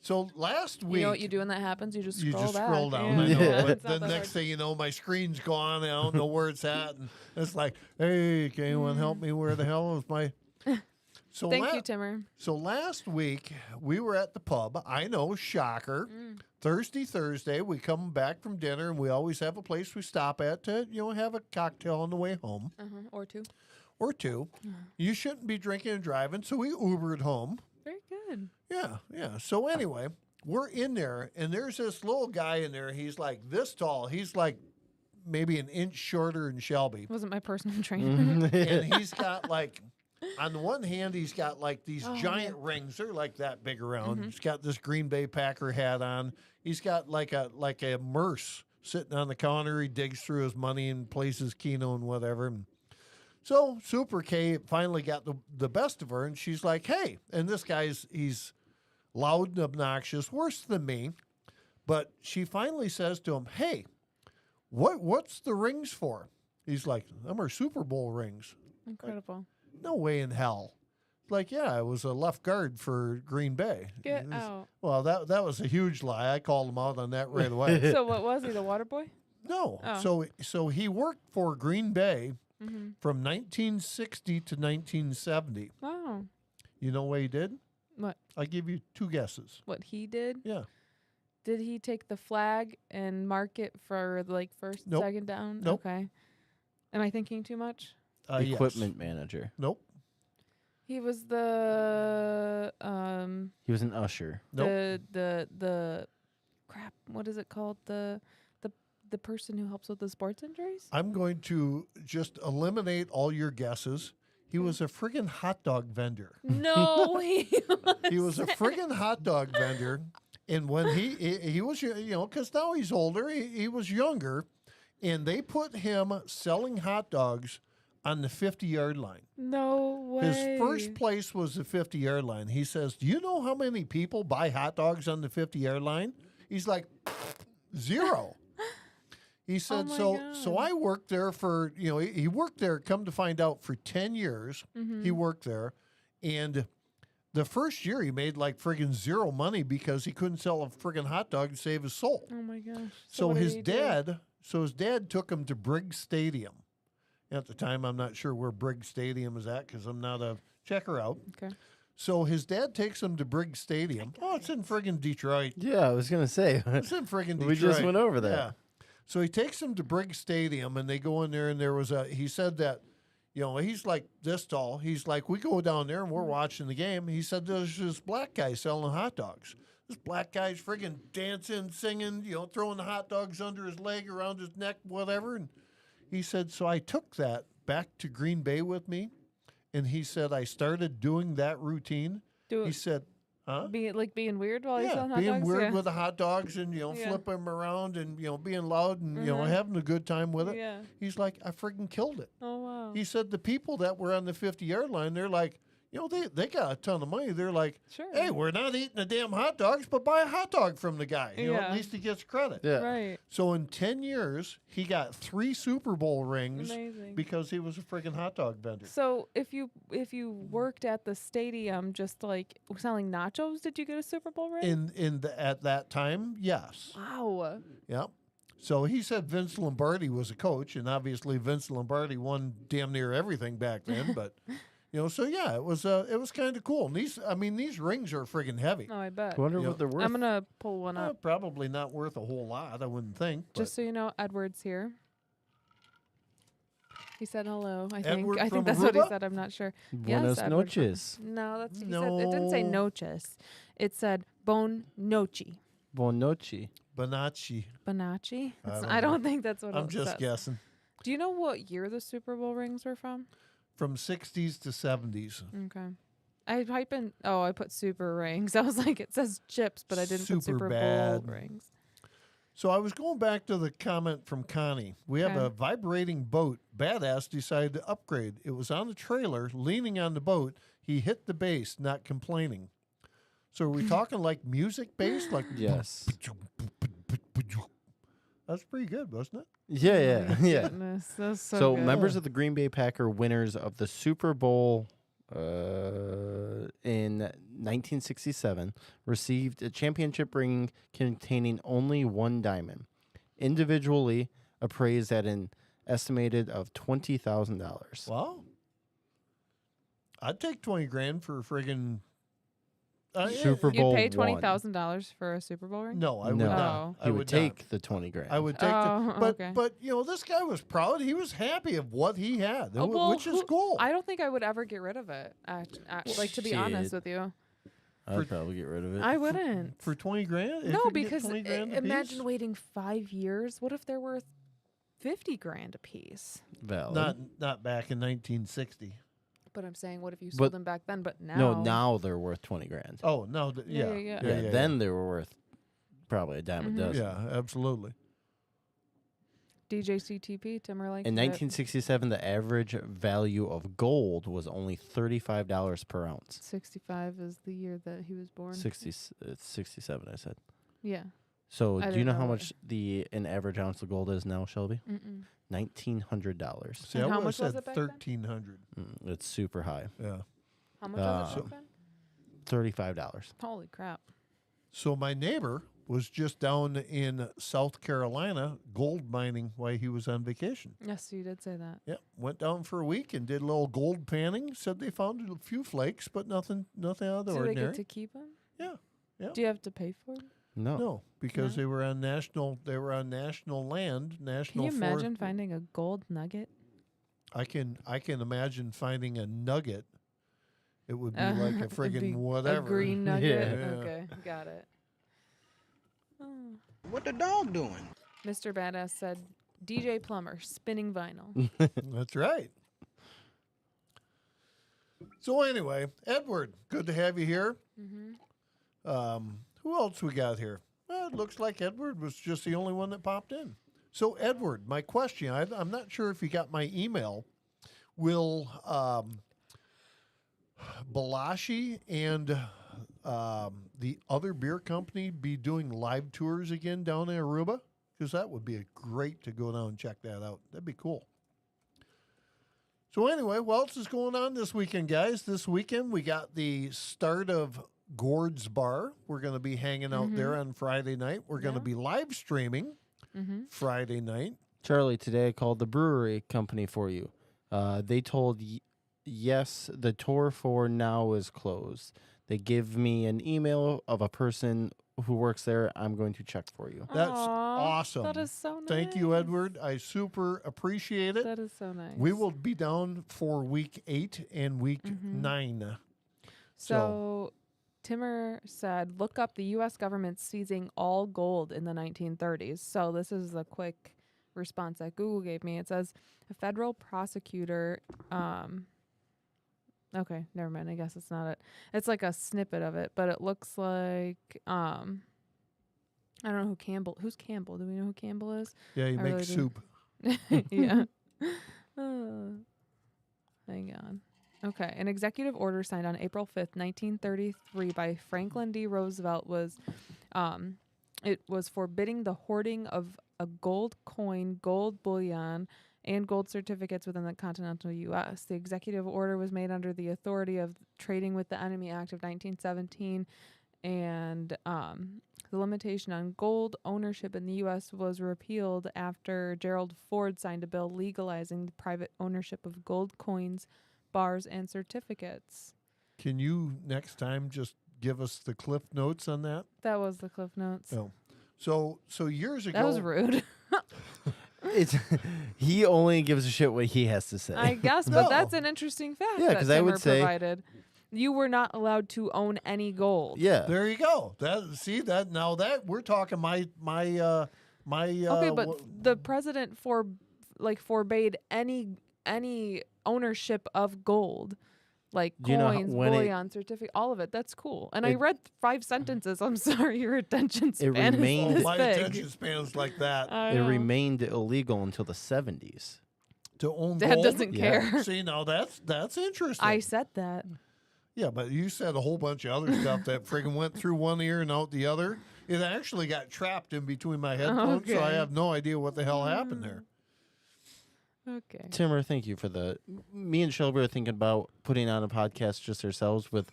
[SPEAKER 3] So last week,
[SPEAKER 4] You know what you do when that happens? You just
[SPEAKER 3] you
[SPEAKER 4] scroll
[SPEAKER 3] just
[SPEAKER 4] back.
[SPEAKER 3] scroll down.
[SPEAKER 4] Yeah.
[SPEAKER 3] I know,
[SPEAKER 1] Yeah.
[SPEAKER 3] but
[SPEAKER 4] It's not
[SPEAKER 3] the
[SPEAKER 4] that
[SPEAKER 3] next
[SPEAKER 4] hard.
[SPEAKER 3] thing you know, my screen's gone. I don't know where it's at, and it's like, hey, can anyone help me? Where the hell is my? So
[SPEAKER 4] Thank you, Timmer.
[SPEAKER 3] So last week we were at the pub. I know, shocker. Thursday, we come back from dinner, and we always have a place we stop at to have a cocktail on the way home
[SPEAKER 4] Or two.
[SPEAKER 3] or two. You shouldn't be drinking and driving, so we Ubered home.
[SPEAKER 4] Very good.
[SPEAKER 3] Yeah. So anyway, we're in there, and there's this little guy in there. He's like this tall. He's like maybe an inch shorter than Shelby.
[SPEAKER 4] Wasn't my personal trainer.
[SPEAKER 3] And he's got like, on the one hand, he's got like these giant rings. They're like that big around. He's got this Green Bay Packer hat on. He's got like a Merce sitting on the counter. He digs through his money and plays his Keno and whatever. And so Super K finally got the best of her, and she's like, hey, and this guy's, he's loud and obnoxious, worse than me. But she finally says to him, hey, what's the rings for? He's like, them are Super Bowl rings.
[SPEAKER 4] Incredible.
[SPEAKER 3] No way in hell. Like, yeah, I was a left guard for Green Bay.
[SPEAKER 4] Get
[SPEAKER 3] It was-
[SPEAKER 4] out.
[SPEAKER 3] Well, that was a huge lie. I called him out on that right away.
[SPEAKER 4] So what was he, the water boy?
[SPEAKER 3] No.
[SPEAKER 4] Oh.
[SPEAKER 3] So he worked for Green Bay
[SPEAKER 4] Mm-hmm.
[SPEAKER 3] from 1960 to 1970.
[SPEAKER 4] Wow.
[SPEAKER 3] You know what he did?
[SPEAKER 4] What?
[SPEAKER 3] I give you two guesses.
[SPEAKER 4] What he did?
[SPEAKER 3] Yeah.
[SPEAKER 4] Did he take the flag and mark it for like first,
[SPEAKER 3] Nope.
[SPEAKER 4] second down?
[SPEAKER 3] Nope.
[SPEAKER 4] Okay. Am I thinking too much?
[SPEAKER 3] Yes.
[SPEAKER 1] Equipment manager.
[SPEAKER 3] Nope.
[SPEAKER 4] He was the
[SPEAKER 1] He was an usher.
[SPEAKER 3] Nope.
[SPEAKER 4] the crap. What is it called? The person who helps with the sports injuries.
[SPEAKER 3] I'm going to just eliminate all your guesses. He was a friggin' hot dog vendor.
[SPEAKER 4] No,
[SPEAKER 3] He was a friggin' hot dog vendor. And when he was, because now he's older, he was younger, and they put him selling hot dogs on the 50-yard line.
[SPEAKER 4] No way.
[SPEAKER 3] His first place was the 50-yard line. He says, do you know how many people buy hot dogs on the 50-yard line? He's like, 0. He said,
[SPEAKER 4] my
[SPEAKER 3] so
[SPEAKER 4] God.
[SPEAKER 3] I worked there for, he worked there, come to find out, for 10 years. He worked there. And the first year he made like friggin' 0 money because he couldn't sell a friggin' hot dog to save his soul.
[SPEAKER 4] Oh my gosh.
[SPEAKER 3] So
[SPEAKER 4] what did
[SPEAKER 3] his
[SPEAKER 4] he do?
[SPEAKER 3] dad took him to Briggs Stadium. At the time, I'm not sure where Briggs Stadium is at because I'm not a checker out.
[SPEAKER 4] Okay.
[SPEAKER 3] So his dad takes him to Briggs Stadium. Oh, it's in friggin' Detroit.
[SPEAKER 1] Yeah, I was gonna say.
[SPEAKER 3] It's in friggin' Detroit.
[SPEAKER 1] We just went over that.
[SPEAKER 3] Yeah. So he takes him to Briggs Stadium, and they go in there, and he said that, he's like this tall. He's like, we go down there, and we're watching the game. He said there's this black guy selling hot dogs. This black guy's friggin' dancing, singing, throwing the hot dogs under his leg, around his neck, whatever. And he said, so I took that back to Green Bay with me, and he said I started doing that routine.
[SPEAKER 4] Do
[SPEAKER 3] He
[SPEAKER 4] it.
[SPEAKER 3] said, huh?
[SPEAKER 4] Being weird while he's
[SPEAKER 3] Yeah,
[SPEAKER 4] selling hot
[SPEAKER 3] being
[SPEAKER 4] dogs.
[SPEAKER 3] weird
[SPEAKER 4] Yeah.
[SPEAKER 3] with the hot dogs and
[SPEAKER 4] Yeah.
[SPEAKER 3] flipping them around and being loud and
[SPEAKER 4] Mhm.
[SPEAKER 3] having a good time with it.
[SPEAKER 4] Yeah.
[SPEAKER 3] He's like, I friggin' killed it.
[SPEAKER 4] Oh wow.
[SPEAKER 3] He said the people that were on the 50-yard line, they're like, they got a ton of money. They're like,
[SPEAKER 4] Sure.
[SPEAKER 3] hey, we're not eating the damn hot dogs, but buy a hot dog from the guy. At
[SPEAKER 4] Yeah.
[SPEAKER 3] least he gets credit.
[SPEAKER 1] Yeah.
[SPEAKER 4] Right.
[SPEAKER 3] So in 10 years, he got 3 Super Bowl rings
[SPEAKER 4] Amazing.
[SPEAKER 3] because he was a friggin' hot dog vendor.
[SPEAKER 4] So if you worked at the stadium just like selling nachos, did you get a Super Bowl ring?
[SPEAKER 3] At that time, yes.
[SPEAKER 4] Wow.
[SPEAKER 3] Yep. So he said Vince Lombardi was a coach, and obviously Vince Lombardi won damn near everything back then. But so yeah, it was kind of cool. And these rings are friggin' heavy.
[SPEAKER 4] Oh, I bet.
[SPEAKER 1] I wonder what they're worth.
[SPEAKER 4] I'm gonna pull one up.
[SPEAKER 3] Probably not worth a whole lot, I wouldn't think. But
[SPEAKER 4] Just so you know, Edward's here. He said hello. I
[SPEAKER 3] Edward
[SPEAKER 4] think
[SPEAKER 3] from
[SPEAKER 4] that's what he
[SPEAKER 3] Aruba?
[SPEAKER 4] said. I'm not sure.
[SPEAKER 1] Buenos
[SPEAKER 4] Edward from-
[SPEAKER 1] noches.
[SPEAKER 4] No, that's he said. It didn't say
[SPEAKER 3] No.
[SPEAKER 4] noches. It said bon noche.
[SPEAKER 1] Buon noche.
[SPEAKER 3] Bonacci.
[SPEAKER 4] Bonacci?
[SPEAKER 3] don't
[SPEAKER 4] I
[SPEAKER 3] know.
[SPEAKER 4] don't think that's what
[SPEAKER 3] I'm
[SPEAKER 4] it
[SPEAKER 3] just
[SPEAKER 4] says.
[SPEAKER 3] guessing.
[SPEAKER 4] Do you know what year the Super Bowl rings were from?
[SPEAKER 3] From 60s to 70s.
[SPEAKER 4] Okay. I put super rings. I was like, it says chips, but I didn't put
[SPEAKER 3] Super
[SPEAKER 4] Super
[SPEAKER 3] bad.
[SPEAKER 4] Bowl rings.
[SPEAKER 3] So I was going back to the comment from Connie. We have
[SPEAKER 4] Okay.
[SPEAKER 3] a vibrating boat. Badass decided to upgrade. It was on the trailer, leaning on the boat. He hit the bass, not complaining. So are we talking like music bass? Like
[SPEAKER 1] Yes.
[SPEAKER 3] That's pretty good, wasn't it?
[SPEAKER 1] Yeah, yeah.
[SPEAKER 4] Goodness, that's so,
[SPEAKER 1] So
[SPEAKER 4] good.
[SPEAKER 1] members of the Green Bay Packer, winners of the Super Bowl in 1967, received a championship ring containing only one diamond, individually appraised at an estimated of $20,000.
[SPEAKER 3] Well, I'd take 20 grand for a friggin'
[SPEAKER 1] Super
[SPEAKER 4] You'd
[SPEAKER 1] Bowl
[SPEAKER 4] pay
[SPEAKER 1] one.
[SPEAKER 4] $20,000 for a Super Bowl ring?
[SPEAKER 3] No, I would
[SPEAKER 1] No.
[SPEAKER 3] not.
[SPEAKER 4] Oh.
[SPEAKER 3] I
[SPEAKER 1] He would
[SPEAKER 3] would
[SPEAKER 1] take
[SPEAKER 3] not.
[SPEAKER 1] the 20 grand.
[SPEAKER 3] I would take
[SPEAKER 4] Oh,
[SPEAKER 3] but
[SPEAKER 4] okay.
[SPEAKER 3] but this guy was proud. He was happy of what he had,
[SPEAKER 4] Oh, well,
[SPEAKER 3] which is cool.
[SPEAKER 4] I don't think I would ever get rid of it. Like, to be honest
[SPEAKER 1] Shit.
[SPEAKER 4] with you,
[SPEAKER 1] I'd probably get rid of it.
[SPEAKER 4] I wouldn't.
[SPEAKER 3] For 20 grand? If
[SPEAKER 4] No,
[SPEAKER 3] you can get
[SPEAKER 4] because
[SPEAKER 3] 20 grand a
[SPEAKER 4] imagine
[SPEAKER 3] piece?
[SPEAKER 4] waiting 5 years. What if they're worth 50 grand a piece?
[SPEAKER 1] Valid.
[SPEAKER 3] Not back in 1960.
[SPEAKER 4] But I'm saying, what if you
[SPEAKER 1] But-
[SPEAKER 4] sold them back then? But now,
[SPEAKER 1] No, now they're worth 20 grand.
[SPEAKER 3] Oh no,
[SPEAKER 4] Yeah,
[SPEAKER 3] yeah,
[SPEAKER 4] yeah.
[SPEAKER 1] Yeah, then they were worth probably a dime
[SPEAKER 4] Mhm.
[SPEAKER 1] a dozen.
[SPEAKER 3] yeah, absolutely.
[SPEAKER 4] DJCTP Timberlake.
[SPEAKER 1] In 1967, the average value of gold was only $35 per ounce.
[SPEAKER 4] 65 is the year that he was born.
[SPEAKER 1] 67, I said.
[SPEAKER 4] Yeah.
[SPEAKER 1] So,
[SPEAKER 4] I
[SPEAKER 1] do you
[SPEAKER 4] didn't
[SPEAKER 1] know
[SPEAKER 4] know
[SPEAKER 1] how
[SPEAKER 4] what-
[SPEAKER 1] much an average ounce of gold is now, Shelby?
[SPEAKER 4] Mm-mm.
[SPEAKER 1] $1,900.
[SPEAKER 3] See,
[SPEAKER 4] And
[SPEAKER 3] I
[SPEAKER 4] how
[SPEAKER 3] would have
[SPEAKER 4] much was
[SPEAKER 3] said
[SPEAKER 4] it back then?
[SPEAKER 3] 1,300.
[SPEAKER 1] It's super high.
[SPEAKER 3] Yeah.
[SPEAKER 4] How much was it
[SPEAKER 1] Um,
[SPEAKER 4] back then?
[SPEAKER 1] $35.
[SPEAKER 4] Holy crap.
[SPEAKER 3] So my neighbor was just down in South Carolina gold mining while he was on vacation.
[SPEAKER 4] Yes, you did say that.
[SPEAKER 3] Yeah, went down for a week and did a little gold panning. Said they found a few flakes, but nothing out of the
[SPEAKER 4] Do they
[SPEAKER 3] ordinary.
[SPEAKER 4] get to keep them?
[SPEAKER 3] Yeah, yeah.
[SPEAKER 4] Do you have to pay for them?
[SPEAKER 1] No.
[SPEAKER 3] No, because
[SPEAKER 4] No?
[SPEAKER 3] they were on national land,
[SPEAKER 4] Can
[SPEAKER 3] national
[SPEAKER 4] you
[SPEAKER 3] forest.
[SPEAKER 4] imagine finding a gold nugget?
[SPEAKER 3] I can imagine finding a nugget. It would be like a
[SPEAKER 4] It'd
[SPEAKER 3] friggin'
[SPEAKER 4] be
[SPEAKER 3] whatever.
[SPEAKER 4] A green nugget?
[SPEAKER 3] Yeah.
[SPEAKER 4] Okay, got it. Oh.
[SPEAKER 2] What the dog doing?
[SPEAKER 4] Mr. Badass said, DJ Plumber, spinning vinyl.
[SPEAKER 3] That's right. So anyway, Edward, good to have you here.
[SPEAKER 4] Mm-hmm.
[SPEAKER 3] Who else we got here? Well, it looks like Edward was just the only one that popped in. So Edward, my question, I'm not sure if you got my email. Will Balashi and the other beer company be doing live tours again down in Aruba? Because that would be great to go down and check that out. That'd be cool. So anyway, what else is going on this weekend, guys? This weekend we got the start of Gord's Bar. We're going to be hanging out there on Friday night. We're going to
[SPEAKER 4] Yeah.
[SPEAKER 3] be live streaming
[SPEAKER 4] Mm-hmm.
[SPEAKER 3] Friday night.
[SPEAKER 1] Charlie, today I called the brewery company for you. They told yes, the tour for now is closed. They give me an email of a person who works there. I'm going to check for you.
[SPEAKER 3] That's
[SPEAKER 4] Aw,
[SPEAKER 3] awesome.
[SPEAKER 4] That is so nice.
[SPEAKER 3] Thank you, Edward. I super appreciate it.
[SPEAKER 4] That is so nice.
[SPEAKER 3] We will be down for week 8 and week 9.
[SPEAKER 4] So, Timmer said, look up the U.S. government seizing all gold in the 1930s. So this is a quick response that Google gave me. It says, a federal prosecutor... okay, never mind. I guess it's not it. It's like a snippet of it, but it looks like... I don't know who Campbell... Who's Campbell? Do we know who Campbell is?
[SPEAKER 3] Yeah, you
[SPEAKER 4] I
[SPEAKER 3] make
[SPEAKER 4] really do.
[SPEAKER 3] soup.
[SPEAKER 4] Yeah. Hang on. Okay. An executive order signed on April 5th, 1933 by Franklin D. Roosevelt was it was forbidding the hoarding of a gold coin, gold bullion, and gold certificates within the continental U.S. The executive order was made under the authority of Trading with the Enemy Act of 1917, and the limitation on gold ownership in the U.S. was repealed after Gerald Ford signed a bill legalizing the private ownership of gold coins, bars, and certificates.
[SPEAKER 3] Can you next time just give us the cliff notes on that?
[SPEAKER 4] That was the Cliff Notes.
[SPEAKER 3] Oh. So years ago.
[SPEAKER 4] That was rude.
[SPEAKER 1] It's he only gives a shit what he has to say.
[SPEAKER 4] I guess, but that's an interesting fact.
[SPEAKER 1] Yeah,
[SPEAKER 4] that
[SPEAKER 1] 'cause I would
[SPEAKER 4] Timmer
[SPEAKER 1] say-
[SPEAKER 4] provided. You were not allowed to own any gold.
[SPEAKER 1] Yeah.
[SPEAKER 3] There you go. That we're talking my
[SPEAKER 4] Okay, but the president forbade any ownership of gold, like
[SPEAKER 1] Do you know how-
[SPEAKER 4] coins,
[SPEAKER 1] when it-
[SPEAKER 4] bullion, certificate, all of it. That's cool. And I
[SPEAKER 1] It-
[SPEAKER 4] read 5 sentences. I'm sorry, your attention span is
[SPEAKER 1] remained-
[SPEAKER 4] this
[SPEAKER 3] my
[SPEAKER 4] big.
[SPEAKER 3] attention spans like that
[SPEAKER 4] I
[SPEAKER 1] It
[SPEAKER 4] know.
[SPEAKER 1] remained illegal until the 70s.
[SPEAKER 3] to own
[SPEAKER 4] Dad
[SPEAKER 3] gold.
[SPEAKER 4] doesn't
[SPEAKER 1] Yeah.
[SPEAKER 4] care.
[SPEAKER 3] See, now that's interesting.
[SPEAKER 4] I said that.
[SPEAKER 3] Yeah, but you said a whole bunch of other stuff that friggin' went through one ear and out the other. It actually got trapped in between my headphones, so I
[SPEAKER 4] Okay.
[SPEAKER 3] have no idea what the hell happened there.
[SPEAKER 4] Okay.
[SPEAKER 1] Timmer, thank you for me and Shelby are thinking about putting on a podcast just ourselves with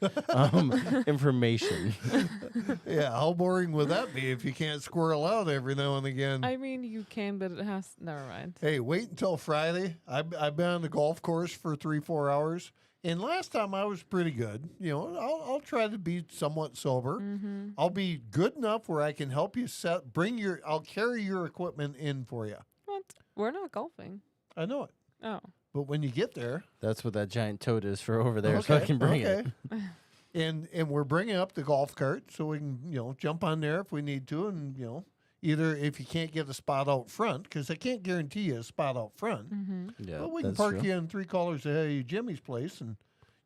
[SPEAKER 1] information.
[SPEAKER 3] Yeah, how boring would that be if you can't squirrel out every now and again?
[SPEAKER 4] I mean, you can, but it has. Never mind.
[SPEAKER 3] Hey, wait until Friday. I've been on the golf course for 3-4 hours, and last time I was pretty good. You know, I'll try to be somewhat sober.
[SPEAKER 4] Mm-hmm.
[SPEAKER 3] I'll be good enough where I can help you I'll carry your equipment in for you.
[SPEAKER 4] What? We're not golfing.
[SPEAKER 3] I know it,
[SPEAKER 4] Oh.
[SPEAKER 3] but when you get there,
[SPEAKER 1] That's what that giant toad is for over there, so I can bring it.
[SPEAKER 3] And we're bringing up the golf cart so we can jump on there if we need to, and either if you can't get a spot out front, because I can't guarantee you a spot out front.
[SPEAKER 4] Mm-hmm.
[SPEAKER 1] Yeah,
[SPEAKER 3] Well, we can
[SPEAKER 1] that's
[SPEAKER 3] park
[SPEAKER 1] true.
[SPEAKER 3] you in 3 colors ahead of Jimmy's place and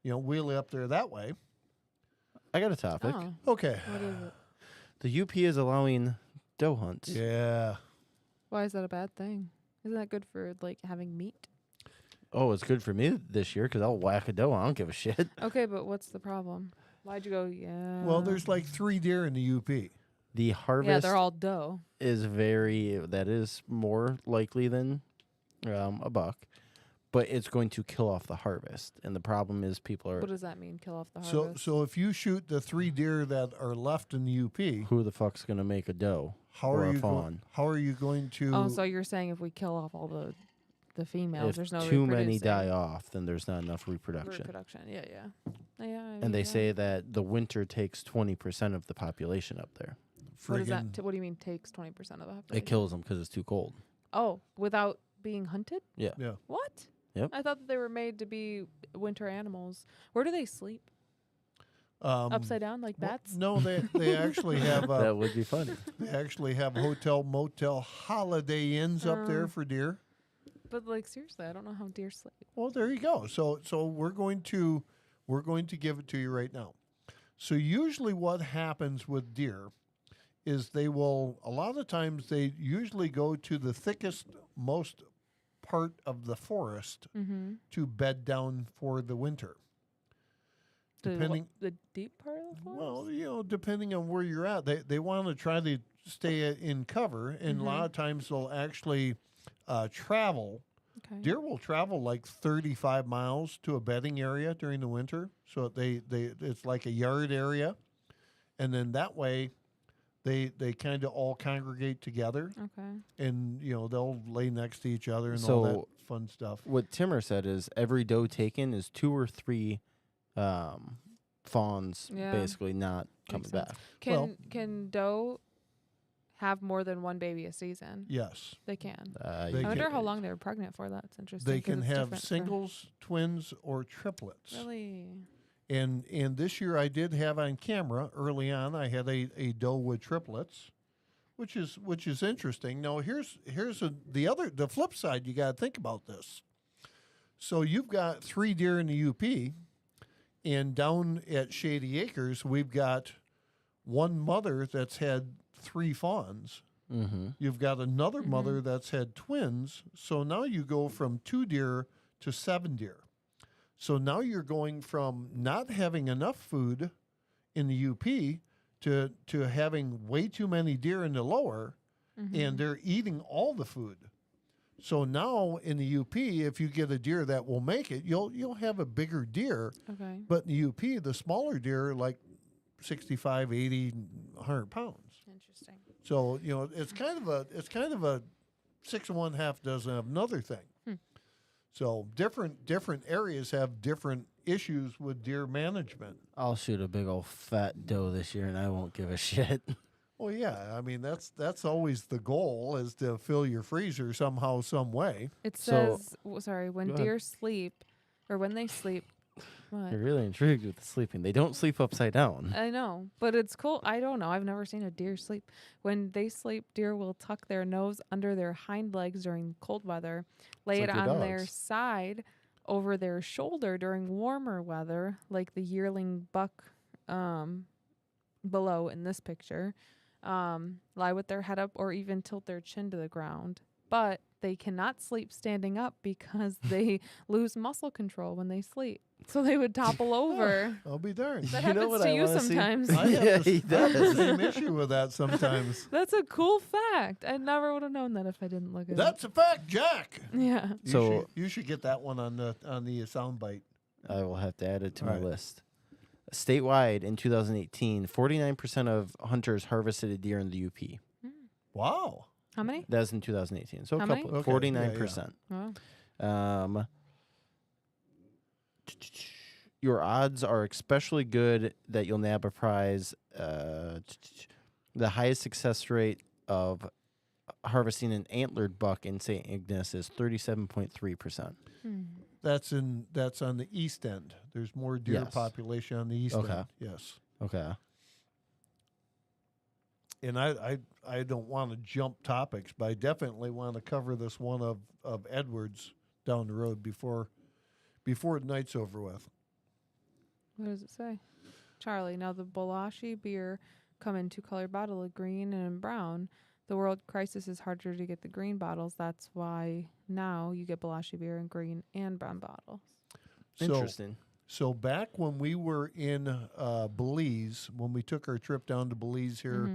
[SPEAKER 3] wheel you up there that way.
[SPEAKER 1] I got a topic.
[SPEAKER 4] Oh.
[SPEAKER 3] Okay.
[SPEAKER 4] What is it?
[SPEAKER 1] The UP is allowing doe hunts.
[SPEAKER 3] Yeah.
[SPEAKER 4] Why is that a bad thing? Isn't that good for having meat?
[SPEAKER 1] Oh, it's good for me this year because I'll whack a doe. I don't give a shit.
[SPEAKER 4] Okay, but what's the problem? Why'd you go? Yeah.
[SPEAKER 3] Well, there's like 3 deer in the UP.
[SPEAKER 1] The harvest
[SPEAKER 4] Yeah, they're all doe.
[SPEAKER 1] is that is more likely than a buck, but it's going to kill off the harvest. And the problem is people are
[SPEAKER 4] What does that mean? Kill off the
[SPEAKER 3] So
[SPEAKER 4] harvest?
[SPEAKER 3] so if you shoot the 3 deer that are left in the UP,
[SPEAKER 1] who the fuck's going to make a doe
[SPEAKER 3] how
[SPEAKER 1] or
[SPEAKER 3] are
[SPEAKER 1] a
[SPEAKER 3] you
[SPEAKER 1] fawn?
[SPEAKER 3] how are you going to
[SPEAKER 4] Oh, so you're saying if we kill off all the females,
[SPEAKER 1] If
[SPEAKER 4] there's no
[SPEAKER 1] too many
[SPEAKER 4] reproducing.
[SPEAKER 1] die off, then there's not enough reproduction.
[SPEAKER 4] Reproduction. Yeah. I
[SPEAKER 1] And
[SPEAKER 4] mean,
[SPEAKER 1] they
[SPEAKER 4] yeah.
[SPEAKER 1] say that the winter takes 20% of the population up there.
[SPEAKER 4] What does
[SPEAKER 3] friggin'
[SPEAKER 4] that? What do you mean takes 20% of the population?
[SPEAKER 1] It kills them because it's too cold.
[SPEAKER 4] Oh, without being hunted?
[SPEAKER 1] Yeah.
[SPEAKER 3] Yeah.
[SPEAKER 4] What?
[SPEAKER 1] Yep.
[SPEAKER 4] I thought that they were made to be winter animals. Where do they sleep? Upside down like
[SPEAKER 3] well,
[SPEAKER 4] bats?
[SPEAKER 3] No, they actually have
[SPEAKER 1] That would be funny.
[SPEAKER 3] they actually have hotel, motel, holiday inns up there for deer.
[SPEAKER 4] But seriously, I don't know how deer sleep.
[SPEAKER 3] Well, there you go. So we're going to give it to you right now. So usually what happens with deer is a lot of times they usually go to the thickest, most part of the forest
[SPEAKER 4] Mm-hmm.
[SPEAKER 3] to bed down for the winter. Depending,
[SPEAKER 4] The deep part of the forest?
[SPEAKER 3] well, depending on where you're at, they want to try to stay in cover, and a lot of times they'll actually travel.
[SPEAKER 4] Okay.
[SPEAKER 3] Deer will travel like 35 miles to a bedding area during the winter, so it's like a yard area, and then that way, they kind of all congregate together,
[SPEAKER 4] Okay.
[SPEAKER 3] and they'll lay next to each other and all that
[SPEAKER 1] So-
[SPEAKER 3] fun stuff.
[SPEAKER 1] What Timmer said is every doe taken is 2 or 3 fawns
[SPEAKER 4] Yeah.
[SPEAKER 1] basically not coming
[SPEAKER 4] sense.
[SPEAKER 1] back.
[SPEAKER 4] Can doe have more than one baby a season?
[SPEAKER 3] Yes,
[SPEAKER 4] They can.
[SPEAKER 3] They
[SPEAKER 4] I
[SPEAKER 3] can-
[SPEAKER 4] wonder how long they were pregnant for. That's interesting.
[SPEAKER 3] they
[SPEAKER 4] 'cause
[SPEAKER 3] can
[SPEAKER 4] it's
[SPEAKER 3] have
[SPEAKER 4] different for-
[SPEAKER 3] singles, twins, or triplets.
[SPEAKER 4] Really?
[SPEAKER 3] And this year I did have on camera early on. I had a doe with triplets, which is interesting. Now here's the flip side. You got to think about this. So you've got 3 deer in the UP, and down at Shady Acres we've got one mother that's had 3 fawns.
[SPEAKER 1] Mm-hmm.
[SPEAKER 3] You've got another mother that's had twins. So now you go from 2 deer to 7 deer. So now you're going from not having enough food in the UP to having way too many deer in the lower, and they're eating all the food. So now in the UP, if you get a deer that will make it, you'll have a bigger deer.
[SPEAKER 4] Okay.
[SPEAKER 3] But in the UP, the smaller deer are like 65, 80, 100 pounds.
[SPEAKER 4] Interesting.
[SPEAKER 3] So it's kind of a 6 of one, half dozen of another thing. So different areas have different issues with deer management.
[SPEAKER 1] I'll shoot a big old fat doe this year, and I won't give a shit.
[SPEAKER 3] Well, yeah, I mean that's always the goal, is to fill your freezer somehow, some way.
[SPEAKER 4] It
[SPEAKER 1] So-
[SPEAKER 4] says, sorry, when
[SPEAKER 1] Go ahead.
[SPEAKER 4] deer sleep, or when they sleep. What?
[SPEAKER 1] You're really intrigued with the sleeping. They don't sleep upside down.
[SPEAKER 4] I know, but it's cool. I don't know. I've never seen a deer sleep. When they sleep, deer will tuck their nose under their hind legs during cold weather, lay
[SPEAKER 1] It's
[SPEAKER 4] it
[SPEAKER 1] like your
[SPEAKER 4] on their
[SPEAKER 1] dogs.
[SPEAKER 4] side over their shoulder during warmer weather, like the yearling buck below in this picture, lie with their head up or even tilt their chin to the ground. But they cannot sleep standing up because they lose muscle control when they sleep. So they would topple over.
[SPEAKER 3] I'll be darned.
[SPEAKER 4] That
[SPEAKER 1] You know
[SPEAKER 4] happens
[SPEAKER 1] what
[SPEAKER 4] to
[SPEAKER 1] I
[SPEAKER 4] you
[SPEAKER 1] wanna see?
[SPEAKER 4] sometimes.
[SPEAKER 3] I have
[SPEAKER 1] Yeah,
[SPEAKER 3] the,
[SPEAKER 1] he
[SPEAKER 3] I have the
[SPEAKER 1] does.
[SPEAKER 3] same issue with that sometimes.
[SPEAKER 4] That's a cool fact. I never would have known that if I didn't look at
[SPEAKER 3] That's a fact, Jack.
[SPEAKER 4] it. Yeah.
[SPEAKER 3] You should get that one on the soundbite.
[SPEAKER 1] I will have to add it to
[SPEAKER 3] All
[SPEAKER 1] my
[SPEAKER 3] right.
[SPEAKER 1] list. Statewide in 2018, 49% of hunters harvested a deer in the UP.
[SPEAKER 3] Wow.
[SPEAKER 4] How many?
[SPEAKER 1] That was in 2018. So
[SPEAKER 4] How
[SPEAKER 1] a
[SPEAKER 4] many?
[SPEAKER 1] couple,
[SPEAKER 3] Okay,
[SPEAKER 1] 49%.
[SPEAKER 4] Wow.
[SPEAKER 1] Your odds are especially good that you'll nab a prize. The highest success rate of harvesting an antlered buck in St. Ignace is 37.3%.
[SPEAKER 3] That's on the east end. There's more deer
[SPEAKER 1] Yes.
[SPEAKER 3] population on the east
[SPEAKER 1] Okay.
[SPEAKER 3] end. Yes.
[SPEAKER 1] Okay.
[SPEAKER 3] And I don't want to jump topics, but I definitely want to cover this one of Edwards down the road before the night's over with.
[SPEAKER 4] What does it say? Charley, now the Bolashi beer come in 2-color bottle of green and brown. The world crisis is harder to get the green bottles. That's why now you get Bolashi beer in green and brown bottles.
[SPEAKER 1] Interesting.
[SPEAKER 3] So back when we were in Belize, when we took our trip down to Belize here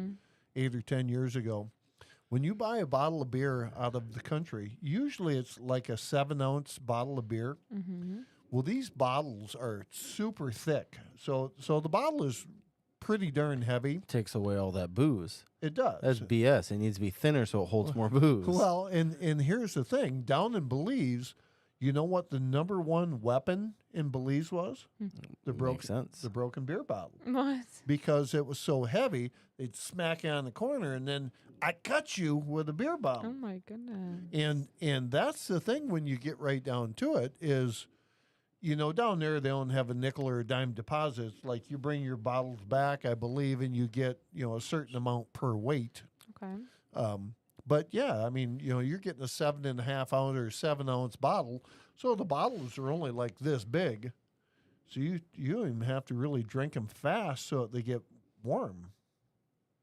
[SPEAKER 3] 8 or 10 years ago, when you buy a bottle of beer out of the country, usually it's like a 7-ounce bottle of beer. Well, these bottles are super thick. So the bottle is pretty darn heavy.
[SPEAKER 1] Takes away all that booze.
[SPEAKER 3] It does.
[SPEAKER 1] That's BS. It needs to be thinner so it holds more booze.
[SPEAKER 3] Well, and here's the thing. Down in Belize, you know what the number one weapon in Belize was? The
[SPEAKER 1] Makes sense.
[SPEAKER 3] the broken beer bottle.
[SPEAKER 4] What?
[SPEAKER 3] Because it was so heavy, they'd smack you on the corner, and then I cut you with a beer
[SPEAKER 4] Oh
[SPEAKER 3] bottle.
[SPEAKER 4] my goodness.
[SPEAKER 3] And that's the thing when you get right down to it is, down there they don't have a nickel or a dime deposit. It's like you bring your bottles back, I believe, and you get a certain amount per weight.
[SPEAKER 4] Okay.
[SPEAKER 3] But yeah, I mean, you're getting a 7.5 ounce or 7-ounce bottle, so the bottles are only like this big. So you don't even have to really drink them fast so that they get warm,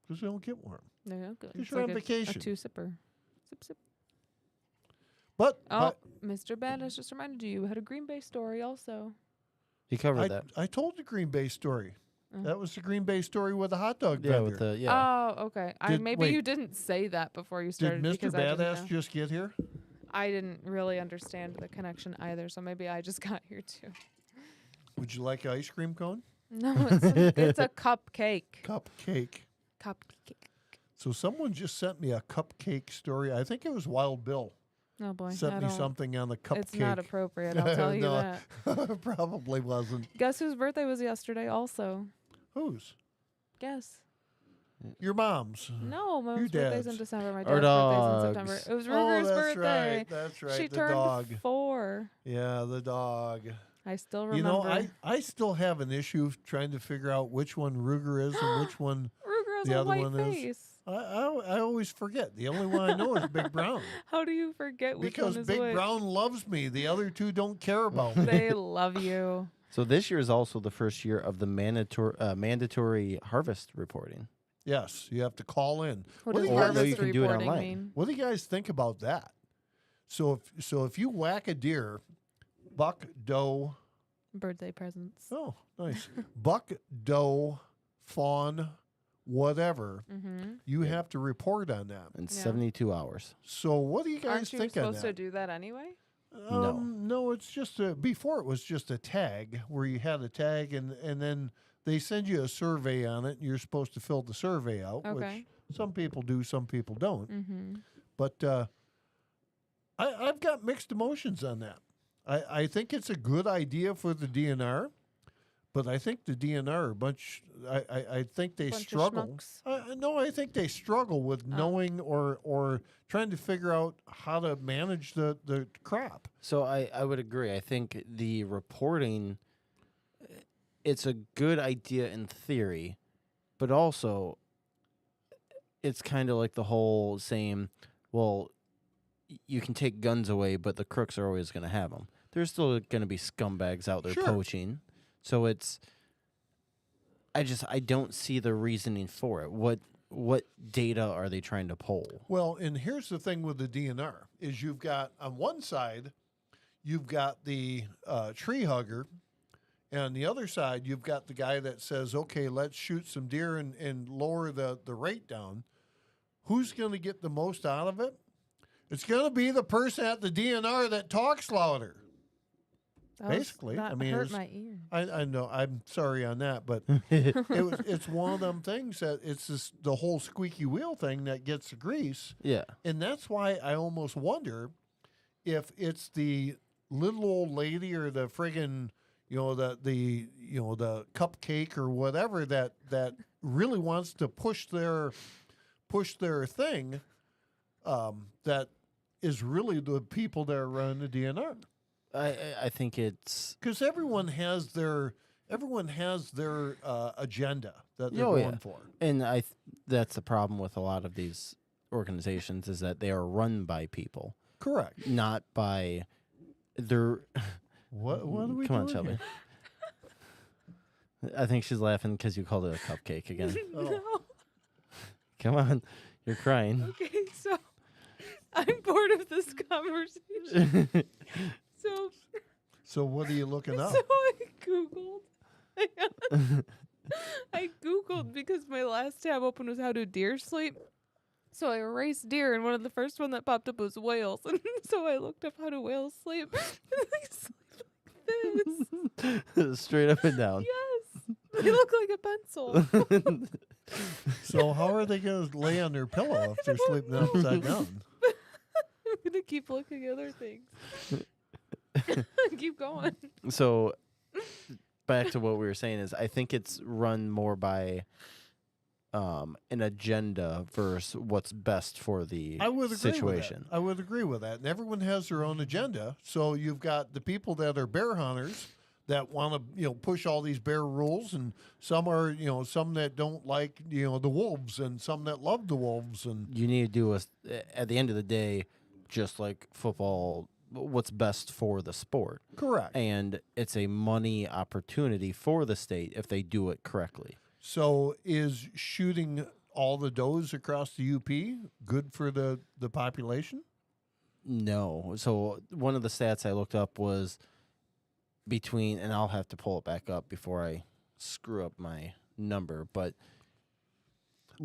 [SPEAKER 3] because they don't get warm.
[SPEAKER 4] There you go. Good.
[SPEAKER 3] Because
[SPEAKER 4] It's
[SPEAKER 3] you're on
[SPEAKER 4] like
[SPEAKER 3] vacation.
[SPEAKER 4] A 2-sipper. Sip, sip.
[SPEAKER 3] But
[SPEAKER 4] Oh, Mr. Ben has just reminded you had a Green Bay story also.
[SPEAKER 1] You covered
[SPEAKER 3] I
[SPEAKER 1] that.
[SPEAKER 3] I told the Green Bay story.
[SPEAKER 4] Oh.
[SPEAKER 3] That was the Green Bay story with the hot dog
[SPEAKER 1] Yeah,
[SPEAKER 3] vendor.
[SPEAKER 1] with the yeah.
[SPEAKER 4] Oh, okay.
[SPEAKER 3] Did-
[SPEAKER 4] Maybe
[SPEAKER 3] wait.
[SPEAKER 4] you didn't say that before you
[SPEAKER 3] Did
[SPEAKER 4] started.
[SPEAKER 3] Mr.
[SPEAKER 4] because I didn't
[SPEAKER 3] Badass
[SPEAKER 4] know.
[SPEAKER 3] just get here?
[SPEAKER 4] I didn't really understand the connection either, so maybe I just got here too.
[SPEAKER 3] Would you like an ice cream cone?
[SPEAKER 4] No, it's a cupcake.
[SPEAKER 3] Cupcake.
[SPEAKER 4] Cupcake.
[SPEAKER 3] So someone just sent me a cupcake story. I think it was Wild Bill.
[SPEAKER 4] Oh boy,
[SPEAKER 3] Sent
[SPEAKER 4] I
[SPEAKER 3] me
[SPEAKER 4] don't-
[SPEAKER 3] something on the cupcake.
[SPEAKER 4] It's not appropriate. I'll tell you
[SPEAKER 3] No.
[SPEAKER 4] that.
[SPEAKER 3] Probably wasn't.
[SPEAKER 4] Guess whose birthday was yesterday? Also,
[SPEAKER 3] Whose?
[SPEAKER 4] guess.
[SPEAKER 3] Your mom's.
[SPEAKER 4] No, my
[SPEAKER 3] Your
[SPEAKER 4] mom's birthday's in
[SPEAKER 3] dad's.
[SPEAKER 4] December. My
[SPEAKER 1] Our
[SPEAKER 4] dad's birthday's in
[SPEAKER 1] dogs.
[SPEAKER 4] September. It was
[SPEAKER 3] Oh,
[SPEAKER 4] Ruger's
[SPEAKER 3] that's
[SPEAKER 4] birthday.
[SPEAKER 3] right. That's right.
[SPEAKER 4] She
[SPEAKER 3] the
[SPEAKER 4] turned
[SPEAKER 3] dog.
[SPEAKER 4] 4.
[SPEAKER 3] Yeah, the dog.
[SPEAKER 4] I still remember.
[SPEAKER 3] I still have an issue trying to figure out which one Ruger is and which one
[SPEAKER 4] Ruger has
[SPEAKER 3] the
[SPEAKER 4] a
[SPEAKER 3] other
[SPEAKER 4] white
[SPEAKER 3] one is-
[SPEAKER 4] face.
[SPEAKER 3] I always forget. The only one I know is Big Brown.
[SPEAKER 4] How do you forget which
[SPEAKER 3] Because
[SPEAKER 4] one is
[SPEAKER 3] Big
[SPEAKER 4] which?
[SPEAKER 3] Brown loves me. The other two don't care about me.
[SPEAKER 4] They love you.
[SPEAKER 1] So this year is also the first year of the mandatory harvest reporting.
[SPEAKER 3] Yes, you have to call in.
[SPEAKER 4] What
[SPEAKER 3] do
[SPEAKER 4] does
[SPEAKER 3] you
[SPEAKER 1] Or
[SPEAKER 3] guys,
[SPEAKER 1] no, you
[SPEAKER 4] harvest
[SPEAKER 1] can do it
[SPEAKER 4] reporting
[SPEAKER 1] online.
[SPEAKER 4] mean?
[SPEAKER 3] what do you guys think about that? So if you whack a deer, buck, doe,
[SPEAKER 4] Birthday presents.
[SPEAKER 3] oh, nice. Buck, doe, fawn, whatever,
[SPEAKER 4] Mm-hmm.
[SPEAKER 3] you have to report on that.
[SPEAKER 1] In
[SPEAKER 4] Yeah.
[SPEAKER 1] 72 hours.
[SPEAKER 3] So what do you guys
[SPEAKER 4] Aren't you
[SPEAKER 3] think on
[SPEAKER 4] supposed to
[SPEAKER 3] that?
[SPEAKER 4] do that anyway?
[SPEAKER 3] No, it's just before it was just a tag where you had a tag and then they send you a survey on it and you're supposed to fill the survey out,
[SPEAKER 4] Okay.
[SPEAKER 3] which Some people do, some people don't.
[SPEAKER 4] Mm-hmm.
[SPEAKER 3] But I've got mixed emotions on that. I think it's a good idea for the DNR, but I think the DNR are a bunch. I think they
[SPEAKER 4] Bunch of
[SPEAKER 3] struggle.
[SPEAKER 4] schmucks.
[SPEAKER 3] No, I think they struggle with
[SPEAKER 4] Oh.
[SPEAKER 3] knowing or trying to figure out how to manage the crop.
[SPEAKER 1] So I would agree. I think the reporting, it's a good idea in theory, but also it's kind of like the whole saying, well, you can take guns away, but the crooks are always going to have them. There's still going to be scumbags out there
[SPEAKER 3] Sure.
[SPEAKER 1] poaching. So I don't see the reasoning for it. What data are they trying to poll?
[SPEAKER 3] Well, and here's the thing with the DNR is you've got on one side, you've got the tree hugger, and on the other side, you've got the guy that says, okay, let's shoot some deer and lower the rate down. Who's going to get the most out of it? It's going to be the person at the DNR that talks louder. Basically,
[SPEAKER 4] that
[SPEAKER 3] I mean,
[SPEAKER 4] hurt
[SPEAKER 3] it's-
[SPEAKER 4] my ear.
[SPEAKER 3] I know. I'm sorry on that, but it's one of them things that it's just the whole squeaky wheel thing that gets the grease.
[SPEAKER 1] Yeah.
[SPEAKER 3] And that's why I almost wonder if it's the little old lady or the friggin', the cupcake or whatever that really wants to push their thing, that is really the people that are running the DNR.
[SPEAKER 1] I think it's
[SPEAKER 3] Because everyone has their agenda that they're
[SPEAKER 1] Oh,
[SPEAKER 3] going
[SPEAKER 1] yeah.
[SPEAKER 3] for.
[SPEAKER 1] and that's the problem with a lot of these organizations is that they are run by people,
[SPEAKER 3] Correct.
[SPEAKER 1] not by their.
[SPEAKER 3] What are we
[SPEAKER 1] Come on,
[SPEAKER 3] doing
[SPEAKER 1] Shelby.
[SPEAKER 3] here?
[SPEAKER 1] I think she's laughing because you called it a cupcake again.
[SPEAKER 4] No.
[SPEAKER 1] Come on, you're crying.
[SPEAKER 4] Okay, so I'm bored of this conversation.
[SPEAKER 3] So what are you looking up?
[SPEAKER 4] So I Googled. I Googled because my last tab open was how do deer sleep. So I erased deer, and one of the first one that popped up was whales. And so I looked up how do whales sleep. And they sleep like this.
[SPEAKER 1] Straight up and down.
[SPEAKER 4] Yes. They look like a pencil.
[SPEAKER 3] So how are they going to lay on their pillow if they're
[SPEAKER 4] don't
[SPEAKER 3] sleeping
[SPEAKER 4] know.
[SPEAKER 3] upside down?
[SPEAKER 4] I'm going to keep looking at other things. Keep going.
[SPEAKER 1] So back to what we were saying is I think it's run more by an agenda versus what's best for the
[SPEAKER 3] I would agree
[SPEAKER 1] situation.
[SPEAKER 3] with that. I would agree with that. And everyone has their own agenda. So you've got the people that are bear hunters that want to, push all these bear rules, and some are, some that don't like, the wolves, and some that love the wolves, and
[SPEAKER 1] You need to do at the end of the day, just like football, what's best for the sport.
[SPEAKER 3] correct.
[SPEAKER 1] And it's a money opportunity for the state if they do it correctly.
[SPEAKER 3] So is shooting all the does across the UP good for the population?
[SPEAKER 1] No. So one of the stats I looked up was between, and I'll have to pull it back up before I screw up my number, but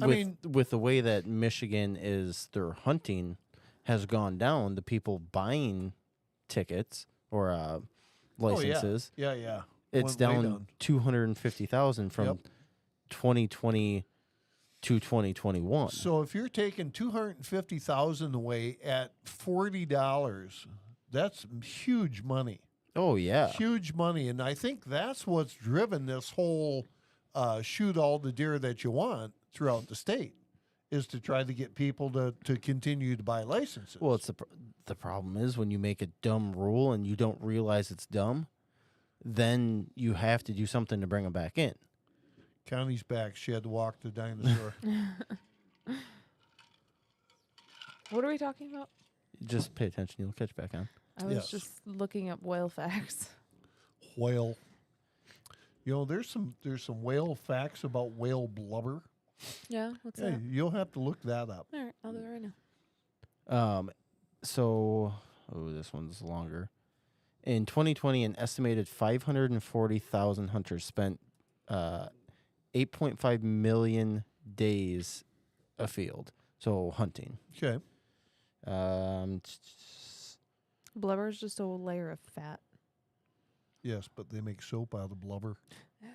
[SPEAKER 3] I mean-
[SPEAKER 1] with the way that Michigan is, their hunting has gone down, the people buying tickets or licenses,
[SPEAKER 3] Oh, yeah.
[SPEAKER 1] it's
[SPEAKER 3] Went way
[SPEAKER 1] down 250,000 from
[SPEAKER 3] Yep.
[SPEAKER 1] 2020 to 2021.
[SPEAKER 3] So if you're taking 250,000 away at $40, that's huge money.
[SPEAKER 1] Oh yeah.
[SPEAKER 3] Huge money. And I think that's what's driven this whole shoot all the deer that you want throughout the state, is to try to get people to continue to buy licenses.
[SPEAKER 1] Well, it's the problem is when you make a dumb rule and you don't realize it's dumb, then you have to do something to bring them back in.
[SPEAKER 3] Connie's back. She had to walk the dinosaur.
[SPEAKER 4] What are we talking about?
[SPEAKER 1] Just pay attention; you'll catch back on.
[SPEAKER 4] I was
[SPEAKER 3] Yes.
[SPEAKER 4] just looking up whale facts.
[SPEAKER 3] Whale. There's some whale facts about whale blubber.
[SPEAKER 4] Yeah, what's
[SPEAKER 3] Hey,
[SPEAKER 4] that?
[SPEAKER 3] you'll have to look that up.
[SPEAKER 4] All right, I'll do it right now.
[SPEAKER 1] This one's longer. In 2020, an estimated 540,000 hunters spent 8.5 million days afield. So hunting.
[SPEAKER 3] Okay.
[SPEAKER 4] Blubber is just a layer of fat.
[SPEAKER 3] Yes, but they make soap out of blubber.
[SPEAKER 4] Yeah.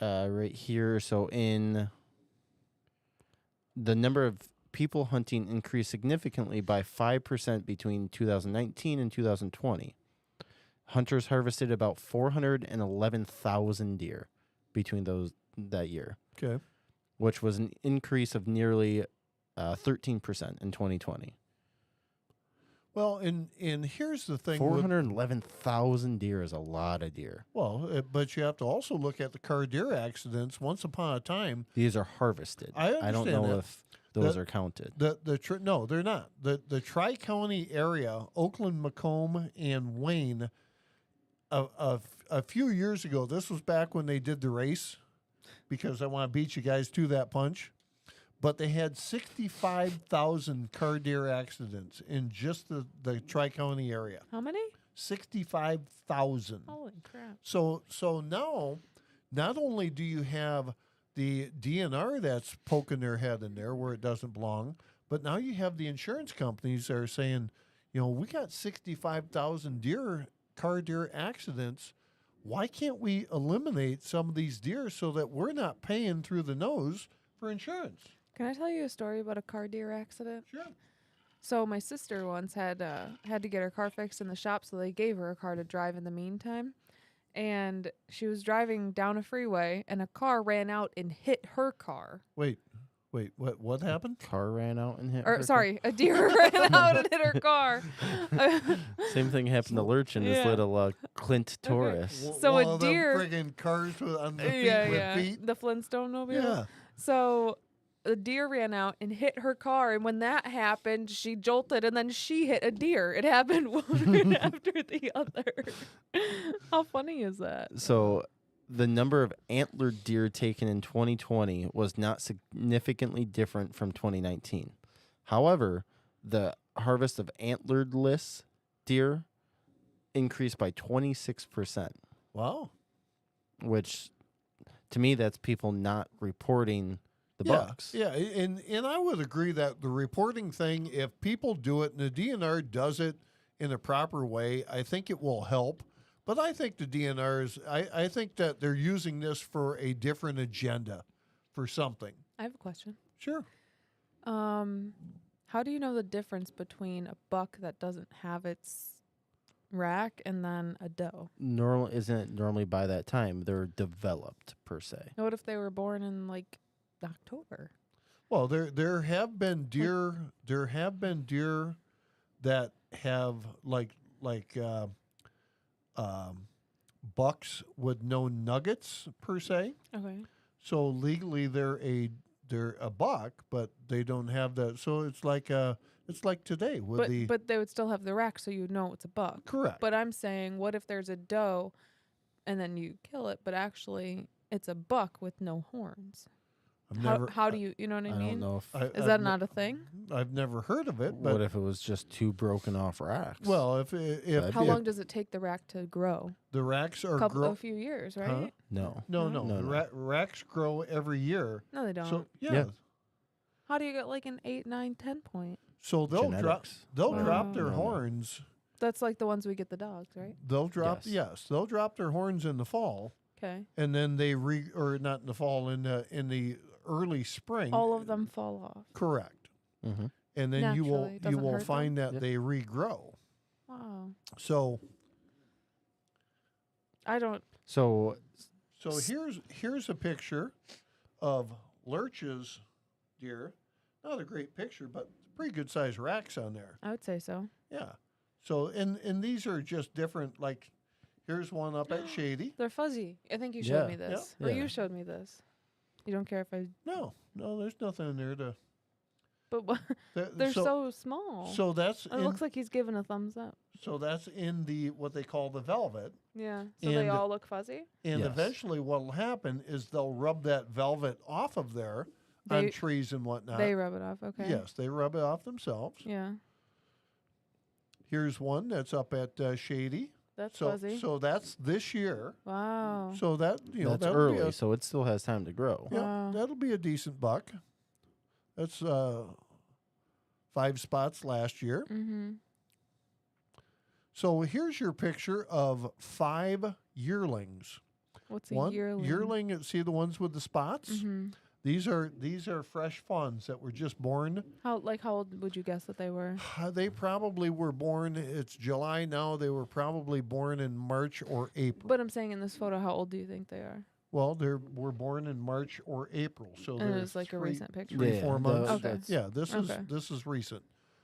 [SPEAKER 1] right here. So in the number of people hunting increased significantly by 5% between 2019 and 2020. Hunters harvested about 411,000 deer between that year,
[SPEAKER 3] Okay.
[SPEAKER 1] which was an increase of nearly 13% in 2020.
[SPEAKER 3] Well, and here's the thing.
[SPEAKER 1] 411,000 deer is a lot of deer.
[SPEAKER 3] But you have to also look at the car deer accidents. Once upon a time,
[SPEAKER 1] These are harvested.
[SPEAKER 3] I
[SPEAKER 1] don't
[SPEAKER 3] understand
[SPEAKER 1] know
[SPEAKER 3] that.
[SPEAKER 1] if those are counted.
[SPEAKER 3] no, they're not. The Tri-County area, Oakland, Macomb, and Wayne, a few years ago, this was back when they did the race, because I want to beat you guys to that punch. But they had 65,000 car deer accidents in just the Tri-County area.
[SPEAKER 4] How many?
[SPEAKER 3] 65,000.
[SPEAKER 4] Holy crap.
[SPEAKER 3] So now, not only do you have the DNR that's poking their head in there where it doesn't belong, but now you have the insurance companies that are saying, we got 65,000 car deer accidents. Why can't we eliminate some of these deer so that we're not paying through the nose for insurance?
[SPEAKER 4] Can I tell you a story about a car deer accident?
[SPEAKER 3] Sure.
[SPEAKER 4] So my sister once had to get her car fixed in the shop, so they gave her a car to drive in the meantime. And she was driving down a freeway, and a car ran out and hit her car.
[SPEAKER 3] Wait, what happened?
[SPEAKER 1] Car ran out and hit.
[SPEAKER 4] Or
[SPEAKER 1] her
[SPEAKER 4] sorry, a deer ran out and hit her car.
[SPEAKER 1] car. Same thing happened to Lurch in this
[SPEAKER 4] Yeah.
[SPEAKER 1] little Clint Taurus.
[SPEAKER 4] So
[SPEAKER 3] One
[SPEAKER 4] a
[SPEAKER 3] of them
[SPEAKER 4] deer-
[SPEAKER 3] friggin' cars on the feet
[SPEAKER 4] yeah,
[SPEAKER 3] with
[SPEAKER 4] yeah,
[SPEAKER 3] feet.
[SPEAKER 4] the Flintstone mobile.
[SPEAKER 3] Yeah.
[SPEAKER 4] So a deer ran out and hit her car, and when that happened, she jolted, and then she hit a deer. It happened one after the other. How funny is that?
[SPEAKER 1] So the number of antlered deer taken in 2020 was not significantly different from 2019. However, the harvest of antlerless deer increased by 26%,
[SPEAKER 3] Wow.
[SPEAKER 1] which to me, that's people not reporting the bucks.
[SPEAKER 3] Yeah, and I would agree that the reporting thing, if people do it and the DNR does it in a proper way, I think it will help. But I think the DNRs, I think that they're using this for a different agenda for something.
[SPEAKER 4] I have a question.
[SPEAKER 3] Sure.
[SPEAKER 4] How do you know the difference between a buck that doesn't have its rack and then a doe?
[SPEAKER 1] Isn't it normally by that time they're developed per se?
[SPEAKER 4] What if they were born in like October?
[SPEAKER 3] Well, there have been deer that have like bucks with no nuggets per se.
[SPEAKER 4] Okay.
[SPEAKER 3] So legally they're a buck, but they don't have that. So it's like today with
[SPEAKER 4] But they would still have the rack, so you'd know it's a buck.
[SPEAKER 3] correct.
[SPEAKER 4] But I'm saying, what if there's a doe, and then you kill it, but actually it's a buck with no horns? How do you know what I
[SPEAKER 1] I
[SPEAKER 4] mean?
[SPEAKER 1] don't know if.
[SPEAKER 4] Is that not a thing?
[SPEAKER 3] I've never heard of it. But
[SPEAKER 1] What if it was just two broken off racks?
[SPEAKER 3] well, if
[SPEAKER 4] How long does it take the rack to grow?
[SPEAKER 3] the racks are
[SPEAKER 4] A few years, right?
[SPEAKER 1] no.
[SPEAKER 3] no,
[SPEAKER 4] No?
[SPEAKER 1] No.
[SPEAKER 3] racks grow every year.
[SPEAKER 4] No, they don't.
[SPEAKER 3] So
[SPEAKER 1] Yeah.
[SPEAKER 4] How do you get like an 8, 9, 10 point?
[SPEAKER 3] so they'll
[SPEAKER 1] Genetics.
[SPEAKER 3] drop their
[SPEAKER 1] No, no.
[SPEAKER 3] horns.
[SPEAKER 4] That's like the ones we get the dogs, right?
[SPEAKER 3] They'll drop
[SPEAKER 1] Yes.
[SPEAKER 3] they'll drop their horns in the fall,
[SPEAKER 4] Okay.
[SPEAKER 3] and then or not in the fall, in the early spring.
[SPEAKER 4] All of them fall off.
[SPEAKER 3] Correct.
[SPEAKER 1] Mm-hmm.
[SPEAKER 3] And then you
[SPEAKER 4] Naturally, it doesn't hurt them?
[SPEAKER 3] find that
[SPEAKER 1] Yep.
[SPEAKER 3] they regrow.
[SPEAKER 4] Wow.
[SPEAKER 3] So
[SPEAKER 4] I don't.
[SPEAKER 1] So
[SPEAKER 3] here's a picture of Lurch's deer. Not a great picture, but pretty good sized racks on there.
[SPEAKER 4] I would say so.
[SPEAKER 3] Yeah. So and these are just different. Like here's one up at Shady.
[SPEAKER 4] They're fuzzy. I think you showed
[SPEAKER 1] Yeah.
[SPEAKER 4] me this.
[SPEAKER 1] Yeah.
[SPEAKER 4] Or
[SPEAKER 1] Yeah.
[SPEAKER 4] you showed me this. You don't care if I.
[SPEAKER 3] No, there's nothing in there to.
[SPEAKER 4] But they're so small.
[SPEAKER 3] So that's
[SPEAKER 4] it looks like he's giving a thumbs up.
[SPEAKER 3] so that's in the what they call the velvet.
[SPEAKER 4] Yeah. So they
[SPEAKER 3] And-
[SPEAKER 4] all look fuzzy.
[SPEAKER 3] And
[SPEAKER 1] Yes.
[SPEAKER 3] eventually, what'll happen is they'll rub that velvet off of there on
[SPEAKER 4] They-
[SPEAKER 3] trees and whatnot.
[SPEAKER 4] They rub it off. Okay.
[SPEAKER 3] Yes, they rub it off themselves.
[SPEAKER 4] Yeah.
[SPEAKER 3] Here's one that's up at Shady.
[SPEAKER 4] That's
[SPEAKER 3] So
[SPEAKER 4] fuzzy.
[SPEAKER 3] so that's this year.
[SPEAKER 4] Wow.
[SPEAKER 3] So that
[SPEAKER 1] that's
[SPEAKER 3] that'll
[SPEAKER 1] early,
[SPEAKER 3] Be a,
[SPEAKER 1] so it still has time to grow.
[SPEAKER 3] yeah,
[SPEAKER 4] Wow.
[SPEAKER 3] that'll be a decent buck. That's 5 spots last year.
[SPEAKER 4] Mm-hmm.
[SPEAKER 3] So here's your picture of 5 yearlings.
[SPEAKER 4] What's a yearling?
[SPEAKER 3] Yearling, see the ones with the spots?
[SPEAKER 4] Mm-hmm.
[SPEAKER 3] These are fresh fawns that were just born.
[SPEAKER 4] How old would you guess that they were?
[SPEAKER 3] They probably were born, it's July now, they were probably born in March or April.
[SPEAKER 4] But I'm saying in this photo, how old do you think they are?
[SPEAKER 3] Well, they were born in March or April, so
[SPEAKER 4] And
[SPEAKER 3] they're
[SPEAKER 4] it was like a recent picture.
[SPEAKER 3] 3-4 months.
[SPEAKER 4] Okay.
[SPEAKER 3] Yeah, this
[SPEAKER 4] Okay.
[SPEAKER 3] is recent.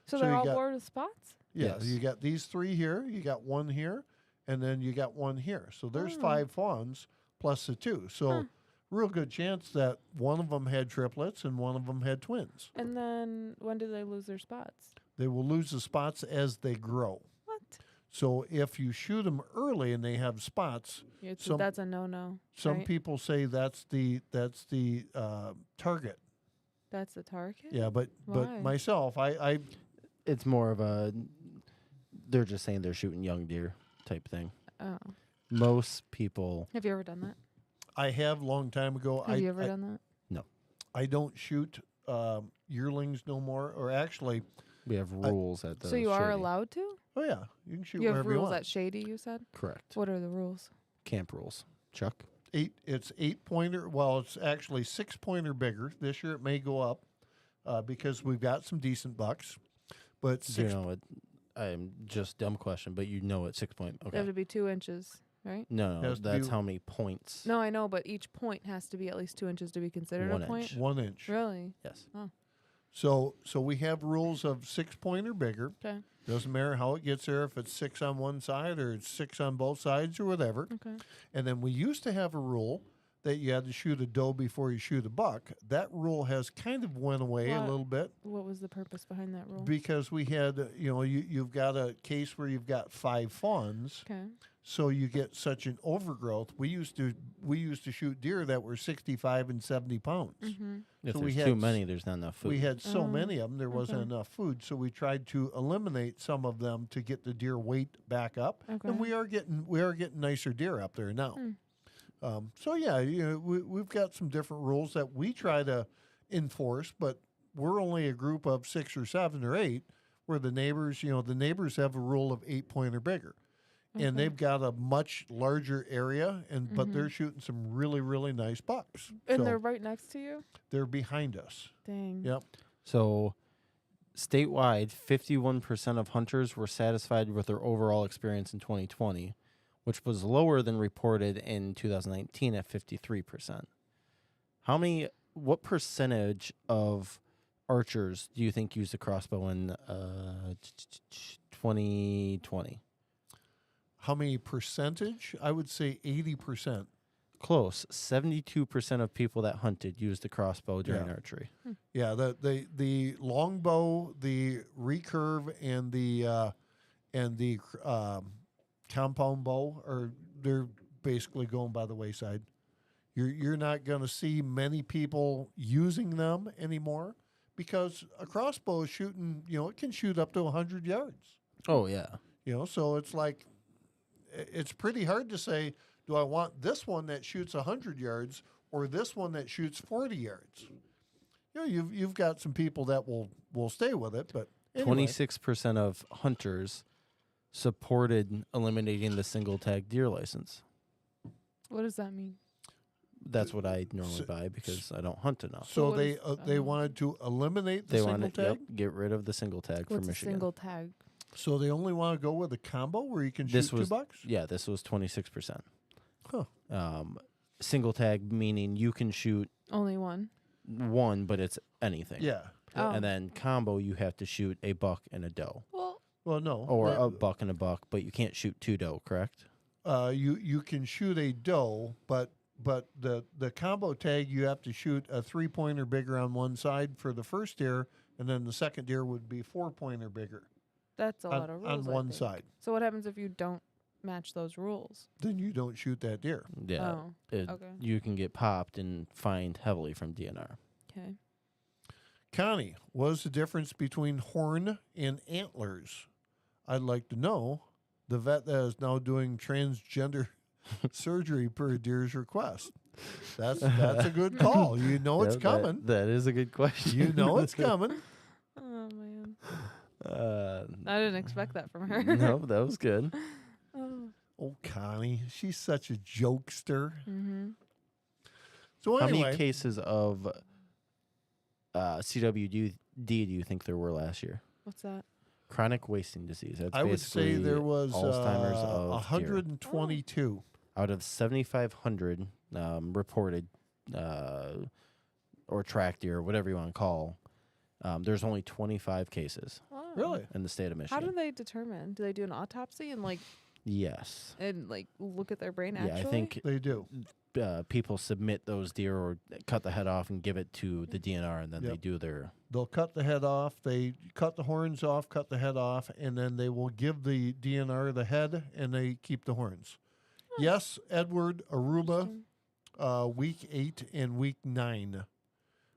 [SPEAKER 4] So
[SPEAKER 3] So
[SPEAKER 4] they're
[SPEAKER 3] you
[SPEAKER 4] all
[SPEAKER 3] got-
[SPEAKER 4] born with spots?
[SPEAKER 3] Yeah,
[SPEAKER 1] Yes.
[SPEAKER 3] you got these 3 here, you got 1 here, and then you got 1 here. So there's
[SPEAKER 4] Oh.
[SPEAKER 3] 5 fawns plus the 2. So real good chance that one of them had triplets and one of them had twins.
[SPEAKER 4] And then when do they lose their spots?
[SPEAKER 3] They will lose the spots as they grow.
[SPEAKER 4] What?
[SPEAKER 3] So if you shoot them early and they have spots, Some-
[SPEAKER 4] That's a no-no.
[SPEAKER 3] some
[SPEAKER 4] right?
[SPEAKER 3] people say that's the target.
[SPEAKER 4] That's the target?
[SPEAKER 3] Yeah, but
[SPEAKER 4] Why?
[SPEAKER 3] myself, I
[SPEAKER 1] It's more of a. They're just saying they're shooting young deer type thing.
[SPEAKER 4] Oh.
[SPEAKER 1] Most people.
[SPEAKER 4] Have you ever done that?
[SPEAKER 3] I have long time ago.
[SPEAKER 4] Have you ever done that?
[SPEAKER 3] I don't shoot yearlings no more, or actually,
[SPEAKER 1] We have rules at the.
[SPEAKER 4] So you are
[SPEAKER 1] Shady.
[SPEAKER 4] allowed to?
[SPEAKER 3] oh yeah, you can shoot
[SPEAKER 4] You have
[SPEAKER 3] wherever you
[SPEAKER 4] rules
[SPEAKER 3] want.
[SPEAKER 4] at Shady, you said?
[SPEAKER 1] Correct.
[SPEAKER 4] What are the rules?
[SPEAKER 1] Camp rules. Chuck.
[SPEAKER 3] It's 8-pointer. Well, it's actually 6-pointer bigger. This year it may go up because we've got some decent bucks. But
[SPEAKER 1] Do you know it? I'm just dumb question, but you know it 6 point.
[SPEAKER 4] They
[SPEAKER 1] Okay.
[SPEAKER 4] have to be 2 inches, right?
[SPEAKER 1] No,
[SPEAKER 3] Has to
[SPEAKER 1] that's
[SPEAKER 3] be-
[SPEAKER 1] how many points.
[SPEAKER 4] No, I know, but each point has to be at least 2 inches to be considered
[SPEAKER 1] 1
[SPEAKER 4] a point.
[SPEAKER 1] inch.
[SPEAKER 3] 1 inch.
[SPEAKER 4] Really?
[SPEAKER 1] Yes.
[SPEAKER 3] So we have rules of 6-pointer bigger.
[SPEAKER 4] Okay.
[SPEAKER 3] Doesn't matter how it gets there, if it's 6 on one side or it's 6 on both sides or whatever.
[SPEAKER 4] Okay.
[SPEAKER 3] And then we used to have a rule that you had to shoot a doe before you shoot a buck. That rule has kind of went away a
[SPEAKER 4] What?
[SPEAKER 3] little bit
[SPEAKER 4] What was the purpose behind that rule?
[SPEAKER 3] because we had, you've got a case where you've got 5 fawns,
[SPEAKER 4] Okay.
[SPEAKER 3] so you get such an overgrowth. We used to shoot deer that were 65 and 70 pounds.
[SPEAKER 4] Mm-hmm.
[SPEAKER 1] If
[SPEAKER 3] So we
[SPEAKER 1] there's
[SPEAKER 3] had
[SPEAKER 1] too many, there's not enough food.
[SPEAKER 3] We had so
[SPEAKER 4] Oh,
[SPEAKER 3] many of them, there wasn't
[SPEAKER 4] okay.
[SPEAKER 3] enough food. So we tried to eliminate some of them to get the deer weight back up,
[SPEAKER 4] Okay.
[SPEAKER 3] and we are getting nicer deer up there now.
[SPEAKER 4] Hmm.
[SPEAKER 3] So yeah, we've got some different rules that we try to enforce, but we're only a group of 6 or 7 or 8. Where the neighbors have a rule of 8 point or bigger, and
[SPEAKER 4] Okay.
[SPEAKER 3] they've got a much larger area, but they're shooting some really really nice bucks.
[SPEAKER 4] And
[SPEAKER 3] so
[SPEAKER 4] they're right next to you?
[SPEAKER 3] they're behind us.
[SPEAKER 4] Dang.
[SPEAKER 3] Yep.
[SPEAKER 1] So, statewide, 51% of hunters were satisfied with their overall experience in 2020, which was lower than reported in 2019 at 53%. What percentage of archers do you think used a crossbow in 2020?
[SPEAKER 3] How many percentage? I would say 80%.
[SPEAKER 1] Close. 72% of people that hunted used a crossbow during
[SPEAKER 3] Yeah.
[SPEAKER 1] archery.
[SPEAKER 3] Yeah, the longbow, the recurve, and the compound bow they're basically going by the wayside. You're not going to see many people using them anymore because a crossbow is shooting. It can shoot up to 100 yards.
[SPEAKER 1] Oh, yeah.
[SPEAKER 3] So it's like it's pretty hard to say, do I want this one that shoots 100 yards or this one that shoots 40 yards? You've got some people that will stay with it, but anyway.
[SPEAKER 1] 26% of hunters supported eliminating the single tag deer license.
[SPEAKER 4] What does that mean?
[SPEAKER 1] That's what I normally
[SPEAKER 3] So-
[SPEAKER 1] buy because I don't hunt enough.
[SPEAKER 3] So
[SPEAKER 4] what
[SPEAKER 3] they
[SPEAKER 4] is-
[SPEAKER 3] they wanted to eliminate the
[SPEAKER 1] They
[SPEAKER 3] single
[SPEAKER 1] want
[SPEAKER 3] tag.
[SPEAKER 1] to get rid of the single tag for
[SPEAKER 4] What's a
[SPEAKER 1] Michigan.
[SPEAKER 4] single tag?
[SPEAKER 3] So they only want to go with a combo where you can
[SPEAKER 1] This
[SPEAKER 3] shoot
[SPEAKER 1] was
[SPEAKER 3] 2 bucks.
[SPEAKER 1] Yeah, this was 26%.
[SPEAKER 3] Huh.
[SPEAKER 1] Single tag meaning you can shoot
[SPEAKER 4] Only one.
[SPEAKER 1] one, but it's anything.
[SPEAKER 3] Yeah.
[SPEAKER 4] Oh.
[SPEAKER 1] And then combo, you have to shoot a buck and a doe,
[SPEAKER 4] Well,
[SPEAKER 3] Well, no.
[SPEAKER 1] or a buck and a buck, but you can't shoot 2 doe. Correct?
[SPEAKER 3] You can shoot a doe, but the combo tag you have to shoot a 3-pointer bigger on one side for the first deer, and then the second deer would be 4-pointer bigger
[SPEAKER 4] that's a
[SPEAKER 3] on,
[SPEAKER 4] lot of rules.
[SPEAKER 3] on
[SPEAKER 4] I
[SPEAKER 3] one
[SPEAKER 4] think.
[SPEAKER 3] side.
[SPEAKER 4] So what happens if you don't match those rules?
[SPEAKER 3] Then you don't shoot that deer.
[SPEAKER 1] Yeah.
[SPEAKER 4] Oh, okay.
[SPEAKER 1] You can get popped and fined heavily from DNR.
[SPEAKER 4] Okay.
[SPEAKER 3] Connie, what is the difference between horn and antlers? I'd like to know. The vet that is now doing transgender surgery per deer's request. That's a good call. You know it's coming.
[SPEAKER 1] That is a good question.
[SPEAKER 3] You know it's coming.
[SPEAKER 4] Oh man,
[SPEAKER 1] Uh,
[SPEAKER 4] I didn't expect that from her.
[SPEAKER 1] no, that was good.
[SPEAKER 4] Oh.
[SPEAKER 3] Oh, Connie, she's such a jokester.
[SPEAKER 4] Mm-hmm.
[SPEAKER 3] So
[SPEAKER 1] How
[SPEAKER 3] anyway,
[SPEAKER 1] many cases of CWD do you think there were last year?
[SPEAKER 4] What's that?
[SPEAKER 1] Chronic wasting disease. That's
[SPEAKER 3] I would say
[SPEAKER 1] basically
[SPEAKER 3] there was
[SPEAKER 1] Alzheimer's of deer.
[SPEAKER 3] 122.
[SPEAKER 1] Out of 7,500 reported or tracked deer, or whatever you want to call, there's only 25 cases
[SPEAKER 4] Oh.
[SPEAKER 3] Really?
[SPEAKER 1] in the state of
[SPEAKER 4] How
[SPEAKER 1] Michigan.
[SPEAKER 4] do they determine? Do they do an autopsy and
[SPEAKER 1] Yes.
[SPEAKER 4] look at their brain?
[SPEAKER 1] Yeah,
[SPEAKER 4] Actually,
[SPEAKER 1] I think
[SPEAKER 3] They do.
[SPEAKER 1] people submit those deer or cut the head off and give it to the DNR, and then they
[SPEAKER 3] Yep.
[SPEAKER 1] do their.
[SPEAKER 3] They'll cut the head off. They cut the horns off, cut the head off, and then they will give the DNR the head, and they keep the horns. Yes, Edward, Aruba, week 8 and week 9.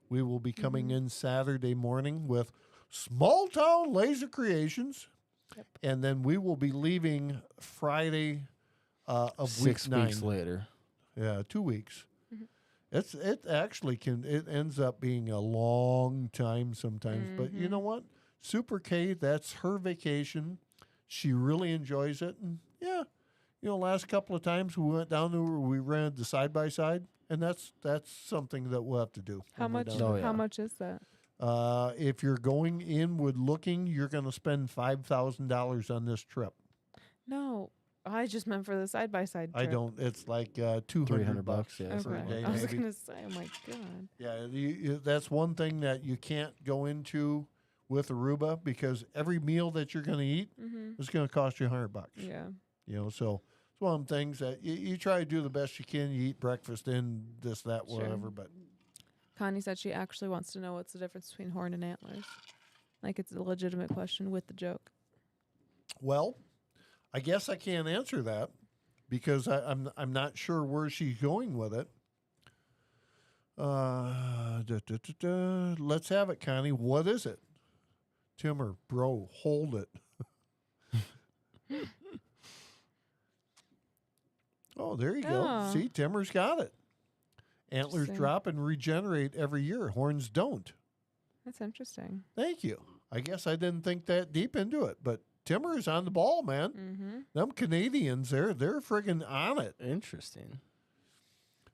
[SPEAKER 3] We will be coming in Saturday morning with Small Town Laser Creations.
[SPEAKER 4] Yep.
[SPEAKER 3] And then we will be leaving Friday of
[SPEAKER 1] 6
[SPEAKER 3] week 9.
[SPEAKER 1] weeks later.
[SPEAKER 3] Yeah, 2 weeks. It actually it ends up being a long time sometimes. But you know what? Super K, that's her vacation. She really enjoys it. And yeah, last couple of times we went down there, we ran the side by side, and that's something that we'll have to do.
[SPEAKER 4] how
[SPEAKER 3] when we're
[SPEAKER 4] much?
[SPEAKER 3] down
[SPEAKER 1] Oh,
[SPEAKER 3] there.
[SPEAKER 1] yeah.
[SPEAKER 4] How much is that?
[SPEAKER 3] If you're going inward looking, you're going to spend $5,000 on this trip.
[SPEAKER 4] No, I just meant for the side by side.
[SPEAKER 3] I don't. It's like $200
[SPEAKER 1] $300, yeah,
[SPEAKER 4] Okay,
[SPEAKER 3] for a day,
[SPEAKER 4] I was
[SPEAKER 3] maybe.
[SPEAKER 4] gonna say, oh my god.
[SPEAKER 3] Yeah, that's one thing that you can't go into with Aruba because every meal that you're going to eat is going to cost you $100.
[SPEAKER 4] Yeah.
[SPEAKER 3] So it's one of the things that you try to do the best you can. You eat breakfast in this, that,
[SPEAKER 4] Sure.
[SPEAKER 3] whatever. But
[SPEAKER 4] Connie said she actually wants to know what's the difference between horn and antlers. Like it's a legitimate question with the joke.
[SPEAKER 3] well, I guess I can't answer that because I'm not sure where she's going with it. Let's have it, Connie. What is it? Timmer, bro, hold it. Oh, there you go.
[SPEAKER 4] Oh.
[SPEAKER 3] See, Timmer's got it. Antlers
[SPEAKER 4] Interesting.
[SPEAKER 3] drop and regenerate every year. Horns don't.
[SPEAKER 4] That's interesting.
[SPEAKER 3] Thank you. I guess I didn't think that deep into it, but Timmer is on the ball, man.
[SPEAKER 4] Mm-hmm.
[SPEAKER 3] Them Canadians, they're friggin' on it.
[SPEAKER 1] Interesting.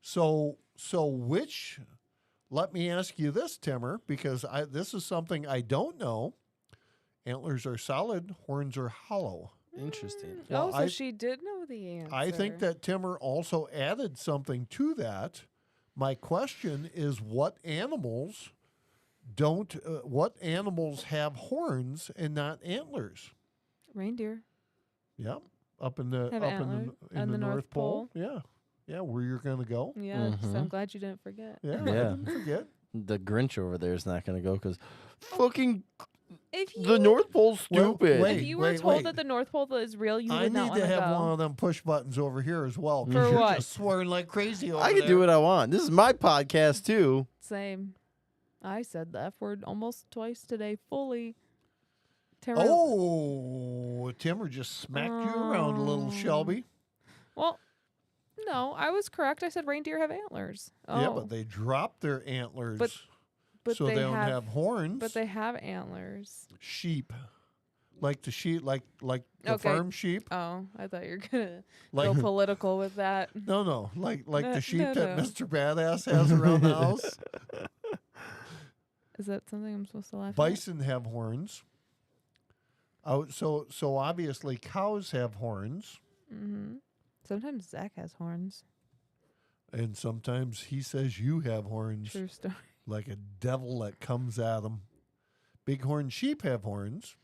[SPEAKER 3] So which? Let me ask you this, Timmer, because this is something I don't know. Antlers are solid, horns are hollow.
[SPEAKER 1] Interesting.
[SPEAKER 3] Well,
[SPEAKER 4] so
[SPEAKER 3] I-
[SPEAKER 4] she did know the answer.
[SPEAKER 3] I think that Timmer also added something to that. My question is, what animals have horns and not antlers?
[SPEAKER 4] reindeer.
[SPEAKER 3] Yep, up in the
[SPEAKER 4] Have
[SPEAKER 3] up
[SPEAKER 4] antlers
[SPEAKER 3] in the North Pole. Yeah, where you're gonna go?
[SPEAKER 4] Yeah, so I'm
[SPEAKER 1] Mhm.
[SPEAKER 4] glad you didn't forget.
[SPEAKER 3] Yeah,
[SPEAKER 1] Yeah.
[SPEAKER 3] I didn't forget.
[SPEAKER 1] The Grinch over there is not going to go because fucking
[SPEAKER 4] If you
[SPEAKER 1] the North Pole's
[SPEAKER 3] Well,
[SPEAKER 1] stupid.
[SPEAKER 3] wait.
[SPEAKER 4] if you were told that the North Pole is real, you
[SPEAKER 3] I
[SPEAKER 4] would not
[SPEAKER 3] need
[SPEAKER 4] want
[SPEAKER 3] to have
[SPEAKER 4] go.
[SPEAKER 3] one of them push buttons over here as well. 'cause
[SPEAKER 4] For
[SPEAKER 3] you're
[SPEAKER 4] what?
[SPEAKER 3] Just swearing like crazy over
[SPEAKER 1] I can
[SPEAKER 3] there.
[SPEAKER 1] do what I want. This is my podcast too.
[SPEAKER 4] Same. I said the F word almost twice today, fully. Tamara,
[SPEAKER 3] Oh, Timmer just smacked you around a little,
[SPEAKER 4] Oh.
[SPEAKER 3] Shelby.
[SPEAKER 4] Well, no, I was correct. I said reindeer have antlers. Oh,
[SPEAKER 3] Yeah, but they drop their antlers,
[SPEAKER 4] but
[SPEAKER 3] so
[SPEAKER 4] they
[SPEAKER 3] don't have horns.
[SPEAKER 4] But they have antlers.
[SPEAKER 3] sheep, like the sheep, like the
[SPEAKER 4] Okay.
[SPEAKER 3] farm sheep,
[SPEAKER 4] Oh, I thought you were gonna
[SPEAKER 3] like
[SPEAKER 4] go political with that.
[SPEAKER 3] no, like
[SPEAKER 4] No,
[SPEAKER 3] the sheep
[SPEAKER 4] no,
[SPEAKER 3] that
[SPEAKER 4] no.
[SPEAKER 3] Mr. Badass has around the house.
[SPEAKER 4] Is that something I'm supposed to laugh at?
[SPEAKER 3] Bison have horns. Oh, so obviously cows have horns,
[SPEAKER 4] Mm-hmm. Sometimes Zach has horns.
[SPEAKER 3] and sometimes he says you have horns,
[SPEAKER 4] True story.
[SPEAKER 3] like a devil that comes at him. Bighorn sheep have horns.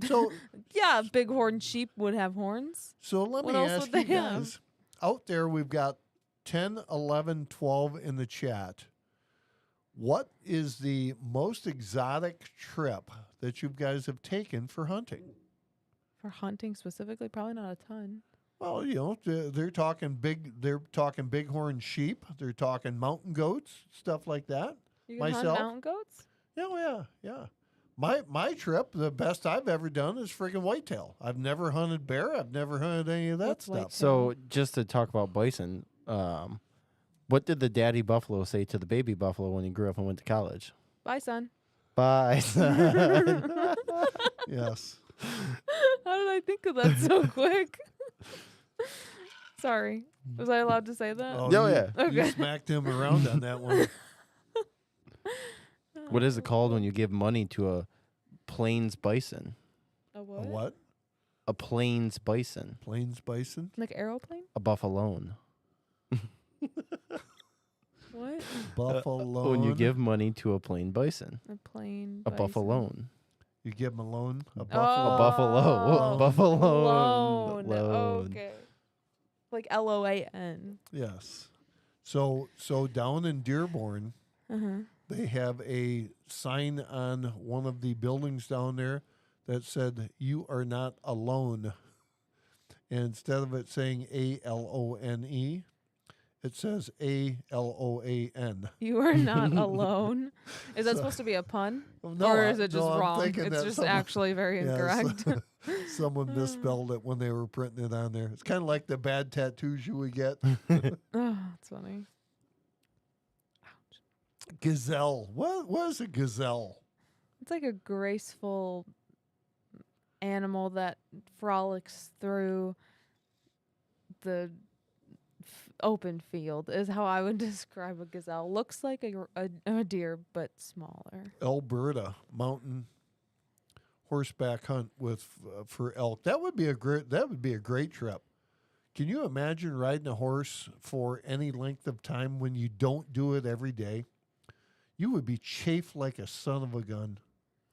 [SPEAKER 3] So
[SPEAKER 4] Yeah, bighorn sheep would have horns.
[SPEAKER 3] So let
[SPEAKER 4] What
[SPEAKER 3] me
[SPEAKER 4] else
[SPEAKER 3] ask
[SPEAKER 4] would
[SPEAKER 3] you
[SPEAKER 4] they have?
[SPEAKER 3] guys. Out there, we've got 10, 11, 12 in the chat. What is the most exotic trip that you guys have taken for hunting?
[SPEAKER 4] For hunting specifically, probably not a ton.
[SPEAKER 3] Well, they're talking bighorn sheep. They're talking mountain goats, stuff like that.
[SPEAKER 4] You can
[SPEAKER 3] Myself?
[SPEAKER 4] hunt mountain goats?
[SPEAKER 3] Yeah. My trip, the best I've ever done is friggin' whitetail. I've never hunted bear. I've never hunted any of that
[SPEAKER 4] What's
[SPEAKER 3] stuff.
[SPEAKER 4] whitetail?
[SPEAKER 1] So just to talk about bison, what did the daddy buffalo say to the baby buffalo when he grew up and went to college?
[SPEAKER 4] Bye, son.
[SPEAKER 1] Bye.
[SPEAKER 3] Yes.
[SPEAKER 4] How did I think of that so quick? Sorry. Was I allowed to say that?
[SPEAKER 1] Oh,
[SPEAKER 3] you,
[SPEAKER 1] yeah.
[SPEAKER 3] You
[SPEAKER 4] Okay.
[SPEAKER 3] smacked him around on that one.
[SPEAKER 1] What is it called when you give money to a plains bison?
[SPEAKER 4] A
[SPEAKER 3] A
[SPEAKER 4] what?
[SPEAKER 3] what?
[SPEAKER 1] A plains bison.
[SPEAKER 3] Plains bison?
[SPEAKER 4] Like aeroplane?
[SPEAKER 1] A buffalo.
[SPEAKER 4] What?
[SPEAKER 3] Buffalo.
[SPEAKER 1] When you give money to a plain bison.
[SPEAKER 4] A plane.
[SPEAKER 1] A buffalo.
[SPEAKER 3] You give him a loan? A
[SPEAKER 4] Oh.
[SPEAKER 3] buffalo?
[SPEAKER 1] A buffalo.
[SPEAKER 4] Oh.
[SPEAKER 1] Buffalo.
[SPEAKER 4] Loan.
[SPEAKER 1] Loan.
[SPEAKER 4] Okay. Like LOAN.
[SPEAKER 3] Yes. So down in Dearborn,
[SPEAKER 4] Uh-huh.
[SPEAKER 3] they have a sign on one of the buildings down there that said, "You are not alone." And instead of it saying ALONE, it says ALOAN.
[SPEAKER 4] You are not alone. Is that supposed to be a pun?
[SPEAKER 3] No,
[SPEAKER 4] or is it just
[SPEAKER 3] I'm
[SPEAKER 4] wrong?
[SPEAKER 3] thinking
[SPEAKER 4] It's
[SPEAKER 3] that
[SPEAKER 4] just
[SPEAKER 3] someone-
[SPEAKER 4] actually very
[SPEAKER 3] Yeah,
[SPEAKER 4] incorrect.
[SPEAKER 3] Someone misspelled it when they were printing it on there. It's kind of like the bad tattoos you would get.
[SPEAKER 4] Oh, that's funny.
[SPEAKER 3] Gazelle. What is a gazelle?
[SPEAKER 4] It's like a graceful animal that frolics through the open field is how I would describe a gazelle. Looks like a deer, but smaller.
[SPEAKER 3] Alberta mountain horseback hunt with for elk. That would be a great trip. Can you imagine riding a horse for any length of time when you don't do it every day? You would be chafed like a son of a gun.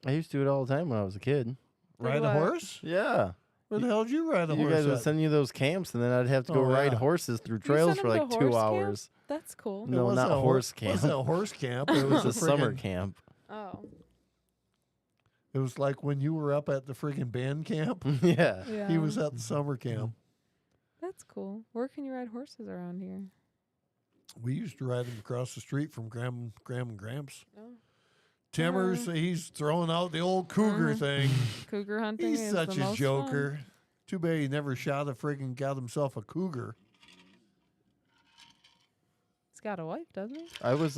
[SPEAKER 1] I used to do it all the time when I was a kid.
[SPEAKER 4] Like
[SPEAKER 3] Ride a
[SPEAKER 4] what?
[SPEAKER 3] horse?
[SPEAKER 1] Yeah.
[SPEAKER 3] Where the hell did you ride a
[SPEAKER 1] You
[SPEAKER 3] horse
[SPEAKER 1] guys would
[SPEAKER 3] at?
[SPEAKER 1] send you those camps, and then I'd have to go
[SPEAKER 3] Oh,
[SPEAKER 1] ride
[SPEAKER 3] yeah.
[SPEAKER 1] horses through
[SPEAKER 4] You
[SPEAKER 1] trails
[SPEAKER 4] sent
[SPEAKER 1] for
[SPEAKER 4] them
[SPEAKER 1] like
[SPEAKER 4] to
[SPEAKER 1] 2
[SPEAKER 4] horse camp?
[SPEAKER 1] hours.
[SPEAKER 4] That's cool.
[SPEAKER 3] It
[SPEAKER 1] No,
[SPEAKER 3] wasn't
[SPEAKER 1] not
[SPEAKER 3] a
[SPEAKER 1] horse
[SPEAKER 3] It wasn't
[SPEAKER 1] camp.
[SPEAKER 3] a horse camp. It was
[SPEAKER 1] It's a summer
[SPEAKER 3] friggin-
[SPEAKER 1] camp.
[SPEAKER 4] Oh.
[SPEAKER 3] It was like when you were up at the friggin' band camp.
[SPEAKER 1] Yeah.
[SPEAKER 4] Yeah.
[SPEAKER 3] He was at the summer camp.
[SPEAKER 4] That's cool. Where can you ride horses around here?
[SPEAKER 3] We used to ride him across the street from Graham and Gramps.
[SPEAKER 4] Oh.
[SPEAKER 3] Timmers, he's throwing out the old cougar thing.
[SPEAKER 4] Cougar hunting
[SPEAKER 3] He's
[SPEAKER 4] is
[SPEAKER 3] such
[SPEAKER 4] the
[SPEAKER 3] a
[SPEAKER 4] most
[SPEAKER 3] joker.
[SPEAKER 4] fun.
[SPEAKER 3] Too bad he never shot a friggin' got himself a cougar.
[SPEAKER 4] He's got a wife, doesn't he?
[SPEAKER 1] I was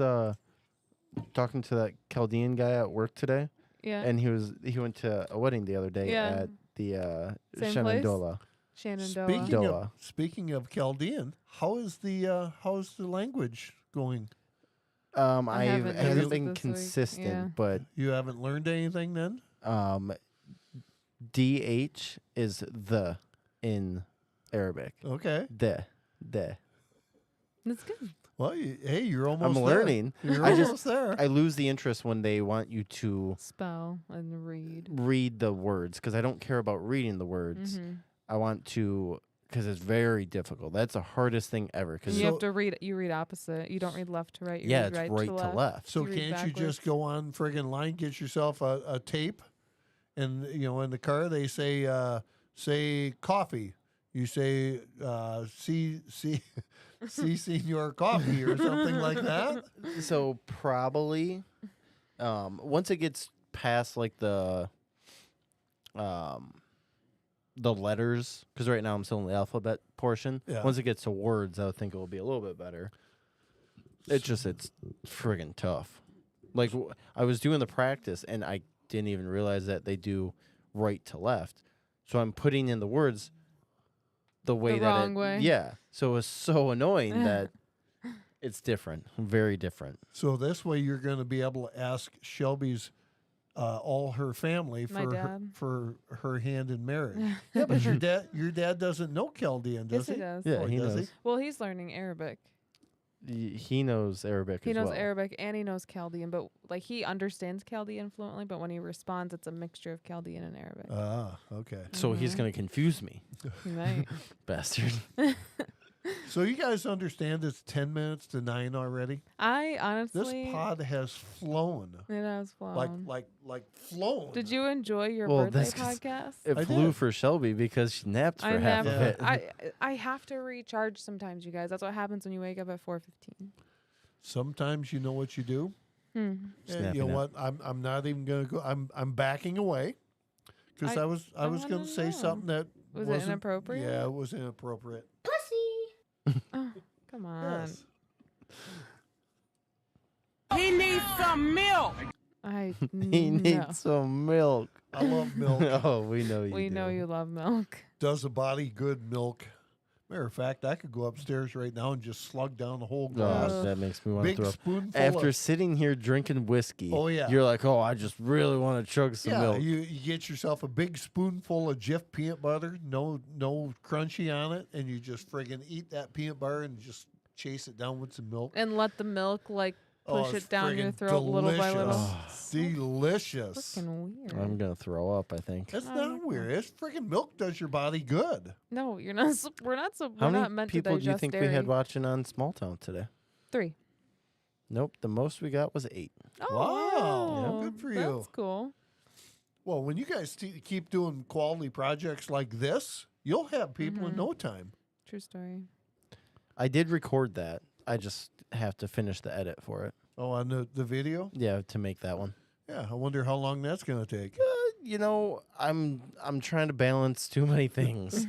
[SPEAKER 1] talking to that Chaldean guy at work today,
[SPEAKER 4] Yeah.
[SPEAKER 1] and he went to a wedding the other day
[SPEAKER 4] Yeah.
[SPEAKER 1] at the
[SPEAKER 4] Same place?
[SPEAKER 1] Shenandoah.
[SPEAKER 4] Shenandoah.
[SPEAKER 3] Speaking of Chaldean, how's the language going?
[SPEAKER 1] I
[SPEAKER 4] haven't
[SPEAKER 1] haven't
[SPEAKER 4] noticed
[SPEAKER 1] been
[SPEAKER 4] this week,
[SPEAKER 1] consistent,
[SPEAKER 4] yeah.
[SPEAKER 1] but
[SPEAKER 3] You haven't learned anything then?
[SPEAKER 1] DH is the in Arabic.
[SPEAKER 3] Okay.
[SPEAKER 1] The.
[SPEAKER 4] That's good.
[SPEAKER 3] Well, hey, you're almost
[SPEAKER 1] I'm
[SPEAKER 3] there.
[SPEAKER 1] learning.
[SPEAKER 3] You're
[SPEAKER 1] I
[SPEAKER 3] almost
[SPEAKER 1] just
[SPEAKER 3] there.
[SPEAKER 1] I lose the interest when they want you to
[SPEAKER 4] Spell and read.
[SPEAKER 1] read the words because I don't care about reading the words.
[SPEAKER 4] Mm-hmm.
[SPEAKER 1] I want to because it's very difficult. That's the hardest thing ever. Because
[SPEAKER 4] You have to read. You read opposite. You don't read left to right. You
[SPEAKER 1] yeah,
[SPEAKER 4] read
[SPEAKER 1] it's
[SPEAKER 4] right,
[SPEAKER 1] to left.
[SPEAKER 3] So
[SPEAKER 4] You read
[SPEAKER 3] can't you just
[SPEAKER 4] backwards.
[SPEAKER 3] go on friggin' line, get yourself a tape, and in the car they say coffee. You say see Senor Coffee or something like that.
[SPEAKER 1] So probably once it gets past like the letters, because right now I'm still in the alphabet portion.
[SPEAKER 3] Yeah.
[SPEAKER 1] Once it gets to words, I would think it will be a little bit better. It's friggin' tough. Like I was doing the practice and I didn't even realize that they do right to left. So I'm putting in the words the way
[SPEAKER 4] wrong way.
[SPEAKER 1] Yeah. So it's so annoying that it's different, very different.
[SPEAKER 3] So this way you're going to be able to ask Shelby's all her family
[SPEAKER 4] My dad.
[SPEAKER 3] for her hand in marriage. Yeah, but your dad doesn't know Chaldean, does
[SPEAKER 4] Yes, he does.
[SPEAKER 1] Yeah,
[SPEAKER 3] Oh,
[SPEAKER 1] he
[SPEAKER 3] does
[SPEAKER 1] knows.
[SPEAKER 4] Well, he's learning Arabic.
[SPEAKER 1] He knows Arabic
[SPEAKER 4] He
[SPEAKER 1] as
[SPEAKER 4] knows
[SPEAKER 1] well.
[SPEAKER 4] Arabic and he knows Chaldean, but like he understands Chaldean fluently. But when he responds, it's a mixture of Chaldean and Arabic.
[SPEAKER 3] Ah, okay.
[SPEAKER 1] So he's going to confuse me,
[SPEAKER 4] He might.
[SPEAKER 1] bastard.
[SPEAKER 3] So you guys understand it's 10 minutes to 9 already?
[SPEAKER 4] I
[SPEAKER 3] This
[SPEAKER 4] honestly,
[SPEAKER 3] pod has flown.
[SPEAKER 4] it has flown.
[SPEAKER 3] Like flown.
[SPEAKER 4] Did you enjoy your
[SPEAKER 1] Well,
[SPEAKER 4] birthday
[SPEAKER 1] that's 'cause
[SPEAKER 4] podcast?
[SPEAKER 1] It
[SPEAKER 3] I
[SPEAKER 1] flew
[SPEAKER 3] did.
[SPEAKER 1] for Shelby because she napped for
[SPEAKER 4] I
[SPEAKER 1] half of
[SPEAKER 4] never.
[SPEAKER 1] it.
[SPEAKER 4] I have to recharge sometimes, you guys. That's what happens when you wake up at 4:15.
[SPEAKER 3] Sometimes you know what you do. And you
[SPEAKER 1] Snapping
[SPEAKER 3] know
[SPEAKER 1] it.
[SPEAKER 3] what? I'm not even going to go. I'm backing away because I was
[SPEAKER 4] I
[SPEAKER 3] going
[SPEAKER 4] wanna
[SPEAKER 3] to say
[SPEAKER 4] know.
[SPEAKER 3] something that
[SPEAKER 4] Was it
[SPEAKER 3] wasn't-
[SPEAKER 4] inappropriate?
[SPEAKER 3] Yeah, it was inappropriate.
[SPEAKER 4] Oh, come on.
[SPEAKER 3] Yes.
[SPEAKER 2] He needs some milk.
[SPEAKER 4] I
[SPEAKER 1] He
[SPEAKER 4] no.
[SPEAKER 1] needs some milk.
[SPEAKER 3] I love milk.
[SPEAKER 1] Oh, we know you.
[SPEAKER 4] We know
[SPEAKER 1] do.
[SPEAKER 4] you love milk.
[SPEAKER 3] Does a body good, milk. Matter of fact, I could go upstairs right now and just slug down the whole glass.
[SPEAKER 1] That makes me want to
[SPEAKER 3] Big
[SPEAKER 1] throw up.
[SPEAKER 3] spoonful
[SPEAKER 1] After
[SPEAKER 3] of,
[SPEAKER 1] sitting here drinking whiskey,
[SPEAKER 3] Oh, yeah.
[SPEAKER 1] you're like, oh, I just really want to chug some
[SPEAKER 3] yeah,
[SPEAKER 1] milk.
[SPEAKER 3] you get yourself a big spoonful of Jif peanut butter, no crunchy on it, and you just friggin' eat that peanut butter and just chase it down with some milk.
[SPEAKER 4] And let the milk like push
[SPEAKER 3] it's
[SPEAKER 4] it down your
[SPEAKER 3] friggin'
[SPEAKER 4] throat little by little.
[SPEAKER 3] delicious. Delicious.
[SPEAKER 4] Fucking weird.
[SPEAKER 1] I'm going to throw up, I think.
[SPEAKER 3] That's not weird. It's friggin' milk does your body good.
[SPEAKER 4] No, you're not. We're not.
[SPEAKER 1] How
[SPEAKER 4] We're
[SPEAKER 1] many
[SPEAKER 4] not meant
[SPEAKER 1] people
[SPEAKER 4] to
[SPEAKER 1] do you
[SPEAKER 4] digest
[SPEAKER 1] think
[SPEAKER 4] dairy.
[SPEAKER 1] we had watching on Small Town today?
[SPEAKER 4] 3.
[SPEAKER 1] Nope, the most we got was 8.
[SPEAKER 4] Oh,
[SPEAKER 3] Wow. Good for you.
[SPEAKER 4] That's cool.
[SPEAKER 3] Well, when you guys keep doing quality projects like this, you'll have people in no time.
[SPEAKER 4] True story.
[SPEAKER 1] I did record that. I just have to finish the edit for it.
[SPEAKER 3] Oh, on the video?
[SPEAKER 1] Yeah, to make that one.
[SPEAKER 3] Yeah, I wonder how long that's going to take.
[SPEAKER 1] I'm trying to balance too many things.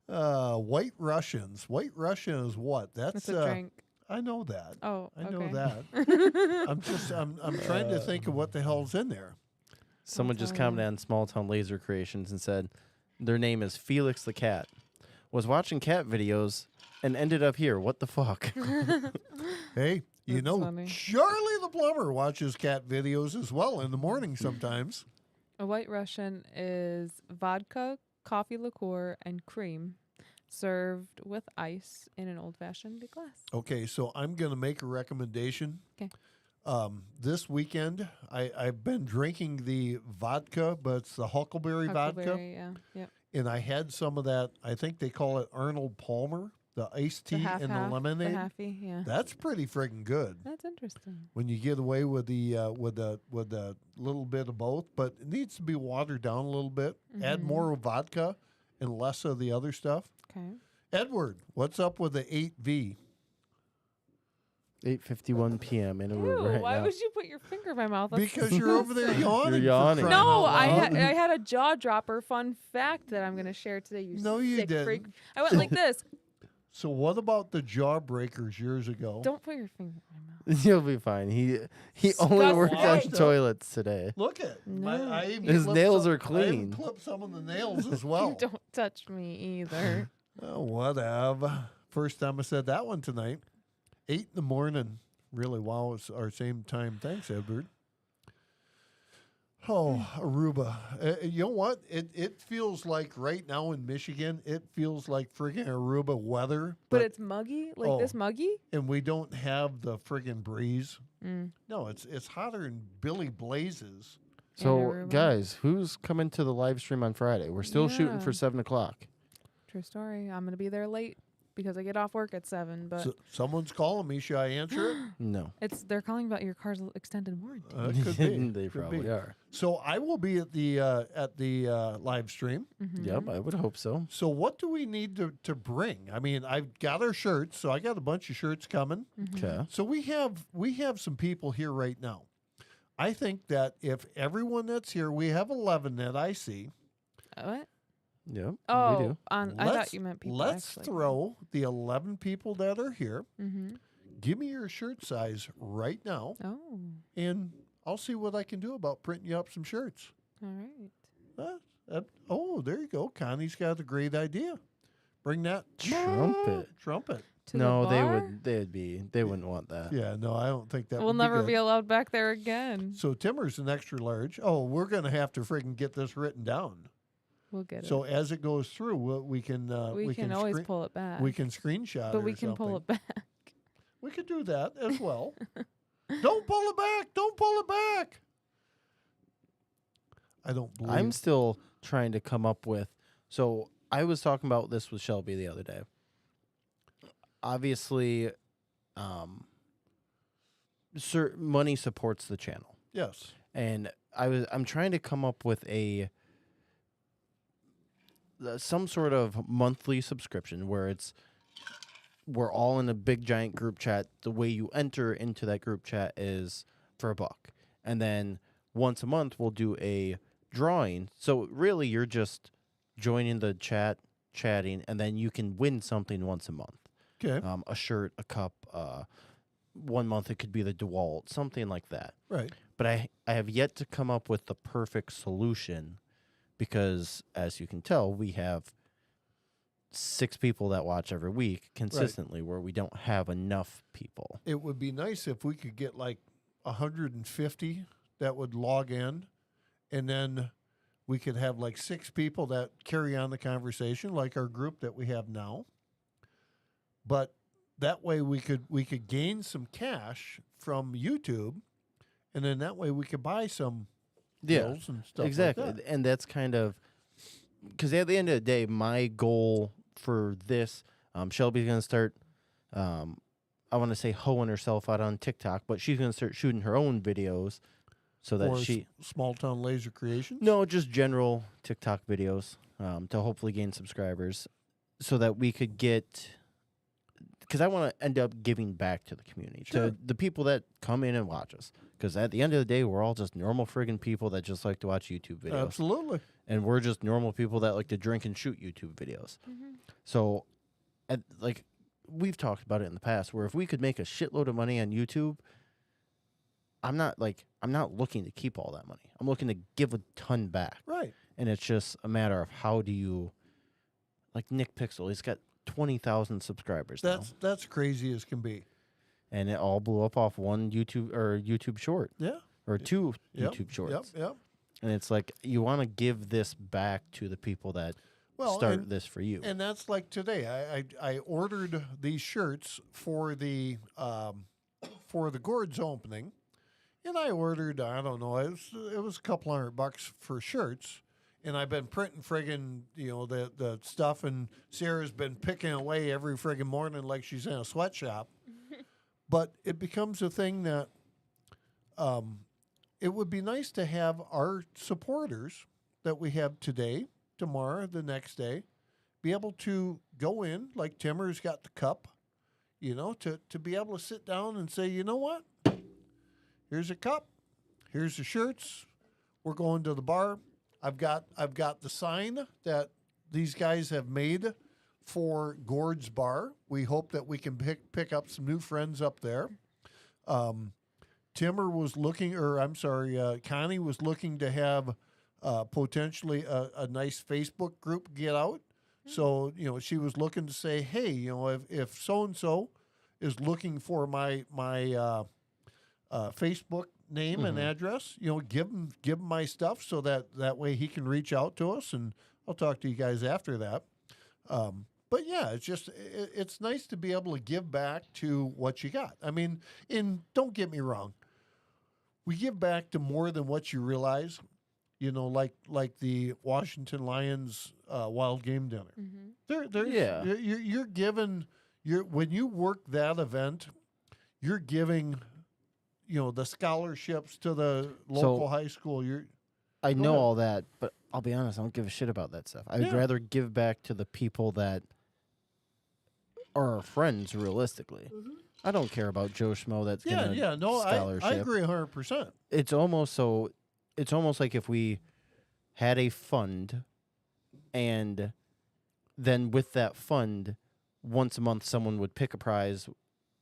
[SPEAKER 3] White Russians. White Russian is what?
[SPEAKER 4] That's a drink.
[SPEAKER 3] I know that.
[SPEAKER 4] Oh,
[SPEAKER 3] I know
[SPEAKER 4] okay.
[SPEAKER 3] that. I'm trying to think of what the hell's in there.
[SPEAKER 1] Someone just commented on Small Town Laser Creations and said their name is Felix the Cat. Was watching cat videos and ended up here. What the fuck?
[SPEAKER 3] Hey, you
[SPEAKER 4] That's
[SPEAKER 3] know,
[SPEAKER 4] funny.
[SPEAKER 3] Charley the Plumber watches cat videos as well in the morning sometimes.
[SPEAKER 4] A White Russian is vodka, coffee liqueur, and cream, served with ice in an old-fashioned glass.
[SPEAKER 3] Okay, so I'm going to make a recommendation.
[SPEAKER 4] 'Kay.
[SPEAKER 3] This weekend, I've been drinking the vodka, but it's the Huckleberry vodka.
[SPEAKER 4] Huckleberry, yeah, yep.
[SPEAKER 3] And I had some of that, I think they call it Arnold Palmer, the iced tea and the lemonade.
[SPEAKER 4] The halfy, yeah.
[SPEAKER 3] That's pretty friggin' good.
[SPEAKER 4] That's interesting.
[SPEAKER 3] When you get away with the little bit of both, but it needs to be watered down a little bit. Add more vodka and less of the other stuff.
[SPEAKER 4] Okay.
[SPEAKER 3] Edward, what's up with the 8V?
[SPEAKER 1] 8:51 p.m. in a
[SPEAKER 4] Ew,
[SPEAKER 1] room right
[SPEAKER 4] why
[SPEAKER 1] now.
[SPEAKER 4] would you put your finger in my mouth? That's
[SPEAKER 3] Because you're over there yawning.
[SPEAKER 1] You're yawning.
[SPEAKER 3] For crying
[SPEAKER 4] No,
[SPEAKER 3] out
[SPEAKER 4] I
[SPEAKER 3] loud.
[SPEAKER 4] had a jaw dropper fun fact that I'm going to share today. You
[SPEAKER 3] No, you
[SPEAKER 4] sick
[SPEAKER 3] didn't.
[SPEAKER 4] freak. I went like this.
[SPEAKER 3] So what about the jawbreakers years ago?
[SPEAKER 4] Don't put your finger in my mouth.
[SPEAKER 1] You'll be fine. He only
[SPEAKER 4] Disgusting.
[SPEAKER 1] worked on
[SPEAKER 3] Washed up.
[SPEAKER 1] toilets today.
[SPEAKER 3] Look at
[SPEAKER 4] No.
[SPEAKER 3] I even
[SPEAKER 1] His
[SPEAKER 3] clipped
[SPEAKER 1] nails
[SPEAKER 3] some-
[SPEAKER 1] are
[SPEAKER 3] I even
[SPEAKER 1] clean.
[SPEAKER 3] clipped some of the nails as well.
[SPEAKER 4] Don't touch me either.
[SPEAKER 3] Oh, whatever. First time I said that one tonight. 8 in the morning. Really, wow, it's our same time. Thanks, Edward. Oh, Aruba. You know what? It feels like right now in Michigan, it feels like friggin' Aruba weather.
[SPEAKER 4] But it's muggy, like this
[SPEAKER 3] Oh.
[SPEAKER 4] muggy.
[SPEAKER 3] and we don't have the friggin' breeze.
[SPEAKER 4] Mm.
[SPEAKER 3] No, it's hotter than Billy Blazes.
[SPEAKER 1] So,
[SPEAKER 4] Aruba.
[SPEAKER 1] guys, who's coming to the live stream on Friday? We're still shooting
[SPEAKER 4] Yeah.
[SPEAKER 1] for 7 o'clock.
[SPEAKER 4] True story. I'm gonna be there late because I get off work at 7. But
[SPEAKER 3] So, some's calling me. Should I answer it?
[SPEAKER 1] No.
[SPEAKER 4] they're calling about your car's extended warranty.
[SPEAKER 3] It could be.
[SPEAKER 1] They
[SPEAKER 3] Could
[SPEAKER 1] probably
[SPEAKER 3] be.
[SPEAKER 1] are.
[SPEAKER 3] So I will be at the live stream.
[SPEAKER 4] Mm-hmm.
[SPEAKER 1] Yep, I would hope so.
[SPEAKER 3] So what do we need to bring? I mean, I've got our shirts, so I got a bunch of shirts coming.
[SPEAKER 1] Okay.
[SPEAKER 3] So we have some people here right now. I think that if everyone that's here, we have 11 that I see.
[SPEAKER 4] What?
[SPEAKER 1] Yep, we
[SPEAKER 4] Oh,
[SPEAKER 1] do.
[SPEAKER 4] I thought you meant people.
[SPEAKER 3] Let's
[SPEAKER 4] actually.
[SPEAKER 3] throw the 11 people that are here.
[SPEAKER 4] Mm-hmm.
[SPEAKER 3] Give me your shirt size right now,
[SPEAKER 4] Oh,
[SPEAKER 3] and I'll see what I can do about printing you up some shirts.
[SPEAKER 4] all right.
[SPEAKER 3] Oh, there you go. Connie's got a great idea. Bring that
[SPEAKER 1] Trumpet.
[SPEAKER 3] Trumpet.
[SPEAKER 4] To
[SPEAKER 1] No,
[SPEAKER 4] the
[SPEAKER 1] they
[SPEAKER 4] bar?
[SPEAKER 1] would. They wouldn't want that.
[SPEAKER 3] Yeah, no, I don't think that
[SPEAKER 4] We'll
[SPEAKER 3] would
[SPEAKER 4] never
[SPEAKER 3] be
[SPEAKER 4] be
[SPEAKER 3] good.
[SPEAKER 4] allowed back there again.
[SPEAKER 3] So Timmer's an extra large. Oh, we're going to have to friggin' get this written down.
[SPEAKER 4] We'll get
[SPEAKER 3] So
[SPEAKER 4] it.
[SPEAKER 3] as it goes through, we can
[SPEAKER 4] We can always pull it back.
[SPEAKER 3] we can screenshot
[SPEAKER 4] but
[SPEAKER 3] it
[SPEAKER 4] we
[SPEAKER 3] or
[SPEAKER 4] can pull
[SPEAKER 3] something.
[SPEAKER 4] it back.
[SPEAKER 3] We could do that as well. Don't pull it back. Don't pull it back. I don't believe.
[SPEAKER 1] I'm still trying to come up with. So I was talking about this with Shelby the other day. Obviously, money supports the channel,
[SPEAKER 3] Yes.
[SPEAKER 1] and I'm trying to come up with some sort of monthly subscription where we're all in a big giant group chat. The way you enter into that group chat is for $1, and then once a month we'll do a drawing. So really, you're just joining the chat, chatting, and then you can win something once a month.
[SPEAKER 3] Okay.
[SPEAKER 1] A shirt, a cup. 1 month it could be the DeWalt, something like that.
[SPEAKER 3] Right.
[SPEAKER 1] But I have yet to come up with the perfect solution because, as you can tell, we have 6 people that watch every week consistently, where we don't have enough people.
[SPEAKER 3] It would be nice if we could get like 150 that would log in, and then we could have like 6 people that carry on the conversation, like our group that we have now. But that way we could gain some cash from YouTube, and then that way we could buy some bills and stuff
[SPEAKER 1] exactly.
[SPEAKER 3] like that.
[SPEAKER 1] And that's kind of because at the end of the day, my goal for this, Shelby's going to start, I want to say hoeing herself out on TikTok, but she's going to start shooting her own videos so that
[SPEAKER 3] Or
[SPEAKER 1] she...
[SPEAKER 3] Small Town Laser Creations?
[SPEAKER 1] No, just general TikTok videos to hopefully gain subscribers so that we could get... Because I want to end up giving back to the community, to the people that come in and watch us. Because at the end of the day, we're all just normal friggin' people that just like to watch YouTube videos.
[SPEAKER 3] Absolutely.
[SPEAKER 1] And we're just normal people that like to drink and shoot YouTube videos. So, like, we've talked about it in the past, where if we could make a shitload of money on YouTube, I'm not looking to keep all that money. I'm looking to give a ton back.
[SPEAKER 3] Right.
[SPEAKER 1] And it's just a matter of how do you, like Nick Pixel, he's got 20,000 subscribers now.
[SPEAKER 3] That's crazy as can be.
[SPEAKER 1] And it all blew up off one YouTube short.
[SPEAKER 3] Yeah.
[SPEAKER 1] Or 2
[SPEAKER 3] Yep.
[SPEAKER 1] YouTube shorts.
[SPEAKER 3] Yep.
[SPEAKER 1] And it's like, you want to give this back to the people that start this for you.
[SPEAKER 3] And that's like today. I ordered these shirts for the Gourds opening, and I ordered, I don't know, it was a couple $100 for shirts. And I've been printing friggin', the stuff, and Sarah's been picking away every friggin' morning like she's in a sweatshop. But it becomes a thing that it would be nice to have our supporters that we have today, tomorrow, the next day, be able to go in, like Timmer's got the cup, to be able to sit down and say, you know what? Here's a cup. Here's the shirts. We're going to the bar. I've got the sign that these guys have made for Gord's Bar. We hope that we can pick up some new friends up there. Timmer was looking, Connie was looking to have potentially a nice Facebook group get out. So, she was looking to say, hey, if so-and-so is looking for my Facebook name and address, give him my stuff so that way he can reach out to us, and I'll talk to you guys after that. But yeah, it's nice to be able to give back to what you got. I mean, don't get me wrong, we give back to more than what you realize. Like the Washington Lions wild game dinner. You're giving when you work that event, you're giving the scholarships to the local high school.
[SPEAKER 1] I know all that, but I'll be honest, I don't give a shit about that stuff. I'd rather give back to the people that are our friends, realistically. I don't care about Joe Schmo that's getting a scholarship.
[SPEAKER 3] I agree 100%.
[SPEAKER 1] It's almost like if we had a fund, and then with that fund, once a month someone would pick a prize,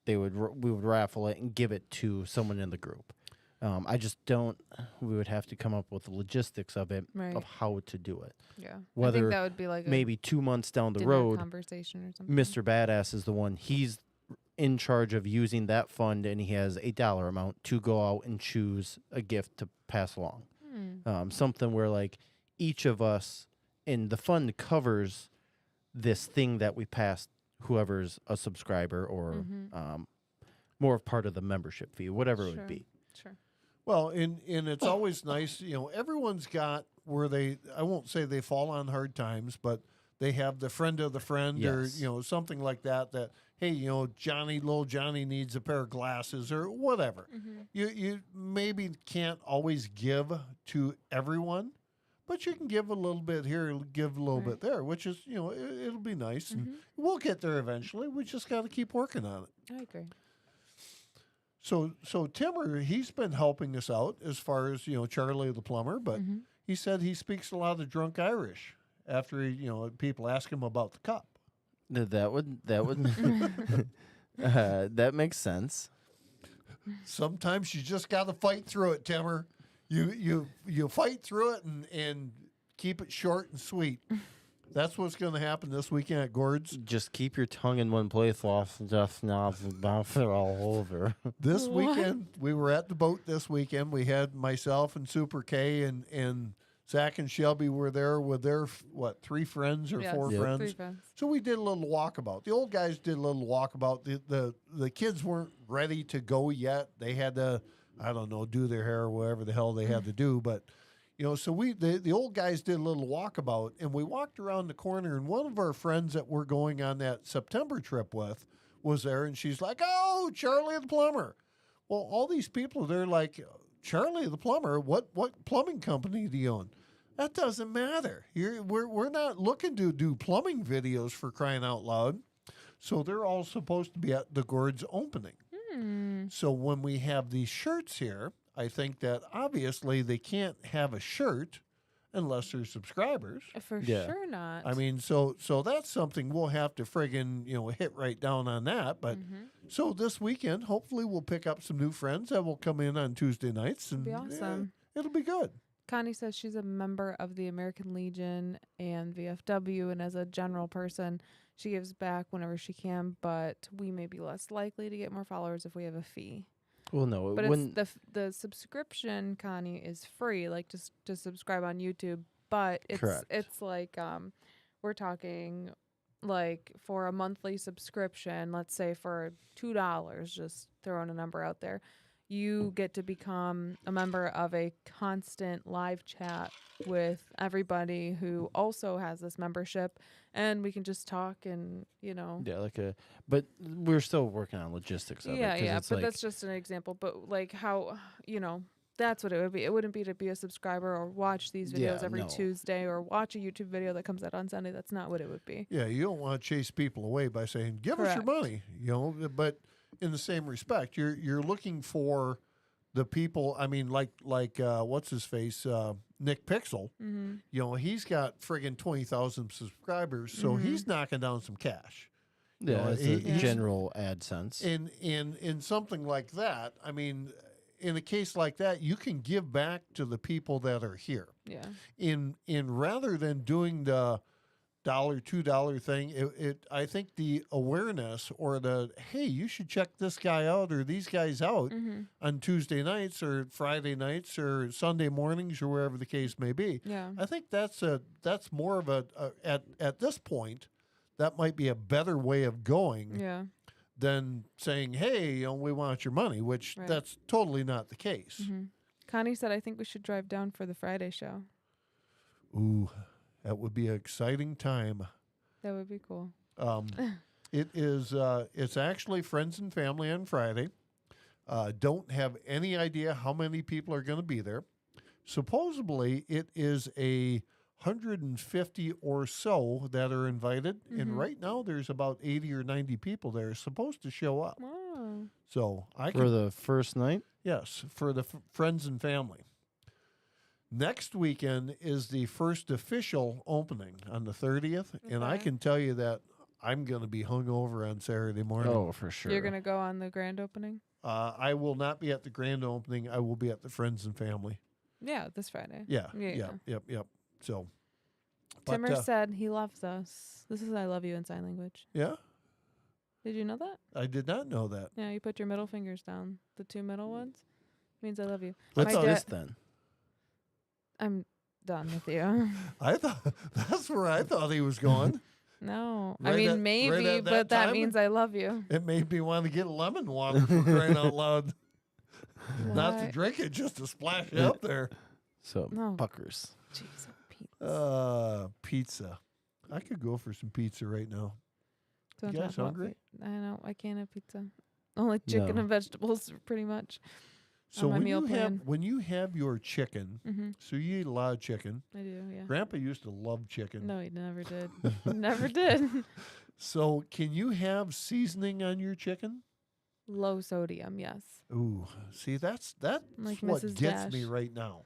[SPEAKER 1] we would raffle it and give it to someone in the group. I just don't. We would have to come up with the logistics of it, of how to do it.
[SPEAKER 4] Yeah,
[SPEAKER 1] Whether
[SPEAKER 4] I think that would be like
[SPEAKER 1] maybe 2 months down the
[SPEAKER 4] dinner
[SPEAKER 1] road,
[SPEAKER 4] conversation or something.
[SPEAKER 1] Mr. Badass is the one. He's in charge of using that fund, and he has a dollar amount to go out and choose a gift to pass along. Something where like each of us, and the fund covers this thing that we passed whoever's a subscriber or more of part of the membership fee, whatever it would be.
[SPEAKER 4] Sure.
[SPEAKER 3] Well, and it's always nice, everyone's got where I won't say they fall on hard times, but they have the friend of the friend or, something like that, hey, little Johnny needs a pair of glasses or whatever. You maybe can't always give to everyone, but you can give a little bit here, give a little bit there, which is, it'll be nice. And we'll get there eventually. We just got to keep working on it.
[SPEAKER 4] I agree.
[SPEAKER 3] So Timmer, he's been helping us out as far as, Charley the plumber, but he said he speaks a lot of drunk Irish after people ask him about the cup.
[SPEAKER 1] That would that makes sense.
[SPEAKER 3] Sometimes you just got to fight through it, Timmer. You fight through it and keep it short and sweet. That's what's going to happen this weekend at Gord's.
[SPEAKER 1] Just keep your tongue in one place, lost just now, bounce it all over.
[SPEAKER 3] This
[SPEAKER 4] What?
[SPEAKER 3] weekend, we were at the boat this weekend. We had myself and Super K and Zach and Shelby were there with their, 3 friends or
[SPEAKER 4] Yes,
[SPEAKER 3] 4
[SPEAKER 1] Yep.
[SPEAKER 4] three
[SPEAKER 3] friends.
[SPEAKER 4] friends.
[SPEAKER 3] So we did a little walkabout. The old guys did a little walkabout. The kids weren't ready to go yet. They had to, I don't know, do their hair or whatever the hell they had to do. But, so the old guys did a little walkabout, and we walked around the corner, and one of our friends that we're going on that September trip with was there, and she's like, "Oh, Charley the plumber." Well, all these people, they're like, "Charley the plumber? What plumbing company do you own?" That doesn't matter. We're not looking to do plumbing videos, for crying out loud. So they're all supposed to be at the Gord's opening. So when we have these shirts here, I think that obviously they can't have a shirt unless they're subscribers.
[SPEAKER 4] For
[SPEAKER 1] Yeah.
[SPEAKER 4] sure not.
[SPEAKER 3] I mean, so that's something we'll have to friggin', hit right down on that. But so this weekend, hopefully we'll pick up some new friends that will come in on Tuesday nights. And
[SPEAKER 4] be awesome.
[SPEAKER 3] it'll be good.
[SPEAKER 4] Connie says she's a member of the American Legion and VFW, and as a general person, she gives back whenever she can, but we may be less likely to get more followers if we have a fee.
[SPEAKER 1] Well, no,
[SPEAKER 4] But
[SPEAKER 1] when
[SPEAKER 4] it's the subscription, Connie, is free, like just to subscribe on YouTube. But
[SPEAKER 1] Correct.
[SPEAKER 4] it's like we're talking like for a monthly subscription, let's say for $2, just throwing a number out there, you get to become a member of a constant live chat with everybody who also has this membership, and we can just talk and
[SPEAKER 1] yeah, but we're still working on logistics of it.
[SPEAKER 4] yeah,
[SPEAKER 1] 'cause
[SPEAKER 4] yeah,
[SPEAKER 1] it's
[SPEAKER 4] but
[SPEAKER 1] like,
[SPEAKER 4] that's just an example. But like how, that's what it would be. It wouldn't be to be a subscriber or watch these videos
[SPEAKER 1] Yeah,
[SPEAKER 4] every
[SPEAKER 1] no.
[SPEAKER 4] Tuesday or watch a YouTube video that comes out on Sunday. That's not what it would be.
[SPEAKER 3] Yeah, you don't want to chase people away by saying, "Give us your
[SPEAKER 4] Correct.
[SPEAKER 3] money," But in the same respect, you're looking for the people. I mean, like what's his face, Nick Pixel. He's got friggin' 20,000 subscribers, so he's knocking down some cash.
[SPEAKER 1] yeah, it's
[SPEAKER 3] he-
[SPEAKER 1] a
[SPEAKER 3] he's-
[SPEAKER 1] general AdSense.
[SPEAKER 3] In something like that, I mean, in a case like that, you can give back to the people that are here.
[SPEAKER 4] Yeah.
[SPEAKER 3] In rather than doing the $1, $2 thing, I think the awareness or the, hey, you should check this guy out or these guys out on Tuesday nights or Friday nights or Sunday mornings or wherever the case may be.
[SPEAKER 4] Yeah.
[SPEAKER 3] I think that's more of at this point, that might be a better way of going
[SPEAKER 4] Yeah.
[SPEAKER 3] than saying, hey, we want your money, which
[SPEAKER 4] Right.
[SPEAKER 3] that's totally not the case.
[SPEAKER 4] Connie said, I think we should drive down for the Friday show.
[SPEAKER 3] Ooh, that would be an exciting time.
[SPEAKER 4] That would be cool.
[SPEAKER 3] It is. It's actually friends and family on Friday. Don't have any idea how many people are going to be there. Supposedly, it is 150 or so that are invited, and right now there's about 80 or 90 people there supposed to show up.
[SPEAKER 4] Oh.
[SPEAKER 3] So I
[SPEAKER 1] For
[SPEAKER 3] can,
[SPEAKER 1] the first night?
[SPEAKER 3] yes, for the friends and family. Next weekend is the first official opening on the 30th, and I
[SPEAKER 4] Okay.
[SPEAKER 3] can tell you that I'm going to be hungover on Saturday morning.
[SPEAKER 1] Oh, for sure.
[SPEAKER 4] You're going to go on the grand opening?
[SPEAKER 3] I will not be at the grand opening. I will be at the friends and family.
[SPEAKER 4] Yeah, this Friday.
[SPEAKER 3] Yeah,
[SPEAKER 4] Yeah.
[SPEAKER 3] yep. So,
[SPEAKER 4] Timmer
[SPEAKER 3] but,
[SPEAKER 4] said he loves us. This is I love you in sign language.
[SPEAKER 3] yeah,
[SPEAKER 4] Did you know that?
[SPEAKER 3] I did not know that.
[SPEAKER 4] Yeah, you put your middle fingers down. The 2 middle ones means I love you.
[SPEAKER 1] What's
[SPEAKER 4] My
[SPEAKER 1] this
[SPEAKER 4] dad-
[SPEAKER 1] then?
[SPEAKER 4] I'm done with you.
[SPEAKER 3] I thought that's where I thought he was going.
[SPEAKER 4] No.
[SPEAKER 3] Right
[SPEAKER 4] I mean,
[SPEAKER 3] at- right
[SPEAKER 4] maybe,
[SPEAKER 3] at that
[SPEAKER 4] but that
[SPEAKER 3] time?
[SPEAKER 4] means I love you.
[SPEAKER 3] It made me want to get lemon water for crying out loud. Not to
[SPEAKER 4] Why?
[SPEAKER 3] drink it, just to splash it up there.
[SPEAKER 1] So,
[SPEAKER 4] No.
[SPEAKER 1] puckers.
[SPEAKER 4] Jeez, Pete.
[SPEAKER 3] Pizza. I could go for some pizza right now.
[SPEAKER 4] Don't
[SPEAKER 3] you
[SPEAKER 4] talk
[SPEAKER 3] guys
[SPEAKER 4] about
[SPEAKER 3] hungry?
[SPEAKER 4] I know. I can't have pizza. Only chicken
[SPEAKER 1] No.
[SPEAKER 4] and vegetables, pretty much.
[SPEAKER 3] So
[SPEAKER 4] my
[SPEAKER 3] when
[SPEAKER 4] meal
[SPEAKER 3] you
[SPEAKER 4] plan.
[SPEAKER 3] when you have your chicken, so you eat a lot of chicken.
[SPEAKER 4] I do, yeah.
[SPEAKER 3] Grandpa used to love chicken.
[SPEAKER 4] No, he never did. Never did.
[SPEAKER 3] So can you have seasoning on your chicken?
[SPEAKER 4] Low sodium, yes.
[SPEAKER 3] Ooh, see that's
[SPEAKER 4] Like
[SPEAKER 3] what
[SPEAKER 4] Mrs.
[SPEAKER 3] gets me
[SPEAKER 4] Dash.
[SPEAKER 3] right now.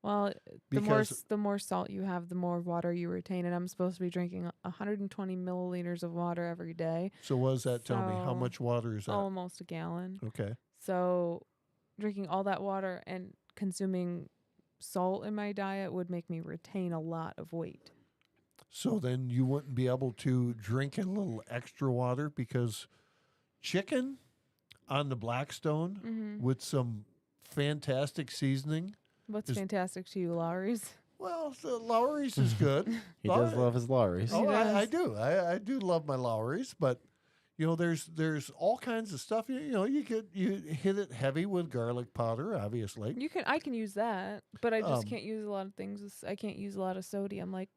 [SPEAKER 4] Well,
[SPEAKER 3] Because-
[SPEAKER 4] the more salt you have, the more water you retain. And I'm supposed to be drinking 120 milliliters of water every day,
[SPEAKER 3] So what does that tell me? How
[SPEAKER 4] So-
[SPEAKER 3] much water is that?
[SPEAKER 4] almost a gallon.
[SPEAKER 3] Okay.
[SPEAKER 4] So drinking all that water and consuming salt in my diet would make me retain a lot of weight.
[SPEAKER 3] So then you wouldn't be able to drink a little extra water because chicken on the Blackstone with some fantastic seasoning.
[SPEAKER 4] What's
[SPEAKER 3] Is-
[SPEAKER 4] fantastic to you, Lowry's?
[SPEAKER 3] Well, the Lowry's is good.
[SPEAKER 1] He does love his Lowry's.
[SPEAKER 3] Oh,
[SPEAKER 4] He
[SPEAKER 3] I
[SPEAKER 4] does.
[SPEAKER 3] do. I do love my Lowry's, but there's all kinds of stuff. You hit it heavy with garlic powder, obviously.
[SPEAKER 4] I can use that, but I just
[SPEAKER 3] Um,
[SPEAKER 4] can't use a lot of things. I can't use a lot of sodium. Like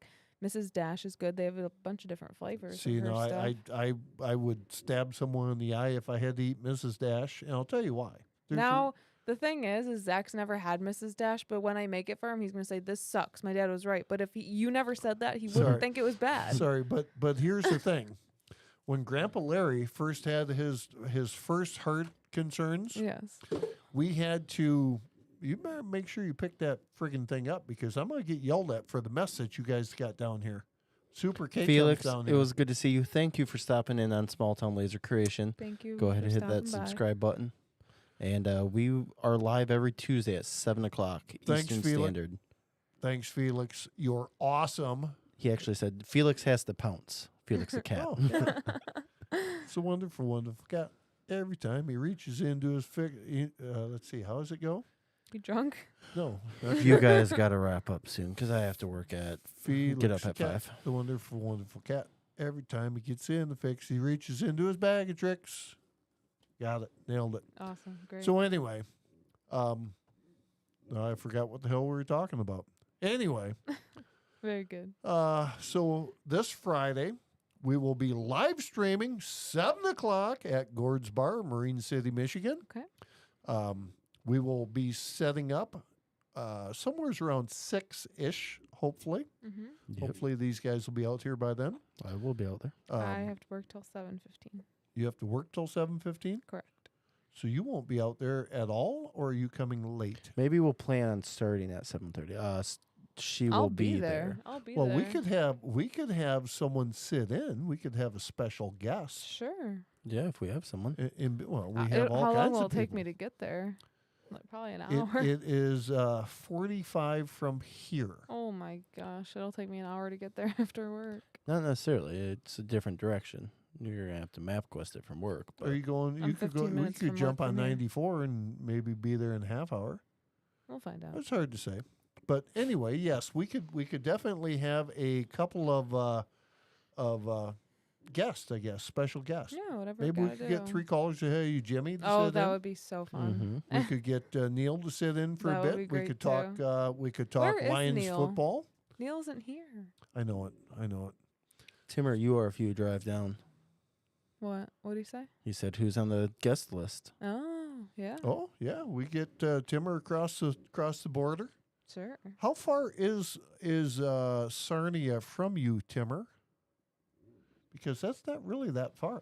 [SPEAKER 4] Mrs. Dash is good. They have a bunch of different flavors.
[SPEAKER 3] See,
[SPEAKER 4] of her stuff.
[SPEAKER 3] I would stab someone in the eye if I had to eat Mrs. Dash, and I'll tell you why. There's a-
[SPEAKER 4] Now the thing is Zach's never had Mrs. Dash, but when I make it for him, he's gonna say this sucks. My dad was right, but if you never said that, he
[SPEAKER 3] Sorry.
[SPEAKER 4] wouldn't think it was bad.
[SPEAKER 3] Sorry, but here's the thing: when Grandpa Larry first had his first heart concerns,
[SPEAKER 4] Yes.
[SPEAKER 3] we had to. You better make sure you pick that friggin' thing up because I'm gonna get yelled at for the mess that you guys got down here. Super K
[SPEAKER 1] Felix,
[SPEAKER 3] down
[SPEAKER 1] it
[SPEAKER 3] here.
[SPEAKER 1] was good to see you. Thank you for stopping in on Small Town Laser Creation.
[SPEAKER 4] Thank you.
[SPEAKER 1] Go ahead
[SPEAKER 4] for
[SPEAKER 1] and hit that
[SPEAKER 4] stopping by.
[SPEAKER 1] subscribe button. And we are live every Tuesday at 7 o'clock
[SPEAKER 3] Thanks,
[SPEAKER 1] Eastern
[SPEAKER 3] Felix.
[SPEAKER 1] Standard.
[SPEAKER 3] Thanks, Felix. You're awesome.
[SPEAKER 1] He actually said Felix has to pounce. Felix the cat.
[SPEAKER 3] Oh, it's a wonderful, wonderful cat. Every time he reaches into his let's see, how does it go?
[SPEAKER 4] You drunk?
[SPEAKER 3] No,
[SPEAKER 1] You guys got to wrap up soon because I have to work at.
[SPEAKER 3] Felix
[SPEAKER 1] Get up
[SPEAKER 3] the
[SPEAKER 1] at
[SPEAKER 3] cat,
[SPEAKER 1] 5.
[SPEAKER 3] The wonderful, wonderful cat. Every time he gets in the fix, he reaches into his bag of tricks. Got it. Nailed it.
[SPEAKER 4] Awesome. Great.
[SPEAKER 3] So anyway, I forgot what the hell we were talking about. Anyway,
[SPEAKER 4] Very good.
[SPEAKER 3] so this Friday, we will be live streaming 7 o'clock at Gord's Bar, Marine City, Michigan.
[SPEAKER 4] Okay.
[SPEAKER 3] We will be setting up somewhere around 6-ish, hopefully.
[SPEAKER 4] Mm-hmm.
[SPEAKER 1] Yep.
[SPEAKER 3] Hopefully these guys will be out here by then.
[SPEAKER 1] I will be out there.
[SPEAKER 4] I have to work till 7:15.
[SPEAKER 3] You have to work till 7:15?
[SPEAKER 4] Correct.
[SPEAKER 3] So you won't be out there at all, or are you coming late?
[SPEAKER 1] Maybe we'll plan on starting at 7:30. She will
[SPEAKER 4] I'll
[SPEAKER 1] be
[SPEAKER 4] there. I'll be
[SPEAKER 3] Well,
[SPEAKER 4] there.
[SPEAKER 3] we could have someone sit in. We could have a special guest.
[SPEAKER 4] Sure.
[SPEAKER 1] Yeah, if we have someone.
[SPEAKER 3] We have all
[SPEAKER 4] how long
[SPEAKER 3] kinds
[SPEAKER 4] will
[SPEAKER 3] of
[SPEAKER 4] it take
[SPEAKER 3] people.
[SPEAKER 4] me to get there? Like probably an hour.
[SPEAKER 3] It is 45 from here.
[SPEAKER 4] Oh my gosh, it'll take me an hour to get there after work.
[SPEAKER 1] Not necessarily. It's a different direction. You're gonna have to map quest it from work. But
[SPEAKER 3] Are you going?
[SPEAKER 4] I'm
[SPEAKER 3] You could go.
[SPEAKER 4] 15
[SPEAKER 3] We
[SPEAKER 4] minutes
[SPEAKER 3] could
[SPEAKER 4] from
[SPEAKER 3] jump
[SPEAKER 4] work
[SPEAKER 3] on
[SPEAKER 4] from here.
[SPEAKER 3] 94 and maybe be there in a half hour.
[SPEAKER 4] We'll find out.
[SPEAKER 3] It's hard to say, but anyway, yes, we could definitely have a couple of guests. I guess special guests.
[SPEAKER 4] Yeah, whatever.
[SPEAKER 3] Maybe
[SPEAKER 4] we
[SPEAKER 3] we
[SPEAKER 4] gotta
[SPEAKER 3] could get
[SPEAKER 4] do.
[SPEAKER 3] 3 callers to hey, you Jimmy to
[SPEAKER 4] Oh,
[SPEAKER 3] sit
[SPEAKER 4] that
[SPEAKER 3] in.
[SPEAKER 4] would be so fun.
[SPEAKER 1] Mhm.
[SPEAKER 3] We could get Neil to sit in for
[SPEAKER 4] That
[SPEAKER 3] a
[SPEAKER 4] would
[SPEAKER 3] bit.
[SPEAKER 4] be
[SPEAKER 3] We
[SPEAKER 4] great,
[SPEAKER 3] could talk. We could talk
[SPEAKER 4] Where is
[SPEAKER 3] Lions
[SPEAKER 4] Neil?
[SPEAKER 3] football.
[SPEAKER 4] Neil isn't here.
[SPEAKER 3] I know it.
[SPEAKER 1] Timmer, you are if you drive down.
[SPEAKER 4] What? What do you say?
[SPEAKER 1] He said, "Who's on the guest list?"
[SPEAKER 4] Oh, yeah.
[SPEAKER 3] Oh yeah, we get Timmer across the border.
[SPEAKER 4] Sure.
[SPEAKER 3] How far is Sarnia from you, Timmer? Because that's not really that far.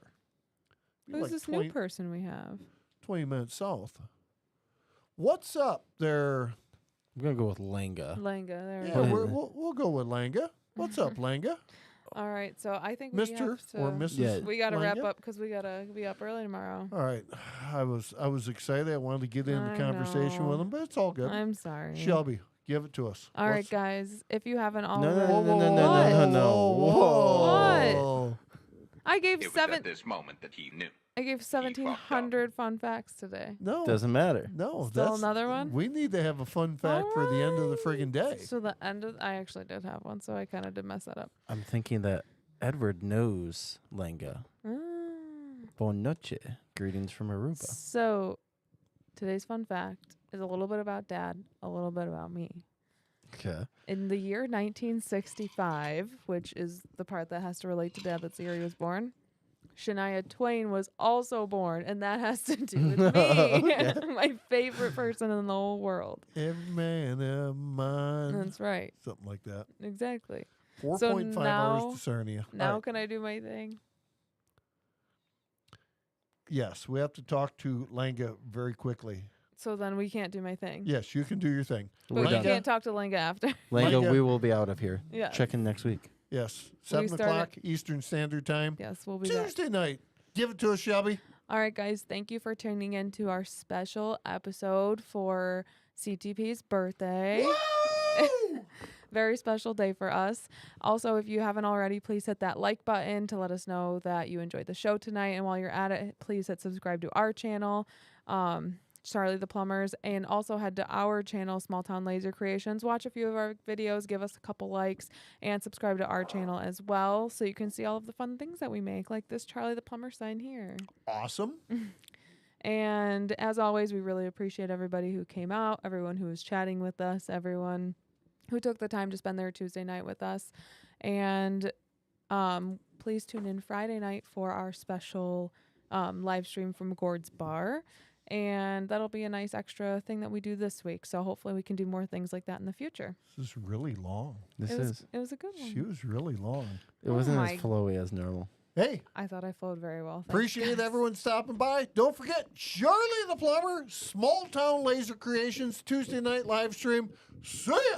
[SPEAKER 3] Be
[SPEAKER 4] Who's
[SPEAKER 3] like
[SPEAKER 4] this
[SPEAKER 3] 20,
[SPEAKER 4] new person we have?
[SPEAKER 3] 20 minutes south. What's up there?
[SPEAKER 1] I'm gonna go with Langa.
[SPEAKER 4] Langa. There we
[SPEAKER 3] Yeah,
[SPEAKER 4] go.
[SPEAKER 3] we'll go with Langa. What's up, Langa?
[SPEAKER 4] All right. So I think we
[SPEAKER 3] Mister
[SPEAKER 4] have to,
[SPEAKER 3] or Mrs.
[SPEAKER 1] Yeah.
[SPEAKER 4] We got to wrap
[SPEAKER 3] Langa?
[SPEAKER 4] up because we got to be up early tomorrow.
[SPEAKER 3] All right. I was excited. I wanted to get into
[SPEAKER 4] I
[SPEAKER 3] conversation with
[SPEAKER 4] know.
[SPEAKER 3] him, but it's all good.
[SPEAKER 4] I'm sorry.
[SPEAKER 3] Shelby, give it to us.
[SPEAKER 4] All right,
[SPEAKER 3] What's-
[SPEAKER 4] guys. If you haven't
[SPEAKER 1] No,
[SPEAKER 4] already,
[SPEAKER 1] no, no, no, no, no, no.
[SPEAKER 3] Whoa.
[SPEAKER 4] I gave
[SPEAKER 5] It was at this moment that he knew.
[SPEAKER 4] I gave 1,700 fun facts today.
[SPEAKER 3] No.
[SPEAKER 1] Doesn't matter.
[SPEAKER 3] No.
[SPEAKER 4] Still
[SPEAKER 3] that's-
[SPEAKER 4] another one?
[SPEAKER 3] We need to have a fun fact for the end of the friggin' day.
[SPEAKER 4] So the end of I actually did have one, so I kind of did mess that up.
[SPEAKER 1] I'm thinking that Edward knows Langa. Bon noche. Greetings from Aruba.
[SPEAKER 4] So today's fun fact is a little bit about Dad, a little bit about me.
[SPEAKER 1] Okay.
[SPEAKER 4] In the year 1965, which is the part that has to relate to Dad, that's the year he was born, Shania Twain was also born, and that has to do with me, my favorite person in the whole world.
[SPEAKER 3] Every man of mine.
[SPEAKER 4] That's right.
[SPEAKER 3] Something like that.
[SPEAKER 4] Exactly.
[SPEAKER 3] 4.5
[SPEAKER 4] now-
[SPEAKER 3] hours to Sarnia.
[SPEAKER 4] Now
[SPEAKER 3] All right.
[SPEAKER 4] can I do my thing?
[SPEAKER 3] Yes, we have to talk to Langa very quickly.
[SPEAKER 4] So then we can't do my thing.
[SPEAKER 3] Yes, you can do your thing.
[SPEAKER 4] But
[SPEAKER 1] We're
[SPEAKER 4] you
[SPEAKER 1] done.
[SPEAKER 4] can't talk to Linga after.
[SPEAKER 1] Langa,
[SPEAKER 3] Langa.
[SPEAKER 1] we will be out of here.
[SPEAKER 4] Yeah.
[SPEAKER 1] Check in next week.
[SPEAKER 3] Yes,
[SPEAKER 4] We
[SPEAKER 3] 7
[SPEAKER 4] start
[SPEAKER 3] o'clock Eastern Standard Time.
[SPEAKER 4] Yes, we'll be back.
[SPEAKER 3] Tuesday night. Give it to us, Shelby.
[SPEAKER 4] All right, guys. Thank you for tuning in to our special episode for CTP's birthday.
[SPEAKER 3] Woo!
[SPEAKER 4] Very special day for us. Also, if you haven't already, please hit that like button to let us know that you enjoyed the show tonight. And while you're at it, please hit subscribe to our channel, Charley the Plumbers, and also head to our channel, Small Town Laser Creations. Watch a few of our videos, give us a couple likes, and subscribe to our channel as well so you can see all of the fun things that we make, like this Charley the Plumber sign here.
[SPEAKER 3] Awesome.
[SPEAKER 4] And as always, we really appreciate everybody who came out, everyone who was chatting with us, everyone who took the time to spend their Tuesday night with us. And please tune in Friday night for our special live stream from Gord's Bar. And that'll be a nice extra thing that we do this week. So hopefully we can do more things like that in the future.
[SPEAKER 3] This is really long.
[SPEAKER 4] It was a good one.
[SPEAKER 3] She was really long.
[SPEAKER 1] It wasn't
[SPEAKER 4] my-
[SPEAKER 1] as flowy as normal.
[SPEAKER 3] Hey,
[SPEAKER 4] I thought I flowed very well. Thanks,
[SPEAKER 3] appreciate
[SPEAKER 4] guys.
[SPEAKER 3] everyone stopping by. Don't forget, Charley the Plumber, Small Town Laser Creations, Tuesday night live stream. See ya!